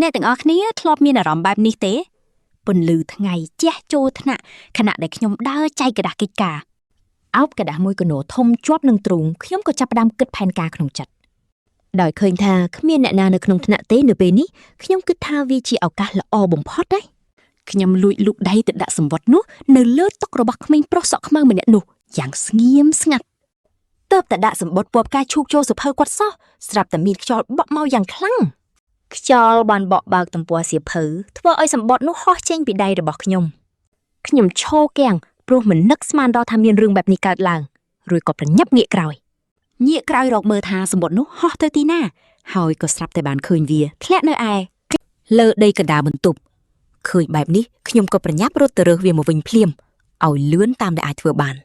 អ្នកទាំងអស់គ្នាធ្លាប់មានអារម្មណ៍បែបនេះទេពន្លឺថ្ងៃជះចូលថ្នាក់ខណៈដែលខ្ញុំដើរចែកក្តារកិច្ចការអោបក្តារមួយកណូធំជាប់នឹងទ្រូងខ្ញុំក៏ចាប់ផ្ដើមគិតផែនការក្នុងចិត្តដោយឃើញថាគ្មានអ្នកណានៅក្នុងថ្នាក់ទេនៅពេលនេះខ្ញុំគិតថាវាជាឱកាសល្អបំផុតដែរខ្ញុំលួចលូកដៃទៅដាក់សម្បត្តិនោះនៅលើតុរបស់ក្មេងប្រុសសក់ខ្មៅម្នាក់នោះយ៉ាងស្ងៀមស្ងាត់ទើបតែដាក់សម្បត្តិពណ៌ផ្កាឈូកចូលសភៅគាត់សោះស្រាប់តែមានខ្យល់បក់មកយ៉ាងខ្លាំងខ្យល់បានបក់បើកទំព័រសៀវភៅធ្វើឲ្យសម្បត្តិនោះហោះចេញពីដៃរបស់ខ្ញុំឈរគាំងព្រោះមិននឹកស្មានដល់ថាមានរឿងបែបនេះកើតឡើងរួចក៏ប្រញាប់ងាកក្រោយរកមើលថាសម្បត្តិនោះហោះទៅទីណាហើយក៏ស្រាប់តែបានឃើញវាធ្លាក់នៅឯលើដីកណ្ដាលបន្ទប់ឃើញបែបនេះខ្ញុំក៏ប្រញាប់រត់ទៅរើសវាមកវិញភ្លាមឲ្យលឿនតាមដែលអាចធ្វើបាន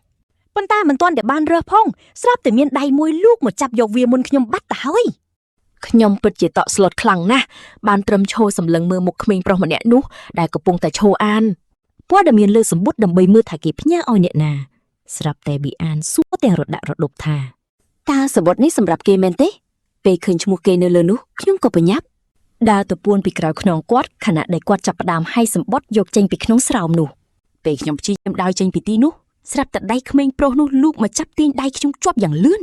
ប៉ុន្តែមិនទាន់តែបានរើសផងស្រាប់តែមានដៃមួយលូកមកចាប់យកវាមុនខ្ញុំបាត់ទៅហើយខ្ញុំពិតជាតក់ស្លុតខ្លាំងណាស់បានត្រឹមឈរសម្លឹងមើលមុខក្មេងប្រុសម្នាក់នោះដែលកំពុងតែឈរអានព័ត៌មានលើសម្បត្តិដើម្បីមើលថាគេផ្ញើឲ្យអ្នកណាស្រាប់តែប៊ីអានសួរទាំងរដាក់រដប់ថាតើសម្បត្តិនេះសម្រាប់គេមែនទេពេលឃើញឈ្មោះគេនៅលើនោះខ្ញុំក៏ប្រញាប់ដើរទៅពួនពីក្រោយខ្នងគាត់ខណៈដែលគាត់ចាប់ផ្ដើមហែកសម្បត្តិយកចេញពីក្នុងស្រោមនោះពេលខ្ញុំព្យាយាមដើរចេញពីទីនោះស្រាប់តែដៃក្មេងប្រុសនោះលូកមកចាប់ទាញដៃខ្ញុំជាប់យ៉ាងលឿន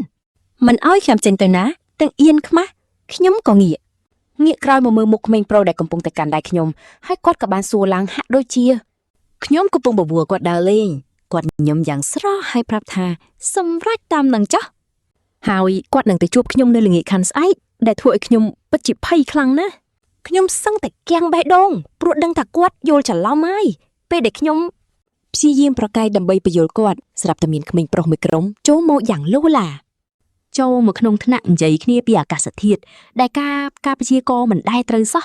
មិនឲ្យខ្ញុំចេញទៅណាទាំងអៀនខ្មាស់ខ្ញុំក៏ងាកក្រោយមកមើលមុខក្មេងប្រុសដែលកំពុងតែកាន់ដៃខ្ញុំហើយគាត់ក៏បានសួរឡើងហាក់ដូចជាខ្ញុំកំពុងបបួលគាត់ដើរលេងគាត់ញញឹមយ៉ាងស្រស់ហើយប្រាប់ថាសម្រេចតាមនឹងចាស់ហើយគាត់នឹងទៅជួបខ្ញុំនៅល្ងាចខាន់ស្អែកដែលធ្វើឲ្យខ្ញុំពិតជាភ័យខ្លាំងណាស់ ខ្ញុំសឹងតែគាំងបេះដូងព្រោះដឹងថាគាត់យល់ច្រឡំហើយពេលដែលខ្ញុំព្យាយាមប្រកែកដើម្បីបញ្យល់គាត់ស្រាប់តែមានក្មេងប្រុសមួយក្រុមចូលមកយ៉ាងលូឡាចូលមកក្នុងថ្នាក់និយាយគ្នាពីអាកាសធាតុដែលការព្យាករណ៍មិនដែលត្រូវសោះ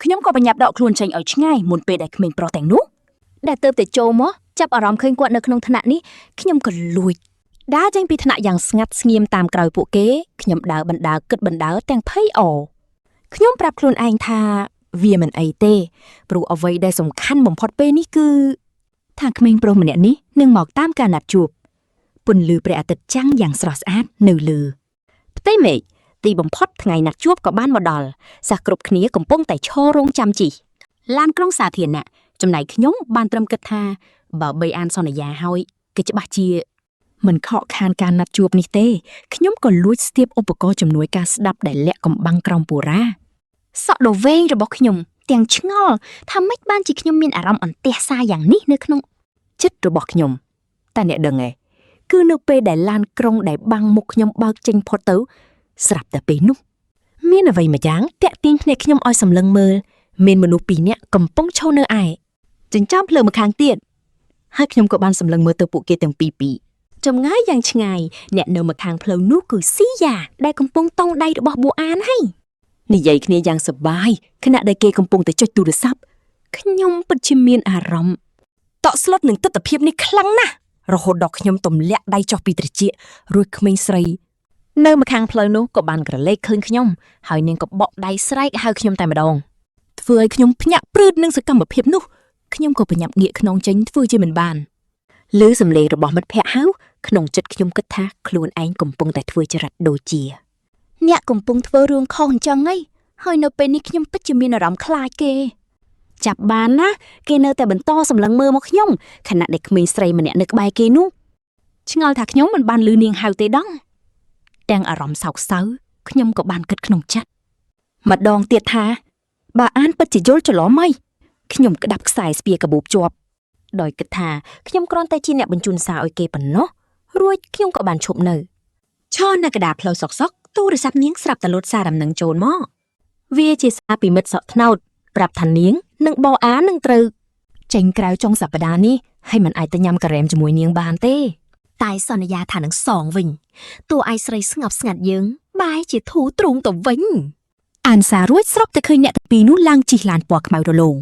ខ្ញុំក៏បញ្ញាប់ដកខ្លួនចេញឲ្យឆ្ងាយមុនពេលដែលក្មេងប្រុសទាំងនោះដែលទៅតែចូលមកចាប់អារម្មណ៍ឃើញគាត់នៅក្នុងថ្នាក់នេះខ្ញុំក៏លួចដើរចេញពីថ្នាក់យ៉ាងស្ងាត់ស្ងៀមតាមក្រោយពួកគេខ្ញុំដើរបណ្ដើរគិតបណ្ដើរទាំងភ័យអខ្ញុំប្រាប់ខ្លួនឯងថាវាមិនអីទេព្រោះអ្វីដែលសំខាន់បំផុតពេលនេះគឺថាក្មេងប្រុសម្នាក់នេះនឹងមកតាមការណាត់ជួបពន្លឺព្រះអាទិត្យចាំងយ៉ាងស្រស់ស្អាតនៅលើផ្ទៃមេឃទីបំផុតថ្ងៃណាត់ជួបក៏បានមកដល់សិស្សគ្រប់គ្នាកំពុងតែឈររងចាំជិះឡានក្រុងសាធារណៈចំណែកខ្ញុំបានត្រឹមគិតថាបើបីអានសន្យាហើយគឺច្បាស់ជាមិនខកខានការណាត់ជួបនេះទេខ្ញុំក៏លួចស្ទាបឧបករណ៍ជំនួយការស្ដាប់ដែលលាក់កំបាំងក្រោមពុរាសក់ដ៏វែងរបស់ខ្ញុំទាំងឆ្ងល់ថាម៉េចបានជាខ្ញុំមានអារម្មណ៍អន្ទះសារយ៉ាងនេះនៅក្នុងចិត្តរបស់ខ្ញុំតែអ្នកដឹងទេគឺនៅពេលដែលឡានក្រុងដែលបាំងមុខខ្ញុំបើកចេញផុតទៅស្រាប់តែពេលនោះមានអ្វីមួយយ៉ាងតាក់ទាញភ្នែកខ្ញុំឲ្យសម្លឹងមើលមានមនុស្សពីរនាក់កំពុងឈរនៅឯចិញ្ចើមភ្លើងម្ខាងទៀតហើយខ្ញុំក៏បានសម្លឹងមើលទៅពួកគេទាំងពីរចម្ងាយយ៉ាងឆ្ងាយអ្នកនៅម្ខាងផ្លូវនោះគឺស៊ីយ៉ាដែលកំពុងតោងដៃរបស់ប៊ូអានហើយនិយាយគ្នាយ៉ាងសប្បាយខណៈដែលគេកំពុងតែចុចទូរស័ព្ទខ្ញុំពិតជាមានអារម្មណ៍តក់ស្លុតនឹងទស្សនភាពនេះខ្លាំងណាស់រហូតដល់ខ្ញុំទម្លាក់ដៃចុះពីត្រចៀករួចក្មេងស្រីនៅម្ខាងផ្លូវនោះក៏បានក្រឡេកឃើញខ្ញុំហើយនាងក៏បក់ដៃស្រែកហៅខ្ញុំតែម្ដងធ្វើឲ្យខ្ញុំភ្ញាក់ព្រឺតនឹងសកម្មភាពនោះខ្ញុំក៏ប្រញាប់ងាកខ្នងចេញធ្វើជាមិនបានឮសំឡេងរបស់មិត្តភ័ក្តិហៅក្នុងចិត្តខ្ញុំគិតថាខ្លួនឯងកំពុងតែធ្វើចរិតដូចជាអ្នកកំពុងធ្វើរឿងខុសអញ្ចឹងហើយនៅពេលនេះខ្ញុំពិតជាមានអារម្មណ៍ខ្លាចគេចាប់បានណាគេនៅតែបន្តសម្លឹងមើលមកខ្ញុំខណៈដែលក្មេងស្រីម្នាក់នៅក្បែរគេនោះឆ្ងល់ថាខ្ញុំមិនបានឮនាងហៅទេដងទាំងអារម្មណ៍សោកសៅខ្ញុំក៏បានគិតក្នុងចិត្តម្ដងទៀតថាបើអានពិតជាយល់ច្រឡំហីខ្ញុំក្តាប់ខ្សែស្ពាកាបូបជាប់ដោយគិតថាខ្ញុំគ្រាន់តែជាអ្នកបញ្ជូនសារឲ្យគេប៉ុណ្ណោះរួចខ្ញុំក៏បានឈប់នៅឈរនៅកណ្ដាលផ្លូវសុកទូរស័ព្ទនាងស្រាប់តែលូតសារដំណឹងចូលមកវាជាសារពីមិត្តសក់ថ្នោតប្រាប់ថានាងនិងបោអាននឹងត្រូវចេញក្រៅចុងសប្តាហ៍នេះហើយមិនអាចទៅញ៉ាំការ៉េមជាមួយនាងបានទេតែសន្យាថានឹងសងវិញតួឯស្រីស្ងប់ស្ងាត់យើងបែរជាធូរទ្រូងទៅវិញអានសាររួចស្រាប់តែឃើញអ្នកទាំងពីរនោះឡើងជិះឡានពណ៌ខ្មៅរលោង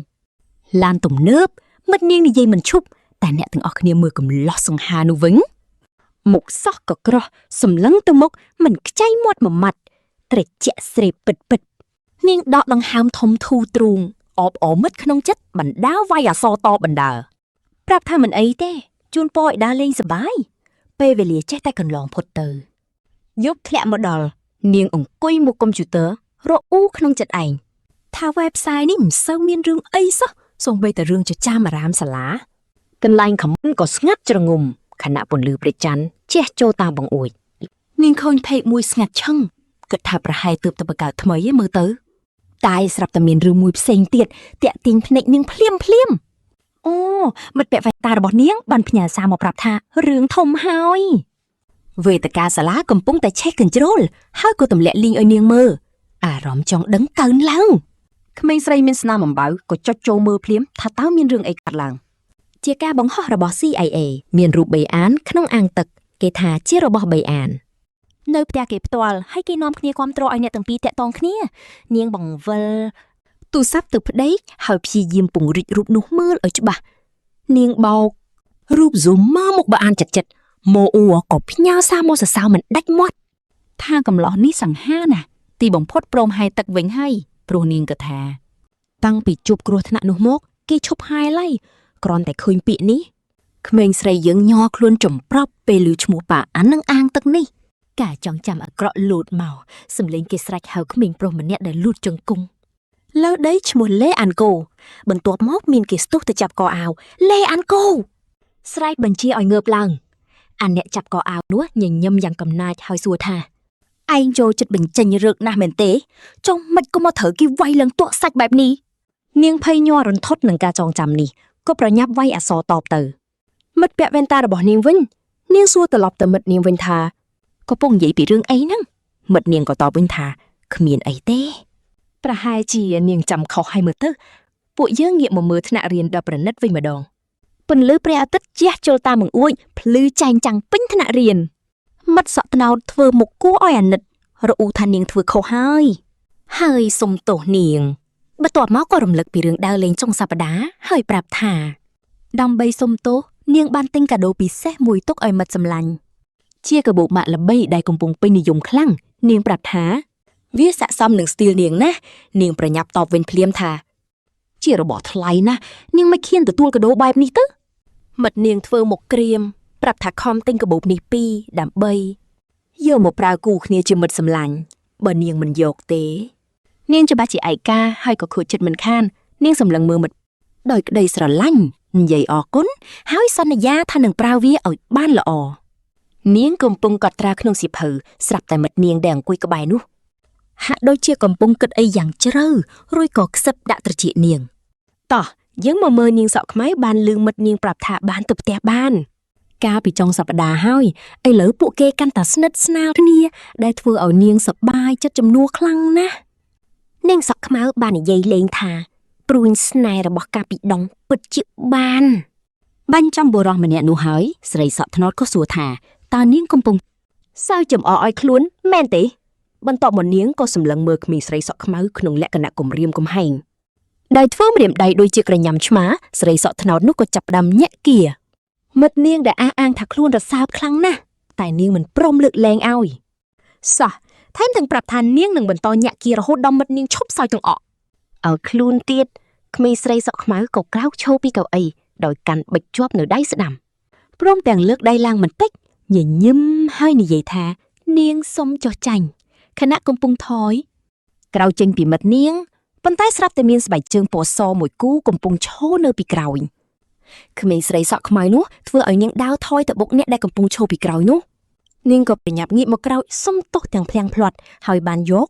ឡានទំនើបមិត្តនាងនិយាយមិនឈប់តែអ្នកទាំងអស់គ្នាមើលកំឡោះសង្ហានោះវិញមុខសោះក៏ក្រោះសម្លឹងទៅមុខមិនខ្ចីមាត់មួយម៉ាត់ត្រជាក់ស្រេបពិតនាងដកដង្ហើមធំធូរទ្រូងអបអរមិត្តក្នុងចិត្តបណ្ដាវាយអសតបណ្ដាប្រាប់ថាមិនអីទេជូនពរឲ្យដើរលេងសប្បាយពេលវេលាចេះតែកន្លងផុតទៅយប់ធ្លាក់មកដល់នាងអង្គុយមុខកុំព្យូទ័ររអ៊ូក្នុងចិត្តឯងថា website នេះមិនសូវមានរឿងអីសោះសូម្បីតែរឿងចចាមអារាមសាលាកន្លែងខមមិនក៏ស្ងាត់ជ្រងំខណៈពន្លឺព្រះច័ន្ទជះចូលតាមបង្អួចនាងឃើញភេកមួយស្ងាត់ឈឹងគិតថាប្រហែលទើបតែបង្កើតថ្មីឯមើលទៅតែស្រាប់តែមានរឿងមួយផ្សេងទៀតតាក់ទាញភ្នែកនាងភ្លាមអូមិត្តភក្តិវេតារបស់នាងបានផ្ញើសារមកប្រាប់ថារឿងធំហើយវេទិកាសាលាកំពុងតែឆេះកញ្ជ្រោលហើយក៏ទម្លាក់លីងឲ្យនាងមើលអារម្មណ៍ចង់ដឹងកើនឡើងក្មេងស្រីមានស្នាមអំបៅក៏ចុចចូលមើលភ្លាមថាតើមានរឿងអីកើតឡើងជាការបង្ហោះរបស់ CIA មានរូបបេអានក្នុងអាងទឹកគេថាជារបស់បេអាននៅផ្ទះគេផ្ទាល់ហើយគេនាំគ្នាគាំទ្រឲ្យអ្នកទាំងពីរតាក់ទងគ្នានាងបង្វិលទូរស័ព្ទទៅប្តីហើយព្យាយាមពង្រីករូបនោះមើលឲ្យច្បាស់នាងបោករូប zoom មកមុខបេអានចិត្តម៉ូអ៊ូក៏ផ្ញើសារមកសរសើរមិនដាច់មាត់ថាកំឡោះនេះសង្ហាណាស់ទីបំផុតព្រមហាយទឹកវិញហើយព្រោះនាងក៏ថាតាំងពីជួបគ្រោះថ្នាក់នោះមកគេឈប់ហាយឡើយគ្រាន់តែឃើញពាក្យនេះក្មេងស្រីយើងញ័រខ្លួនចំប្រប់ពេលឮឈ្មោះប៉ាអាននឹងអាងទឹកនេះការចងចាំអាក្រក់លូតមកសំលេងគេស្រែកហៅក្មេងប្រុសម្នាក់ដែលលូតជង្គង់លើដីឈ្មោះលេអានកូបន្ទាប់មកមានគេស្ទុះទៅចាប់កអាវលេអានកូស្រែកបញ្ជាឲ្យងើបឡើងអាអ្នកចាប់កអាវនោះញញឹមយ៉ាងកំណាចហើយសួរថាឯងចូលចិត្តបញ្ចេញរឹកណាស់មែនទេចុងមិនក៏មកត្រូវគេវាយឡើងទក់សាច់បែបនេះនាងភ័យញ័ររន្ធត់នឹងការចងចាំនេះក៏ប្រញាប់វាយអក្សរតបទៅមិត្តពាក់វ៉ែនតារបស់នាងវិញនាងសួរត្រឡប់ទៅមិត្តនាងវិញថាកំពុងនិយាយពីរឿងអីហ្នឹងមិត្តនាងក៏តបវិញថាគ្មានអីទេ ប្រហែលជានាងចាំខុសឲ្យមើលទៅពួកយើងងាកមកមើលថ្នាក់រៀនដល់ប្រណិតវិញម្ដងពន្លឺព្រះអាទិត្យជះចូលតាមបង្អួចភ្លឺចែងចាំងពេញថ្នាក់រៀនមិត្តសក់ត្នោតធ្វើមុខគួរឲ្យអាណិតរអ៊ូថានាងធ្វើខុសហើយសុំទោសនាងបន្ទាប់មកក៏រំលឹកពីរឿងដើរលេងចុងសប្តាហ៍ហើយប្រាប់ថាដើម្បីសុំទោសនាងបានទិញកាដូពិសេសមួយទុកឲ្យមិត្តសម្លាញ់ជាកាបូបម៉ាក់ល្បីដែលកំពុងពេញនិយមខ្លាំងនាងប្រាប់ថាវាស័ក្តិសមនឹងស្ទីលនាងណាស់នាងប្រញាប់តបវិញភ្លាមថាជារបស់ថ្លៃណាស់នាងមិនឃានទទួលកាដូបែបនេះទៅមិត្តនាងធ្វើមុខក្រៀមប្រាប់ថាខំទិញកាបូបនេះ2ដើម្បីយកមកប្រើគូគ្នាជាមិត្តសម្លាញ់បើនាងមិនយកទេនាងច្បាស់ជាឯកាហើយក៏ខូចចិត្តមិនខាននាងសម្លឹងមើលមិត្តដោយក្តីស្រឡាញ់និយាយអរគុណហើយសន្យាថានឹងប្រើវាឲ្យបានល្អនាងកំពុងកត់ត្រាក្នុងសៀវភៅស្រាប់តែមិត្តនាងដែលអង្គុយក្បែរនោះហាក់ដូចជាកំពុងគិតអីយ៉ាងជ្រៅរួចក៏ខ្សឹបដាក់ត្រចៀកនាងតោះយើងមកមើលនាងសក់ខ្មៅបានលឺមិត្តនាងប្រាប់ថាបានទៅផ្ទះបានកាលពីចុងសប្តាហ៍ហើយឥឡូវពួកគេកាន់តែស្និទ្ធស្នាលគ្នាដែលធ្វើឲ្យនាងសប្បាយចិត្តជំនួសខ្លាំងណាស់នាងសក់ខ្មៅបាននិយាយលេងថាព្រួញស្នេហ៍របស់កាពីដុងពិតជាបានបាញ់ចំបុរសម្នាក់នោះហើយស្រីសក់ត្នោតក៏សួរថាតើនាងកំពុងសើចំអកឲ្យខ្លួនមែនទេបន្ទាប់មកនាងក៏សម្លឹងមើលក្មេងស្រីសក់ខ្មៅក្នុងលក្ខណៈគំរាមកំហែងដោយធ្វើម្រាមដៃដូចជាក្រញ៉ាំឆ្មាស្រីសក់ត្នោតនោះក៏ចាប់ផ្ដើមញាក់គៀមិត្តនាងដែលអះអាងថាខ្លួនរសើបខ្លាំងណាស់តែនាងមិនព្រមលើកលែងឲ្យសោះថែមទាំងប្រាប់ថានាងនឹងបន្តញាក់គៀរហូតដល់មិត្តនាងឈប់សើចទាំងអកឲ្យខ្លួនទៀតក្មេងស្រីសក់ខ្មៅក៏ក្រោកឈរពីកៅអីដោយកាន់បិចជាប់នៅដៃស្ដាំព្រមទាំងលើកដៃឡើងបន្តិចញញឹមហើយនិយាយថានាងសុំចុះចាញ់ខណៈកំពុងថយក្រោយចេញពីមិត្តនាងប៉ុន្តែស្រាប់តែមានស្បែកជើងពណ៌សមួយគូកំពុងឈរនៅពីក្រោយក្មេងស្រីសក់ខ្មៅនោះធ្វើឲ្យនាងដើរថយទៅបុកអ្នកដែលកំពុងឈរពីក្រោយនោះនាងក៏ប្រញាប់ងាកមកក្រោយសុំទោសទាំងភ្លាំងភ្លាត់ហើយបានយក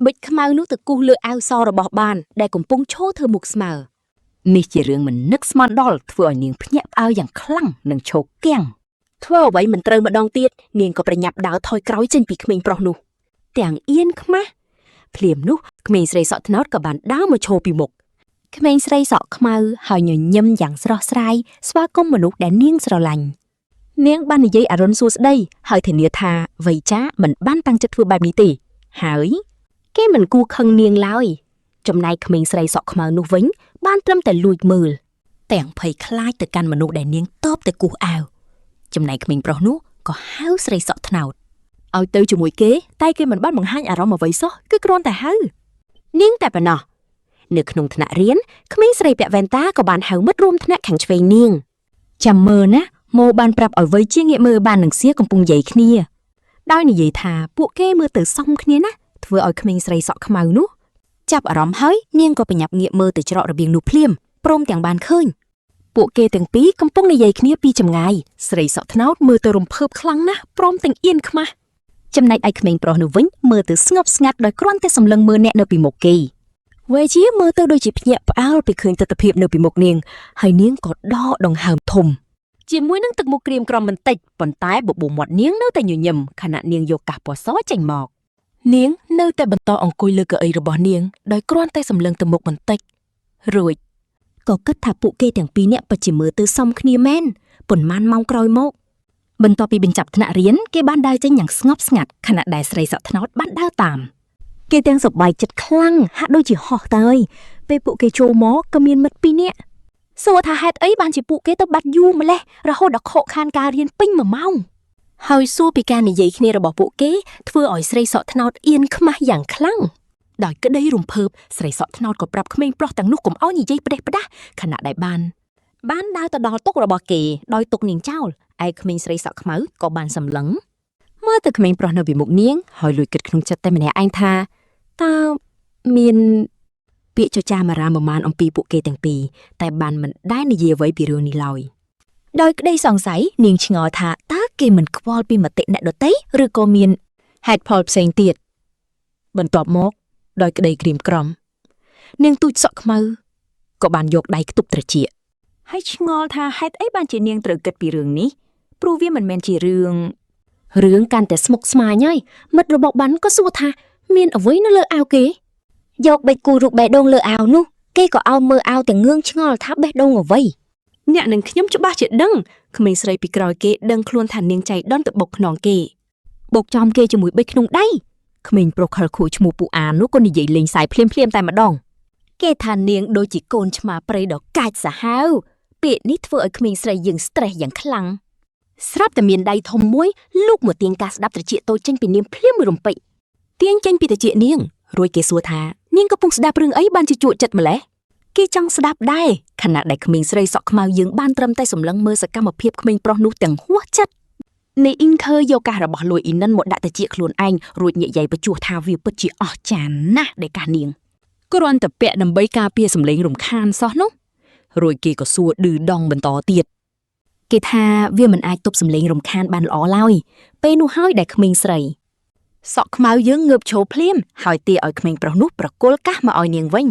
ប៊ិចខ្មៅនោះទៅគូសលើអាវសរបស់បានដែលកំពុងឈរធ្វើមុខស្មើនេះជារឿងមិននឹកស្មានដល់ធ្វើឲ្យនាងភ្ញាក់ផ្អើលយ៉ាងខ្លាំងនិងឈោកគាំងធ្វើអ្វីមិនត្រូវម្ដងទៀតនាងក៏ប្រញាប់ដើរថយក្រោយចេញពីក្មេងប្រុសនោះទាំងអៀនខ្មាស់ភ្លាមនោះក្មេងស្រីសក់ត្នោតក៏បានដើរមកឈរពីមុខក្មេងស្រីសក់ខ្មៅហើយញញឹមយ៉ាងស្រស់ស្រាយស្វាគមន៍មនុស្សដែលនាងស្រឡាញ់នាងបាននិយាយអរុនសួស្ដីហើយធានាថាវ័យចាស់មិនបានតាំងចិត្តធ្វើបែបនេះទេហើយគេមិនគួរខឹងនាងឡើយចំណែកក្មេងស្រីសក់ខ្មៅនោះវិញបានត្រឹមតែលួចមើលទាំងភ័យខ្លាចទៅកាន់មនុស្សដែលនាងតបតែគោះអាវចំណែកក្មេងប្រុសនោះក៏ហៅស្រីសក់ត្នោតឲ្យទៅជាមួយគេតែគេមិនបានបង្ហាញអារម្មណ៍អ្វីសោះគឺគ្រាន់តែហៅនាងតែប៉ុណ្ណោះនៅក្នុងថ្នាក់រៀនក្មេងស្រីពាក់វ៉ែនតាក៏បានហៅមិត្តរួមថ្នាក់ខាងឆ្វេងនាងចាំមើលណាម៉ូបានប្រាប់ឲ្យវ័យជាងាកមើលបាននឹងសៀកំពុងនិយាយគ្នាដោយនិយាយថាពួកគេមើលទៅសមគ្នាណាធ្វើឲ្យក្មេងស្រីសក់ខ្មៅនោះចាប់អារម្មណ៍ហើយនាងក៏ប្រញាប់ងាកមើលទៅច្រករបៀងនោះភ្លាមព្រមទាំងបានឃើញពួកគេទាំងពីរកំពុងនិយាយគ្នាពីចម្ងាយស្រីសក់ត្នោតមើលទៅរំភើបខ្លាំងណាស់ព្រមទាំងអៀនខ្មាស់ចំណែកឯក្មេងប្រុសនោះវិញមើលទៅស្ងប់ស្ងាត់ដោយគ្រាន់តែសម្លឹងមើលអ្នកនៅពីមុខគេវេជាមើលទៅដូចជាភ្ញាក់ផ្អើលពីឃើញទស្សនភាពនៅពីមុខនាងហើយនាងក៏ដកដង្ហើមធំជាមួយនឹងទឹកមុខក្រៀមក្រំបន្តិចប៉ុន្តែបបូរមាត់នាងនៅតែញញឹមខណៈនាងយកកាសពណ៌សចេញមកនាងនៅតែបន្តអង្គុយលើកៅអីរបស់នាងដោយគ្រាន់តែសម្លឹងទៅមុខបន្តិចរួចក៏គិតថាពួកគេទាំងពីរនាក់ពិតជាមើលទៅសមគ្នាមែនប៉ុន្មានម៉ោងក្រោយមកបន្ទាប់ពីបញ្ចប់ថ្នាក់រៀនគេបានដើរចេញយ៉ាងស្ងប់ស្ងាត់ខណៈដែលស្រីសក់ត្នោតបានដើរតាមគេទាំងសប្បាយចិត្តខ្លាំងហាក់ដូចជាហោះទៅហើយពេលពួកគេចូលមកក៏មានមិត្តពីរនាក់សួរថាហេតុអីបានជាពួកគេទៅបាត់យូរម្លេះរហូតដល់ខកខានការរៀនពេញ1ម៉ោងហើយសួរពីការនិយាយគ្នារបស់ពួកគេធ្វើឲ្យស្រីសក់ត្នោតអៀនខ្មាស់យ៉ាងខ្លាំងដោយក្តីរំភើបស្រីសក់ត្នោតក៏ប្រាប់ក្មេងប្រុសទាំងនោះកុំឲ្យនិយាយផ្ដេសផ្ដាស់ខណៈដែលបានដើរទៅដល់តុរបស់គេដោយទុកនាងចោលឯក្មេងស្រីសក់ខ្មៅក៏បានសម្លឹងមើលទៅក្មេងប្រុសនៅពីមុខនាងហើយលួចគិតក្នុងចិត្តតែម្នាក់ឯងថាតើមានពាក្យចចាមអារាមប្រមាណអំពីពួកគេទាំងពីរតែបានមិនដែលនិយាយអ្វីពីរឿងនេះឡើយដោយក្តីសង្ស័យនាងឆ្ងល់ថាតើគេមិនខ្វល់ពីមតិអ្នកដទៃឬក៏មានហេតុផលផ្សេងទៀតបន្ទាប់មកដោយក្តីក្រៀមក្រំនាងទូចសក់ខ្មៅក៏បានយកដៃខ្ទប់ត្រចៀកហើយឆ្ងល់ថាហេតុអីបានជានាងត្រូវគិតពីរឿងនេះព្រោះវាមិនមែនជារឿងកាន់តែស្មុគស្មាញហើយមិត្តរបស់បានក៏សួរថាមានអ្វីនៅលើអាវគេ យកបេគូរូបបេះដូងលើអាវនោះគេក៏ឲ្យមើលអាវទាំងងឿងឆ្ងល់ថាបេះដូងអ្វីអ្នកនឹងខ្ញុំច្បាស់ជាដឹងក្មេងស្រីពីក្រោយគេដឹងខ្លួនថានាងចៃដន្យទៅបុកខ្នងគេបុកចំគេជាមួយបេះក្នុងដៃក្មេងប្រុសខលខូឈ្មោះពូអាននោះក៏និយាយលេងសើចភ្លាមតែម្ដងគេថានាងដូចជាកូនឆ្មាព្រៃដ៏កាចសាហាវពាក្យនេះធ្វើឲ្យក្មេងស្រីយើង stress យ៉ាងខ្លាំងស្រាប់តែមានដៃធំមួយលូកមកទាញការស្ដាប់ត្រចៀកតូចចេញពីនាងភ្លាមមួយរំពេចទាញចេញពីត្រចៀកនាងរួចគេសួរថានាងកំពុងស្ដាប់រឿងអីបានជាជក់ចិត្តម្ល៉េះគេចង់ស្ដាប់ដែរខណៈដែលក្មេងស្រីសក់ខ្មៅយើងបានត្រឹមតែសម្លឹងមើលសកម្មភាពក្មេងប្រុសនោះទាំងហួសចិត្តនេះអ៊ីនឃើយកកាសរបស់លួយអ៊ីនិនមកដាក់ត្រចៀកខ្លួនឯងរួចនិយាយបញ្ចុះថាវាពិតជាអស្ចារ្យណាស់ដែលកាសនាងគ្រាន់តែពាក់ដើម្បីការពារសម្លេងរំខានសោះនោះរួចគេក៏សួរឌឺដងបន្តទៀតគេថាវាមិនអាចទប់សម្លេងរំខានបានល្អឡើយពេលនោះហើយដែលក្មេងស្រីសក់ខ្មៅយើងងើបឈរភ្លាមហើយទាឲ្យក្មេងប្រុសនោះប្រគល់កាសមកឲ្យនាងវិញ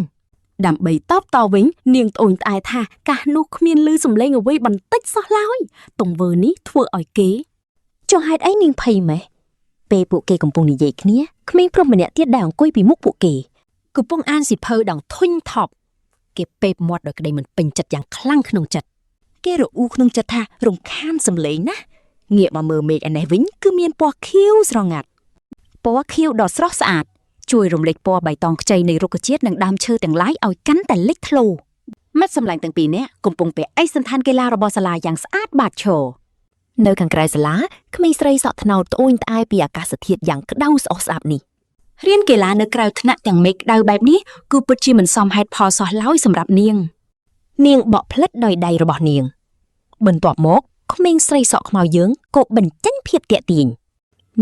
ដើម្បីតបតវិញនាងត្អូញត្អែថាកាសនោះគ្មានឮសម្លេងអ្វីបន្តិចសោះឡើយទង្វើនេះធ្វើឲ្យគេចុះហេតុអីនាងភ័យម៉េះពេលពួកគេកំពុងនិយាយគ្នាក្មេងប្រុសម្នាក់ទៀតដែលអង្គុយពីមុខពួកគេកំពុងអានសៀវភៅដងធុញថប់គេពេបមាត់ដោយក្តីមិនពេញចិត្តយ៉ាងខ្លាំងក្នុងចិត្តគេរអ៊ូក្នុងចិត្តថារំខានសម្លេងណាស់ងាកមកមើលមេឃឯនេះវិញគឺមានពណ៌ខៀវស្រងាត់ពណ៌ខៀវដ៏ស្រស់ស្អាតជួយរំលេចពណ៌បៃតងខ្ចីនៃរុក្ខជាតិនិងដើមឈើទាំងឡាយឲ្យកាន់តែលេចធ្លោមិត្តសម្លាញ់ទាំងពីរនាក់កំពុងពាក់ឯកសណ្ឋានកីឡារបស់សាលាយ៉ាងស្អាតបាតឈរនៅខាងក្រៅសាលាក្មេងស្រីសក់ត្នោតត្អូញត្អែពីអាកាសធាតុយ៉ាងក្តៅស្អុះស្អាប់នេះរៀនកីឡានៅក្រៅថ្នាក់ទាំងមេឃក្តៅបែបនេះគឺពិតជាមិនសមហេតុផលសោះឡើយសម្រាប់នាងបក់ផ្លិតដោយដៃរបស់នាងបន្ទាប់មកក្មេងស្រីសក់ខ្មៅយើងក៏បញ្ចេញភាពទាក់ទាញ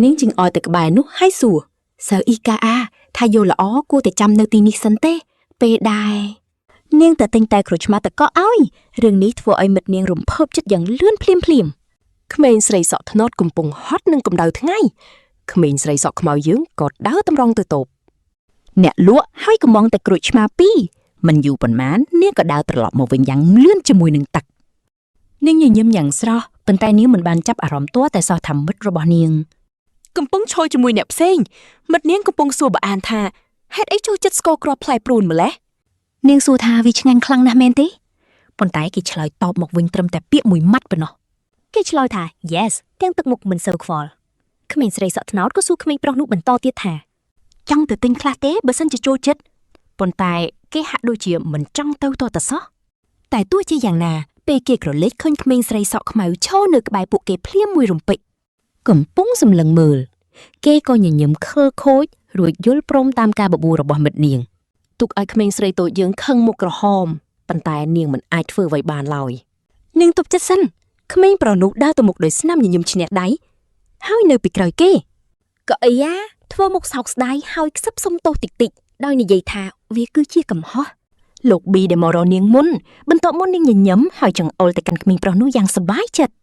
នាងจึงអោយទៅក្បែរនោះហើយសួរសើអ៊ីកាអាថាយល់ល្អគួរតែចាំនៅទីនេះសិនទេពេលដែរនាងតែទិញតែក្រូចឆ្មាតកក់ឲ្យរឿងនេះធ្វើឲ្យមិត្តនាងរំភើបចិត្តយ៉ាងលឿនភ្លាមក្មេងស្រីសក់ត្នោតកំពុងហត់នឹងកម្ដៅថ្ងៃក្មេងស្រីសក់ខ្មៅយើងក៏ដើរតម្រង់ទៅតូបអ្នកលក់ហើយកំងតែក្រូចឆ្មាពីរមិនយូរប៉ុន្មាននាងក៏ដើរត្រឡប់មកវិញយ៉ាងលឿនជាមួយនឹងទឹកនាងញញឹមយ៉ាងស្រស់ប៉ុន្តែនាងមិនបានចាប់អារម្មណ៍ទាល់តែសោះថាមិត្តរបស់នាងកំពុងឈរជាមួយអ្នកផ្សេងមិត្តនាងកំពុងសួរបអានថាហេតុអីចូលចិត្តស្ករគ្រាប់ផ្លែព្រូនម្ល៉េះនាងសួរថាវាឆ្ងាញ់ខ្លាំងណាស់មែនទេប៉ុន្តែគេឆ្លើយតបមកវិញត្រឹមតែពាក្យមួយម៉ាត់ប៉ុណ្ណោះគេឆ្លើយថា yes ទាំងទឹកមុខមិនសូវខ្វល់ក្មេងស្រីសក់ត្នោតក៏សួរក្មេងប្រុសនោះបន្តទៀតថាចង់ទៅទិញខ្លះទេបើសិនជាចូលចិត្តប៉ុន្តែគេហាក់ដូចជាមិនចង់ទៅតតសោះតែទោះជាយ៉ាងណាពេលគេក្រឡេកឃើញក្មេងស្រីសក់ខ្មៅឈរនៅក្បែរពួកគេភ្លាមមួយរំពេចកំពុងសម្លឹងមើលគេក៏ញញឹមខិលខូចរួចយល់ព្រមតាមការបបួលរបស់មិត្តនាងទុកឲ្យក្មេងស្រីតូចយើងខឹងមុខក្រហមប៉ុន្តែនាងមិនអាចធ្វើអ្វីបានឡើយនាងទប់ចិត្តសិនក្មេងប្រុសនោះដើរទៅមុខដោយស្នាមញញឹមឈ្នះដៃហើយនៅពីក្រោយគេក៏អីយ៉ាធ្វើមុខសោកស្ដាយហើយខ្សឹបសុំទោសតិចដោយនិយាយថាវាគឺជាកំហុសលោកប៊ីដែលមករកនាងមុនបន្ទាប់មកនាងញញឹមហើយចង្អុលទៅកាន់ក្មេងប្រុសនោះយ៉ាងសប្បាយចិត្ត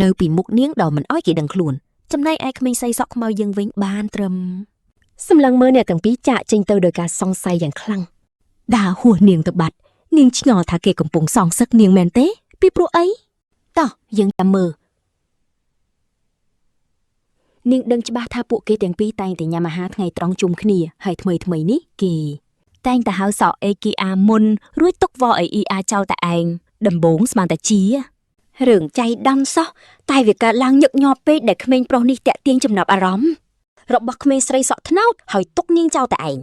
នៅពីមុខនាងដល់មិនអោយគេដឹងខ្លួនចំណែកឯក្មេងស្រីសក់ខ្មៅយើងវិញបានត្រឹមសម្លឹងមើលអ្នកទាំងពីរចាក់ចេញទៅដោយការសង្ស័យយ៉ាងខ្លាំងដើរហួសនាងទៅបាត់នាងឆ្ងល់ថាគេកំពុងសងសឹកនាងមែនទេពីព្រោះអីតោះយើងតាមមើលនាងដឹងច្បាស់ថាពួកគេទាំងពីរតែងតែញ៉ាំអាហារថ្ងៃត្រង់ជុំគ្នាហើយថ្មីនេះគេតែងតែហៅសក់អេគីអាមុនរួចទុកវអេអ៊ីអាចោលតែឯងដំបងស្មានតែជារឿងចៃដន្យសោះតែវាកើតឡើងញឹកញាប់ពេកដែលក្មេងប្រុសនេះតាក់ទាញចំណាប់អារម្មណ៍របស់ក្មេងស្រីសក់ត្នោតហើយទុកនាងចោលតែឯង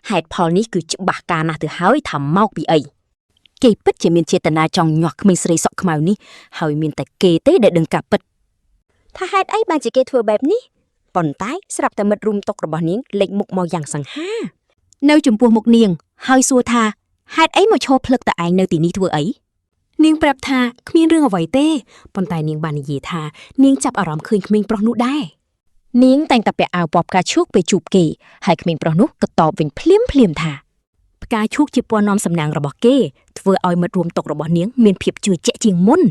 ហេតុផលនេះគឺច្បាស់ការណាស់ទៅហើយថាមកពីអីគេពិតជាមានចេតនាចង់ញាស់ក្មេងស្រីសក់ខ្មៅនេះហើយមានតែគេទេដែលដឹងការពិតថាហេតុអីបានជាគេធ្វើបែបនេះប៉ុន្តែស្រាប់តែមិត្តរួមតុរបស់នាងលេចមុខមកយ៉ាងសង្ហានៅចំពោះមុខនាងហើយសួរថាហេតុអីមកឈរភ្លឹកតែឯងនៅទីនេះធ្វើអីនាងប្រាប់ថាគ្មានរឿងអ្វីទេប៉ុន្តែនាងបាននិយាយថានាងចាប់អារម្មណ៍ឃើញក្មេងប្រុសនោះដែរនាងតែងតែពាក់អាវពណ៌ផ្កាឈូកពេលជួបគេហើយក្មេងប្រុសនោះក៏តបវិញភ្លាមថាផ្កាឈូកជាពណ៌នាំសំណាងរបស់គេធ្វើឲ្យមិត្តរួមតុរបស់នាងមានភាពជឿជាក់ជាងមុន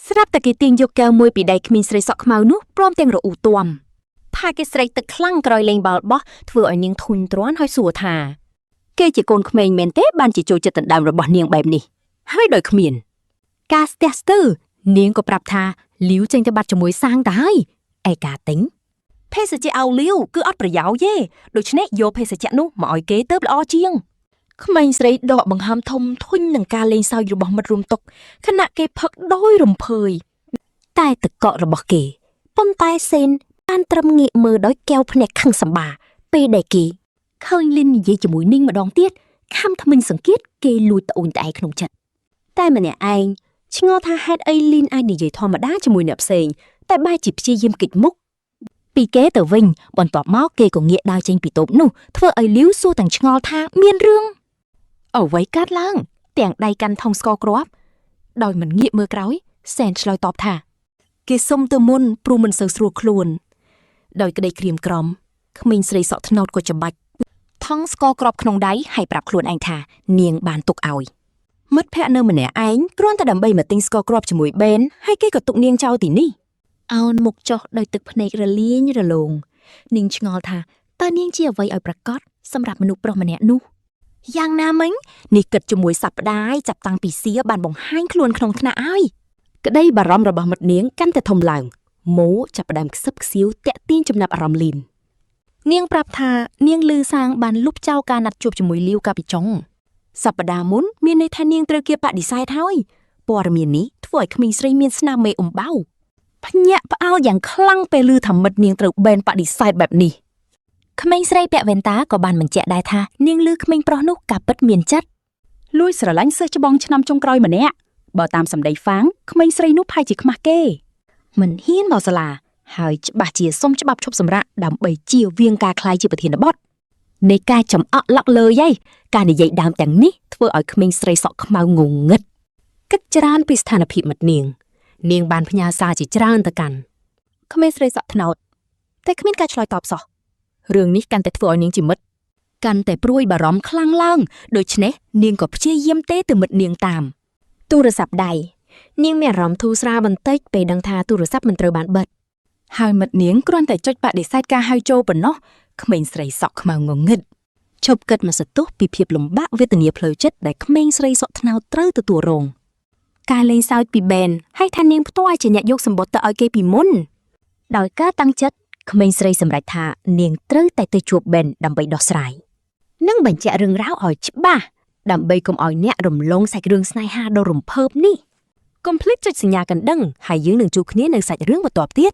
ស្រាប់តែគេទាញយកកែវមួយពីដៃក្មេងស្រីសក់ខ្មៅនោះព្រមទាំងរអ៊ូទាំថាគេស្រែកទឹកខ្លាំងក្រោយលេងបាល់បោះធ្វើឲ្យនាងធុញទ្រាន់ហើយសួរថាគេជាកូនក្មេងមែនទេបានជាចូលចិត្តដណ្ដើមរបស់នាងបែបនេះហើយដោយគ្មានការស្ទះស្ទើរនាងក៏ប្រាប់ថាលាវចេញទៅបាត់ជាមួយសាងទៅហើយឯការទិញភ សជ្ជៈអោលាវគឺអត់ប្រយោជន៍ទេដូច្នេះយកភេសជ្ជៈនោះមកឲ្យគេទៅល្អជាងក្មេងស្រីដកបង្ហើមធំធុញនឹងការលេងសើចរបស់មិត្តរួមតុខណៈគេផឹកដោយរំភើយតែទឹកកករបស់គេប៉ុន្តែសេនបានត្រឹមងាកមើលដោយកែវភ្នែកខឹងសម្បាពេលដែលគេឃើញលីននិយាយជាមួយនីងម្ដងទៀតខំថ្មិញសង្កេតគេលួចត្អូញត្អែក្នុងចិត្តតែម្នាក់ឯងឆ្ងល់ថាហេតុអីលីនអាចនិយាយធម្មតាជាមួយអ្នកផ្សេងតែបែរជាព្យាយាមគេចមុខពីគេទៅវិញបន្ទាប់មកគេក៏ងាកដើរចេញពីតូបនោះធ្វើឲ្យលាវសួរទាំងឆ្ងល់ថាមានរឿងអ្វីកើតឡើងទាំងដៃកាន់ថុងស្ករគ្រាប់ដោយមិនងាកមើលក្រោយសែនឆ្លើយតបថាគេសុំទៅមុនព្រោះមិនសូវស្រួលខ្លួនដោយក្តីក្រៀមក្រំក្មេងស្រីសក់ថ្នោតក៏ច្បាច់ថង់ស្ករគ្រាប់ក្នុងដៃហើយប្រាប់ខ្លួនឯងថានាងបានទុកឲ្យមិត្តភ័ក្តិនៅម្នាក់ឯងគ្រាន់តែដើម្បីមកទិញស្ករគ្រាប់ជាមួយបេនហើយគេក៏ទុកនាងចោលទីនេះអោនមុខចុះដោយទឹកភ្នែករលាញរលោងនាងឆ្ងល់ថាតើនាងជាអ្វីឲ្យប្រកាសសម្រាប់មនុស្សប្រុសម្នាក់នោះយ៉ាងណាមិញនេះគិតជាមួយសប្តាហ៍ចាប់តាំងពីសៀបានបង្ហាញខ្លួនក្នុងថ្នាក់ហើយក្តីបារម្ភរបស់មិត្តនាងកាន់តែធំឡើងម៉ូចាប់ផ្ដើមខ្សឹបខ្សៀវតាក់ទាញចំណាប់អារម្មណ៍លីននាងប្រាប់ថានាងលឺសាងបានលុបចោលការណាត់ជួបជាមួយលាវកាពីចុងសប្តាហ៍មុនមានន័យថានាងត្រូវគេបដិសេធហើយព័ត៌មាននេះធ្វើឲ្យក្មេងស្រីមានស្នាមមេអំបៅភ្ញាក់ផ្អើលយ៉ាងខ្លាំងពេលឮថាមិត្តនាងត្រូវបេនបដិសេធបែបនេះក្មេងស្រីពាក់វ៉ែនតាក៏បានបញ្ជាក់ដែរថានាងឮក្មេងប្រុសនោះកាពិតមានចិត្តលួចស្រឡាញ់សិស្សច្បងឆ្នាំចុងក្រោយម្នាក់បើតាមសម្ដីហ្វាងក្មេងស្រីនោះផាយជាខ្មាស់គេមិនហ៊ានមកសាលាហើយច្បាស់ជាសុំច្បាប់ឈប់សម្រាកដើម្បីជៀសវាងការក្លាយជាប្រធានបទនៃការចំអកឡក់លើយឯការនិយាយដើមទាំងនេះធ្វើឲ្យក្មេងស្រីសក់ខ្មៅងងឹតគិតច្រើនពីស្ថានភាពមិត្តនាងបានផ្ញើសារជាច្រើនទៅកាន់ក្មេងស្រីសក់ថ្នោតតែគ្មានការឆ្លើយតបសោះរឿងនេះកាន់តែធ្វើឲ្យនាងជាមិត្តកាន់តែព្រួយបារម្ភខ្លាំងឡើងដូច្នេះនាងក៏ព្យាយាមទេទៅមិត្តនាងតាមទូរស័ព្ទដៃនាងមានអារម្មណ៍ធូរស្រាលបន្តិចពេលដឹងថាទូរស័ព្ទមិនត្រូវបានបិទហើយមិត្តនាងគ្រាន់តែចុចបដិសេធការហៅចូលប៉ុណ្ណោះក្មេងស្រីសក់ខ្មៅងងឹតឈប់គិតមកសទោសពីភាពលំបាកវេទនាផ្លូវចិត្តដែលក្មេងស្រីសក់ថ្នោតត្រូវទទួលរងការលេងសើចពីបេនហើយថានាងផ្ទាល់ជាអ្នកយកសម្បត្តិទៅឲ្យគេពីមុនដោយការតាំងចិត្តក្មេងស្រីសម្រេចថានាងត្រូវតែទៅជួបបេនដើម្បីដោះស្រាយនិងបញ្ជាក់រឿងរ៉ាវឲ្យច្បាស់ដើម្បីកុំឲ្យអ្នករំលងសាច់រឿងស្នេហាដ៏រំភើបនេះកុំភ្លេចចុចសញ្ញាកណ្ដឹងហើយយើងនឹងជួបគ្នានៅសាច់រឿងបន្តទៀត